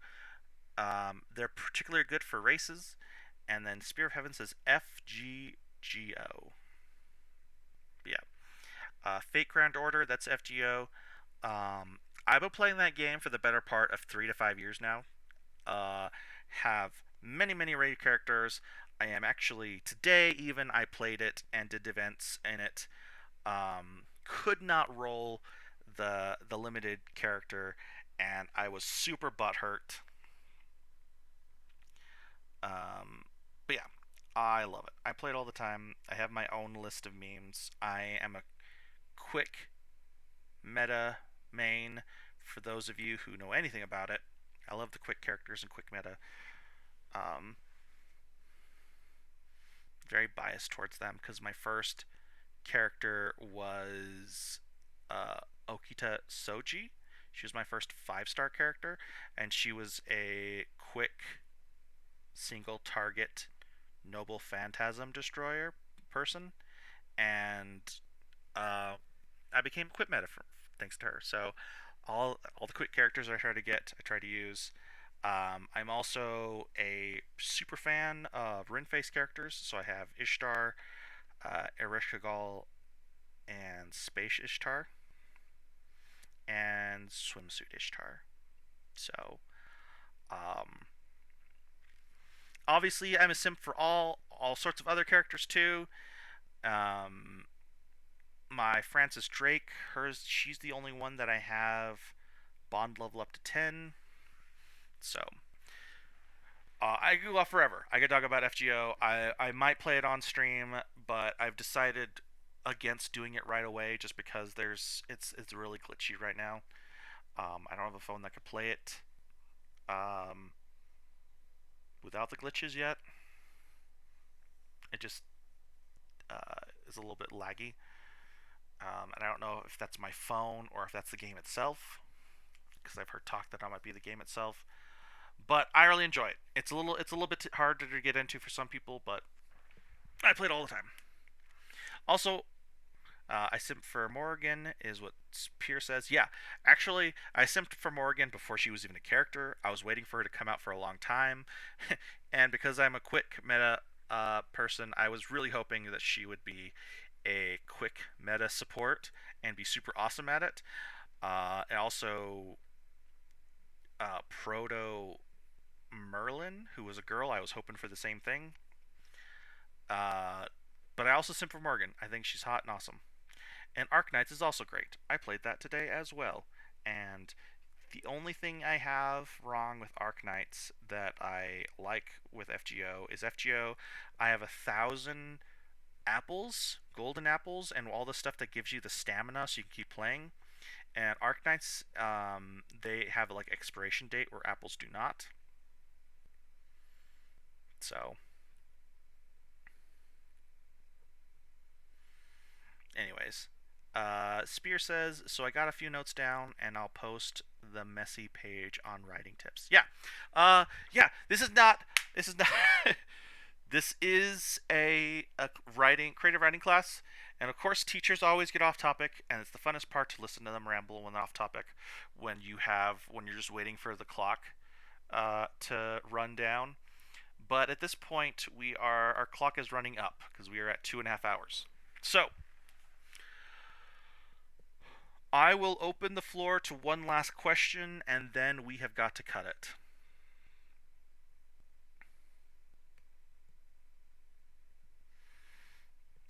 They're particularly good for races. And then Spear of Heaven says FGGO. Yeah. Fate Grand Order, that's FGO. I've been playing that game for the better part of 3 to 5 years now. Uh, have many, many raid characters. I am actually, today even, I played it and did events in it. Could not roll the limited character, and I was super butthurt. But yeah, I love it. I play it all the time. I have my own list of memes. I am a quick meta main for those of you who know anything about it. I love the quick characters and quick meta. Um, very biased towards them because my first character was uh, Okita Soji. She was my first 5-star character, and she was a quick single target noble phantasm destroyer person, and uh, I became quick meta thanks to her. So all the quick characters I try to get, I try to use. I'm also a super fan of Rinface characters, so I have Ishtar, Ereshkigal, and Space Ishtar, and Swimsuit Ishtar. So, um, obviously, I'm a simp for all sorts of other characters too. Um, my Francis Drake, she's the only one that I have bond level up to 10. So, I could go off forever. I could talk about FGO. I might play it on stream, but I've decided against doing it right away just because it's really glitchy right now. I don't have a phone that could play it um, without the glitches yet. It just is a little bit laggy, and I don't know if that's my phone or if that's the game itself, because I've heard talk that it might be the game itself. But I really enjoy it. It's a little bit harder to get into for some people, but I play it all the time. Also, I simped for Morrigan, is what Pierce says. Yeah, actually, I simped for Morrigan before she was even a character. I was waiting for her to come out for a long time, and because I'm a quick meta person, I was really hoping that she would be a quick meta support and be super awesome at it. And also, Proto Merlin, who was a girl, I was hoping for the same thing. Uh, but I also simp for Morgan. I think she's hot and awesome. And Arknights is also great. I played that today as well. And the only thing I have wrong with Arknights that I like with FGO is FGO. I have 1,000 apples, golden apples, and all the stuff that gives you the stamina so you can keep playing. And Arknights, they have like expiration date where apples do not. So, anyways, Spear says, so I got a few notes down, and I'll post the messy page on writing tips. Yeah, yeah. This is not. This is not. This is a creative writing class, and of course, teachers always get off topic, and it's the funnest part to listen to them ramble when off topic. When you're just waiting for the clock to run down. But at this point, our clock is running up because we are at 2.5 hours. So I will open the floor to one last question, and then we have got to cut it.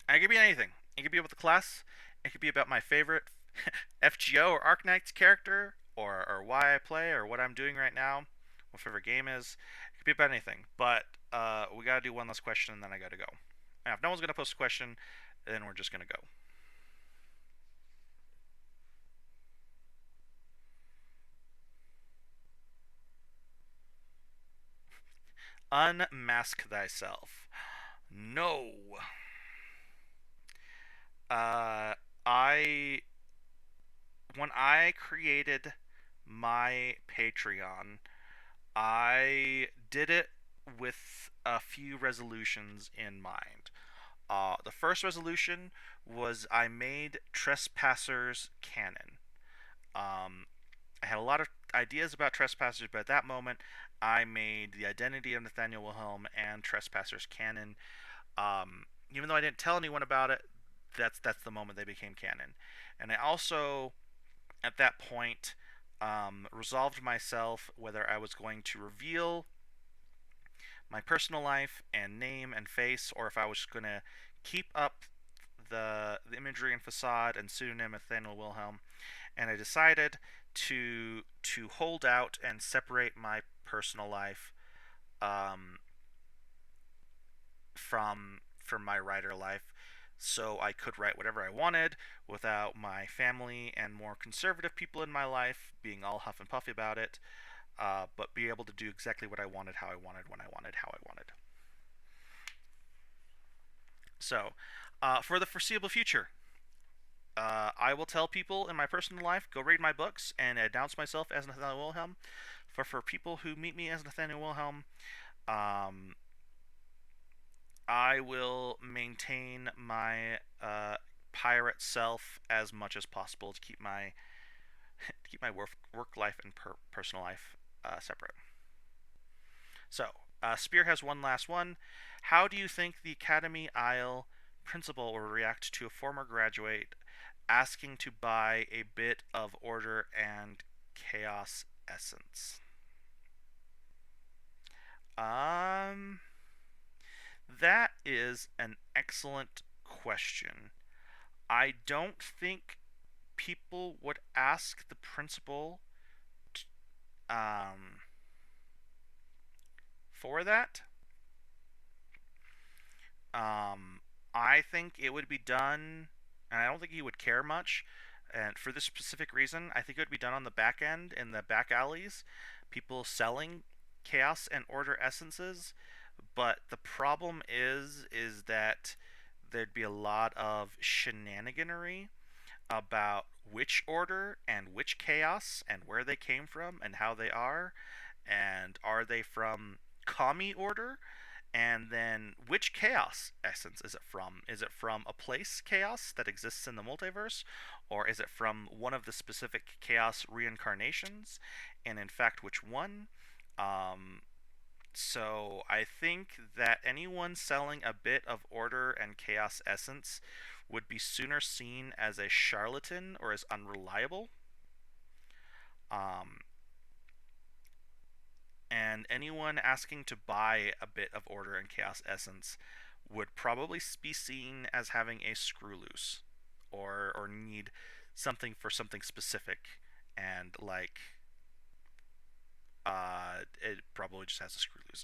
And it could be anything. It could be about the class. It could be about my favorite FGO or Arknights character, or why I play, or what I'm doing right now, what favorite game is. It could be about anything. But we gotta do one last question, and then I gotta go. Now, if no one's gonna post a question, then we're just gonna go. Unmask thyself. No. Uh, I when I created my Patreon, I did it with a few resolutions in mind. The first resolution was I made Trespassers canon. Um, I had a lot of ideas about Trespassers, but at that moment, I made the identity of Nathaniel Wilhelm and Trespassers canon. Even though I didn't tell anyone about it, that's the moment they became canon. And I also, at that point, resolved myself whether I was going to reveal my personal life and name and face, or if I was going to keep up the imagery and facade and pseudonym Nathaniel Wilhelm. And I decided to hold out and separate my personal life um, from my writer life, so I could write whatever I wanted without my family and more conservative people in my life being all huff and puffy about it, but be able to do exactly what I wanted, how I wanted, when I wanted, how I wanted. So, for the foreseeable future, I will tell people in my personal life, go read my books and announce myself as Nathaniel Wilhelm. For people who meet me as Nathaniel Wilhelm, um, I will maintain my pirate self as much as possible to keep my work life and personal life separate. So, Spear has one last one. How do you think the Academy Isle principal will react to a former graduate asking to buy a bit of order and chaos essence? Um, that is an excellent question. I don't think people would ask the principal um, for that. Um, I think it would be done, and I don't think he would care much. And for this specific reason, I think it would be done on the back end in the back alleys, people selling chaos and order essences. But the problem is that there'd be a lot of shenaniganery about which order and which chaos and where they came from and how they are they from commie order, and then which chaos essence is it from? Is it from a place chaos that exists in the multiverse, or is it from one of the specific chaos reincarnations, and in fact which one? um, so I think that anyone selling a bit of order and chaos essence would be sooner seen as a charlatan or as unreliable. Um, and anyone asking to buy a bit of order and chaos essence would probably be seen as having a screw loose, or need something for something specific, and like it probably just has a screw loose.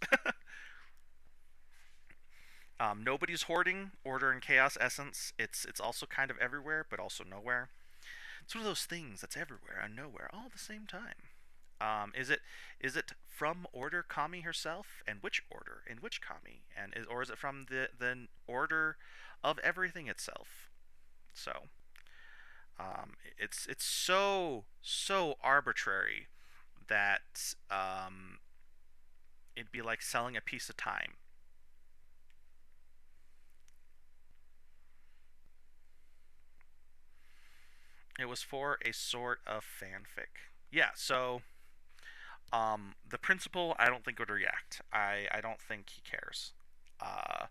Nobody's hoarding order and chaos essence. It's also kind of everywhere, but also nowhere. It's one of those things that's everywhere and nowhere all at the same time. Is it from Order Kami herself, and which order, and which Kami, or is it from the order of everything itself? So it's so arbitrary that it'd be like selling a piece of time. It was for a sort of fanfic. Yeah, so the principal, I don't think would react. I don't think he cares. Uh,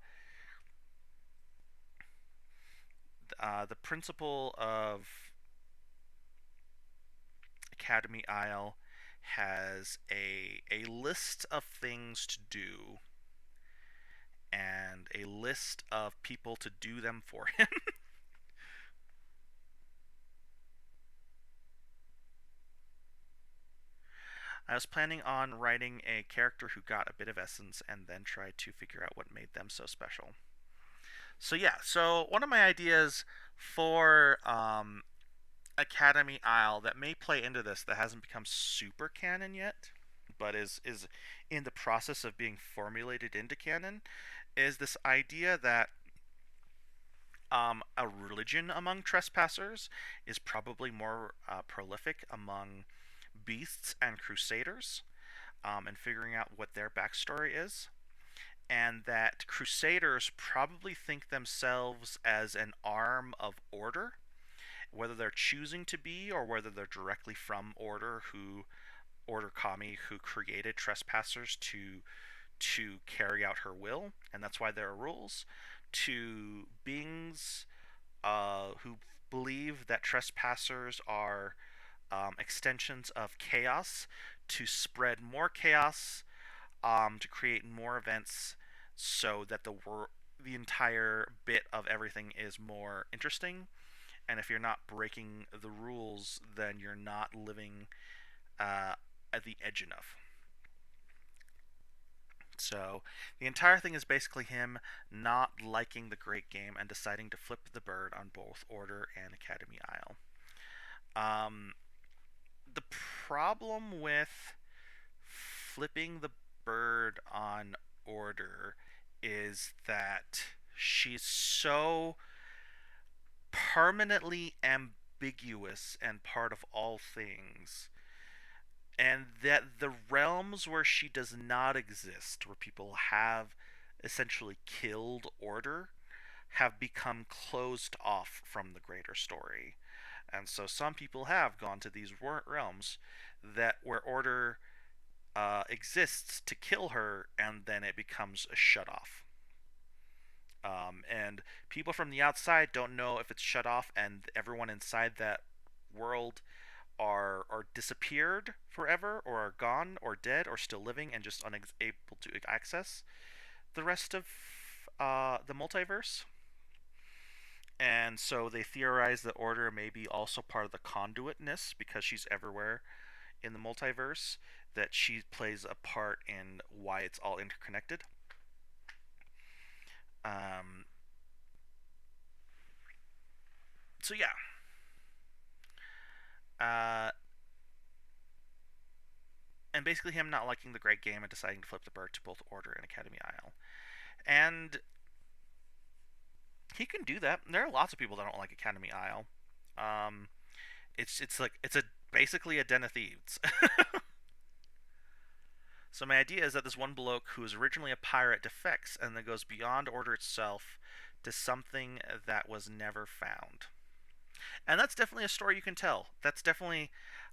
the principal of Academy Isle has a list of things to do and a list of people to do them for him. I was planning on writing a character who got a bit of essence and then tried to figure out what made them so special. So yeah, so one of my ideas for Academy Isle that may play into this, that hasn't become super canon yet, but is in the process of being formulated into canon, is this idea that a religion among trespassers is probably more prolific among beasts and crusaders, and figuring out what their backstory is. and that Crusaders probably think themselves as an arm of Order, whether they're choosing to be or whether they're directly from Order Kami, who created trespassers to carry out her will, and that's why there are rules. To beings who believe that trespassers are extensions of chaos to spread more chaos, to create more events, so that the entire bit of everything is more interesting. And if you're not breaking the rules, then you're not living at the edge enough. So the entire thing is basically him not liking the great game and deciding to flip the bird on both Order and Academy Isle. Um, the problem with flipping the bird on Order is that she's so permanently ambiguous and part of all things, and that the realms where she does not exist, where people have essentially killed Order, have become closed off from the greater story. And so some people have gone to these realms that where Order exists to kill her, and then it becomes a shut off. And people from the outside don't know if it's shut off, and everyone inside that world are disappeared forever, or are gone, or dead, or still living and just unable to access the rest of the multiverse. And so they theorize that Order may be also part of the conduitness, because she's everywhere in the multiverse, that she plays a part in why it's all interconnected. Um, so yeah. Uh, and basically him not liking the great game and deciding to flip the bird to both Order and Academy Isle. And he can do that. There are lots of people that don't like Academy Isle. Um, it's a basically a den of thieves. So my idea is that this one bloke who was originally a pirate defects and then goes beyond Order itself to something that was never found. And that's definitely a story you can tell. That's definitely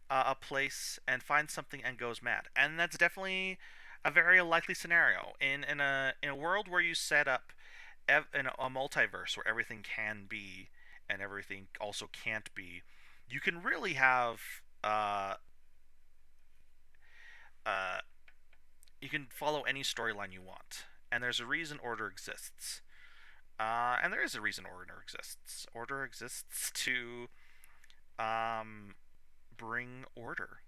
a place, and finds something and goes mad. And that's definitely a very likely scenario in a world where you set up in a multiverse where everything can be and everything also can't be. You can really have uh, you can follow any storyline you want, and there's a reason Order exists. And there is a reason Order exists. Order exists to um, bring order,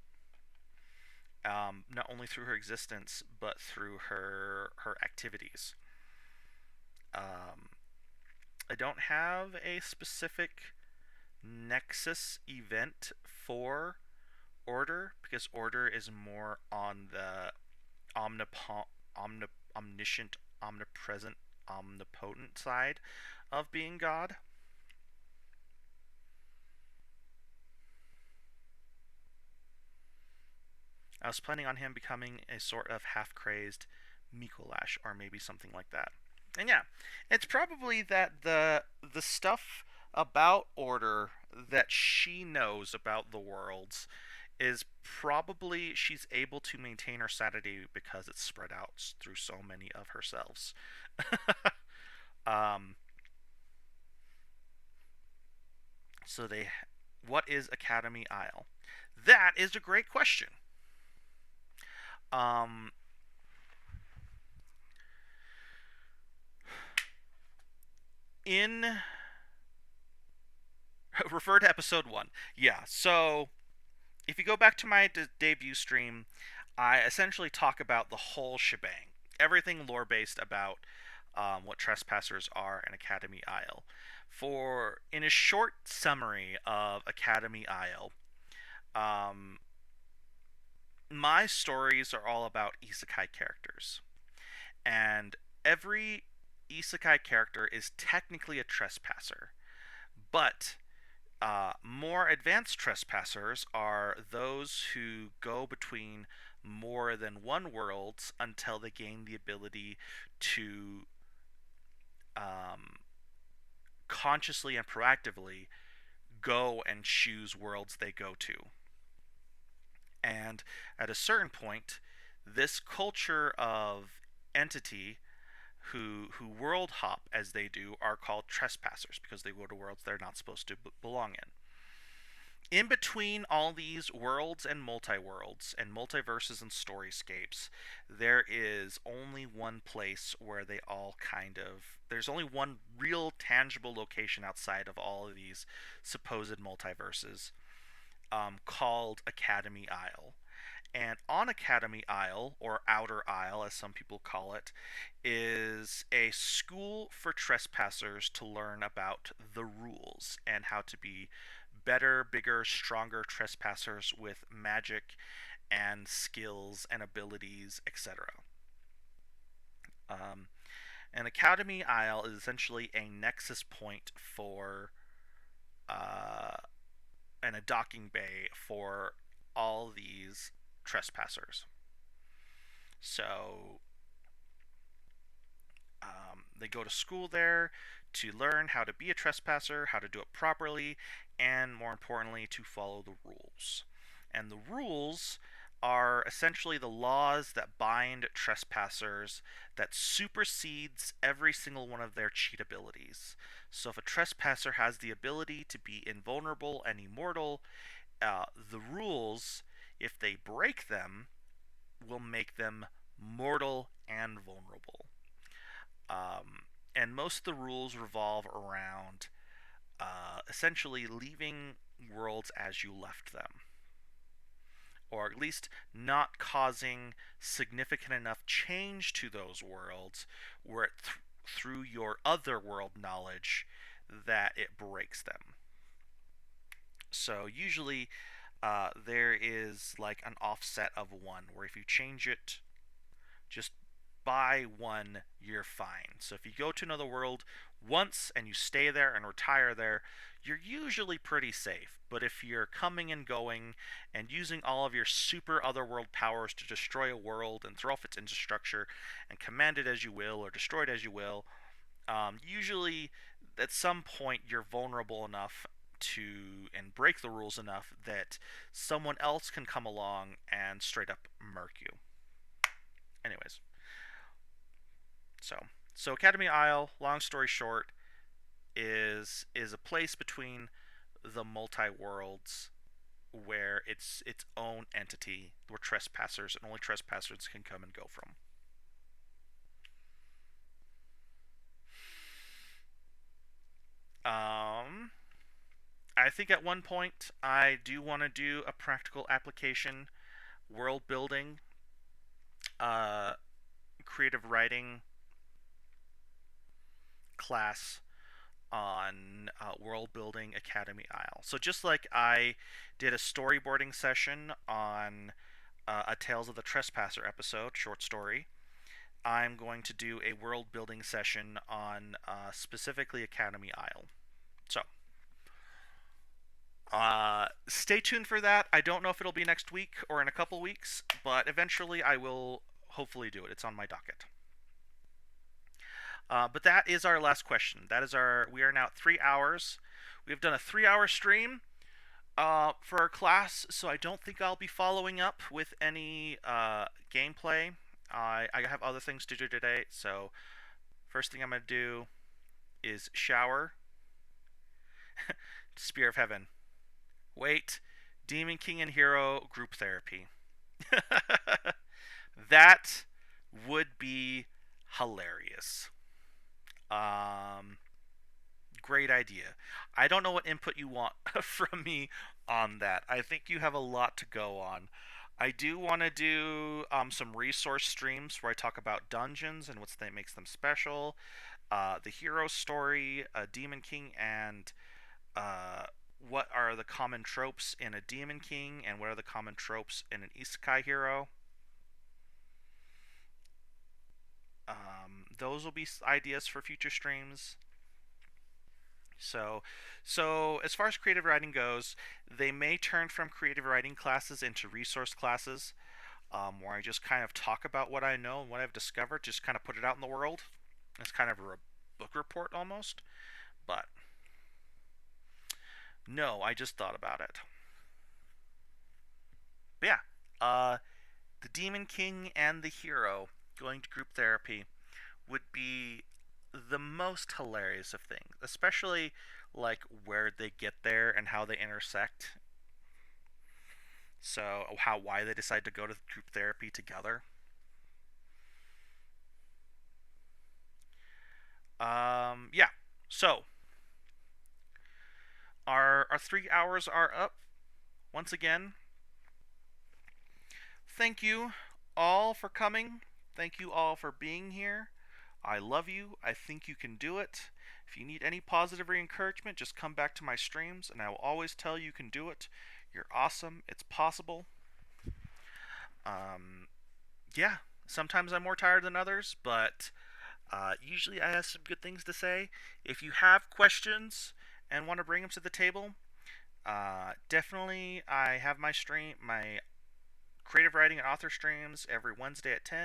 not only through her existence but through her activities. Um, I don't have a specific Nexus event for Order, because Order is more on the omniscient, omnipresent, omnipotent side of being God. I was planning on him becoming a sort of half-crazed Mikolash, or maybe something like that. And yeah, it's probably that the stuff about Order that she knows about the worlds is probably she's able to maintain her sanity because it's spread out through so many of herselves. um, so what is Academy Isle? That is a great question. Um, in refer to episode 1. Yeah, so if you go back to my debut stream, I essentially talk about the whole shebang, everything lore based about what trespassers are in Academy Isle. For in a short summary of Academy Isle, um, my stories are all about isekai characters, and every isekai character is technically a trespasser, but More advanced trespassers are those who go between more than one worlds until they gain the ability to um, consciously and proactively go and choose worlds they go to. And at a certain point, this culture of entity who world hop as they do are called trespassers because they go to worlds they're not supposed to belong in. In between all these worlds and multi-worlds and multiverses and storyscapes, there is only one place where they all there's only one real tangible location outside of all of these supposed multiverses, called Academy Isle. And on Academy Isle, or Outer Isle as some people call it, is a school for trespassers to learn about the rules and how to be better, bigger, stronger trespassers with magic and skills and abilities, etc. Um, and Academy Isle is essentially a nexus point for uh, and a docking bay for all these trespassers. So they go to school there to learn how to be a trespasser, how to do it properly, and more importantly, to follow the rules. And the rules are essentially the laws that bind trespassers that supersedes every single one of their cheat abilities. So if a trespasser has the ability to be invulnerable and immortal, the rules, if they break them, will make them mortal and vulnerable. And most of the rules revolve around essentially leaving worlds as you left them, or at least not causing significant enough change to those worlds where through your other world knowledge that it breaks them. So usually there is like an offset of one, where if you change it just by one, you're fine. So if you go to another world once and you stay there and retire there, you're usually pretty safe. But if you're coming and going and using all of your super otherworld powers to destroy a world and throw off its infrastructure and command it as you will or destroy it as you will, usually at some point you're vulnerable enough to and break the rules enough that someone else can come along and straight up murk you. Anyways, so Academy Isle, long story short, is a place between the multi worlds where it's its own entity where trespassers and only trespassers can come and go from. Um, I think at one point I do want to do a practical application, world building, uh, creative writing class on World Building Academy Isle. So just like I did a storyboarding session on a Tales of the Trespasser episode, short story, I'm going to do a world building session on specifically Academy Isle. So stay tuned for that. I don't know if it'll be next week or in a couple weeks, but eventually I will hopefully do it. It's on my docket. But that is our last question. We are now at 3 hours. We've done a 3-hour stream for our class, so I don't think I'll be following up with any gameplay. I have other things to do today, so first thing I'm going to do is shower. Spear of Heaven. Wait, Demon King and Hero group therapy. That would be hilarious. Great idea. I don't know what input you want from me on that. I think you have a lot to go on. I do want to do some resource streams where I talk about dungeons and what makes them special, the hero story, Demon King, and what are the common tropes in a Demon King, and what are the common tropes in an Isekai hero. Those will be ideas for future streams. So, so as far as creative writing goes, they may turn from creative writing classes into resource classes, where I just kind of talk about what I know and what I've discovered, just kind of put it out in the world. It's kind of a book report almost. But no, I just thought about it. But yeah, the Demon King and the hero going to group therapy would be the most hilarious of things, especially like where they get there and how they intersect. So how why they decide to go to group therapy together. Yeah. So our 3 hours are up. Once again, thank you all for coming. Thank you all for being here. I love you. I think you can do it. If you need any positive encouragement, just come back to my streams, and I will always tell you can do it. You're awesome. It's possible. Um, yeah, sometimes I'm more tired than others, but usually I have some good things to say. If you have questions and want to bring them to the table, definitely I have my creative writing and author streams every Wednesday at 10,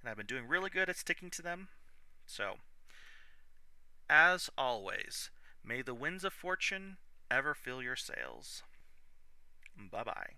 and I've been doing really good at sticking to them. So, as always, may the winds of fortune ever fill your sails. Bye bye.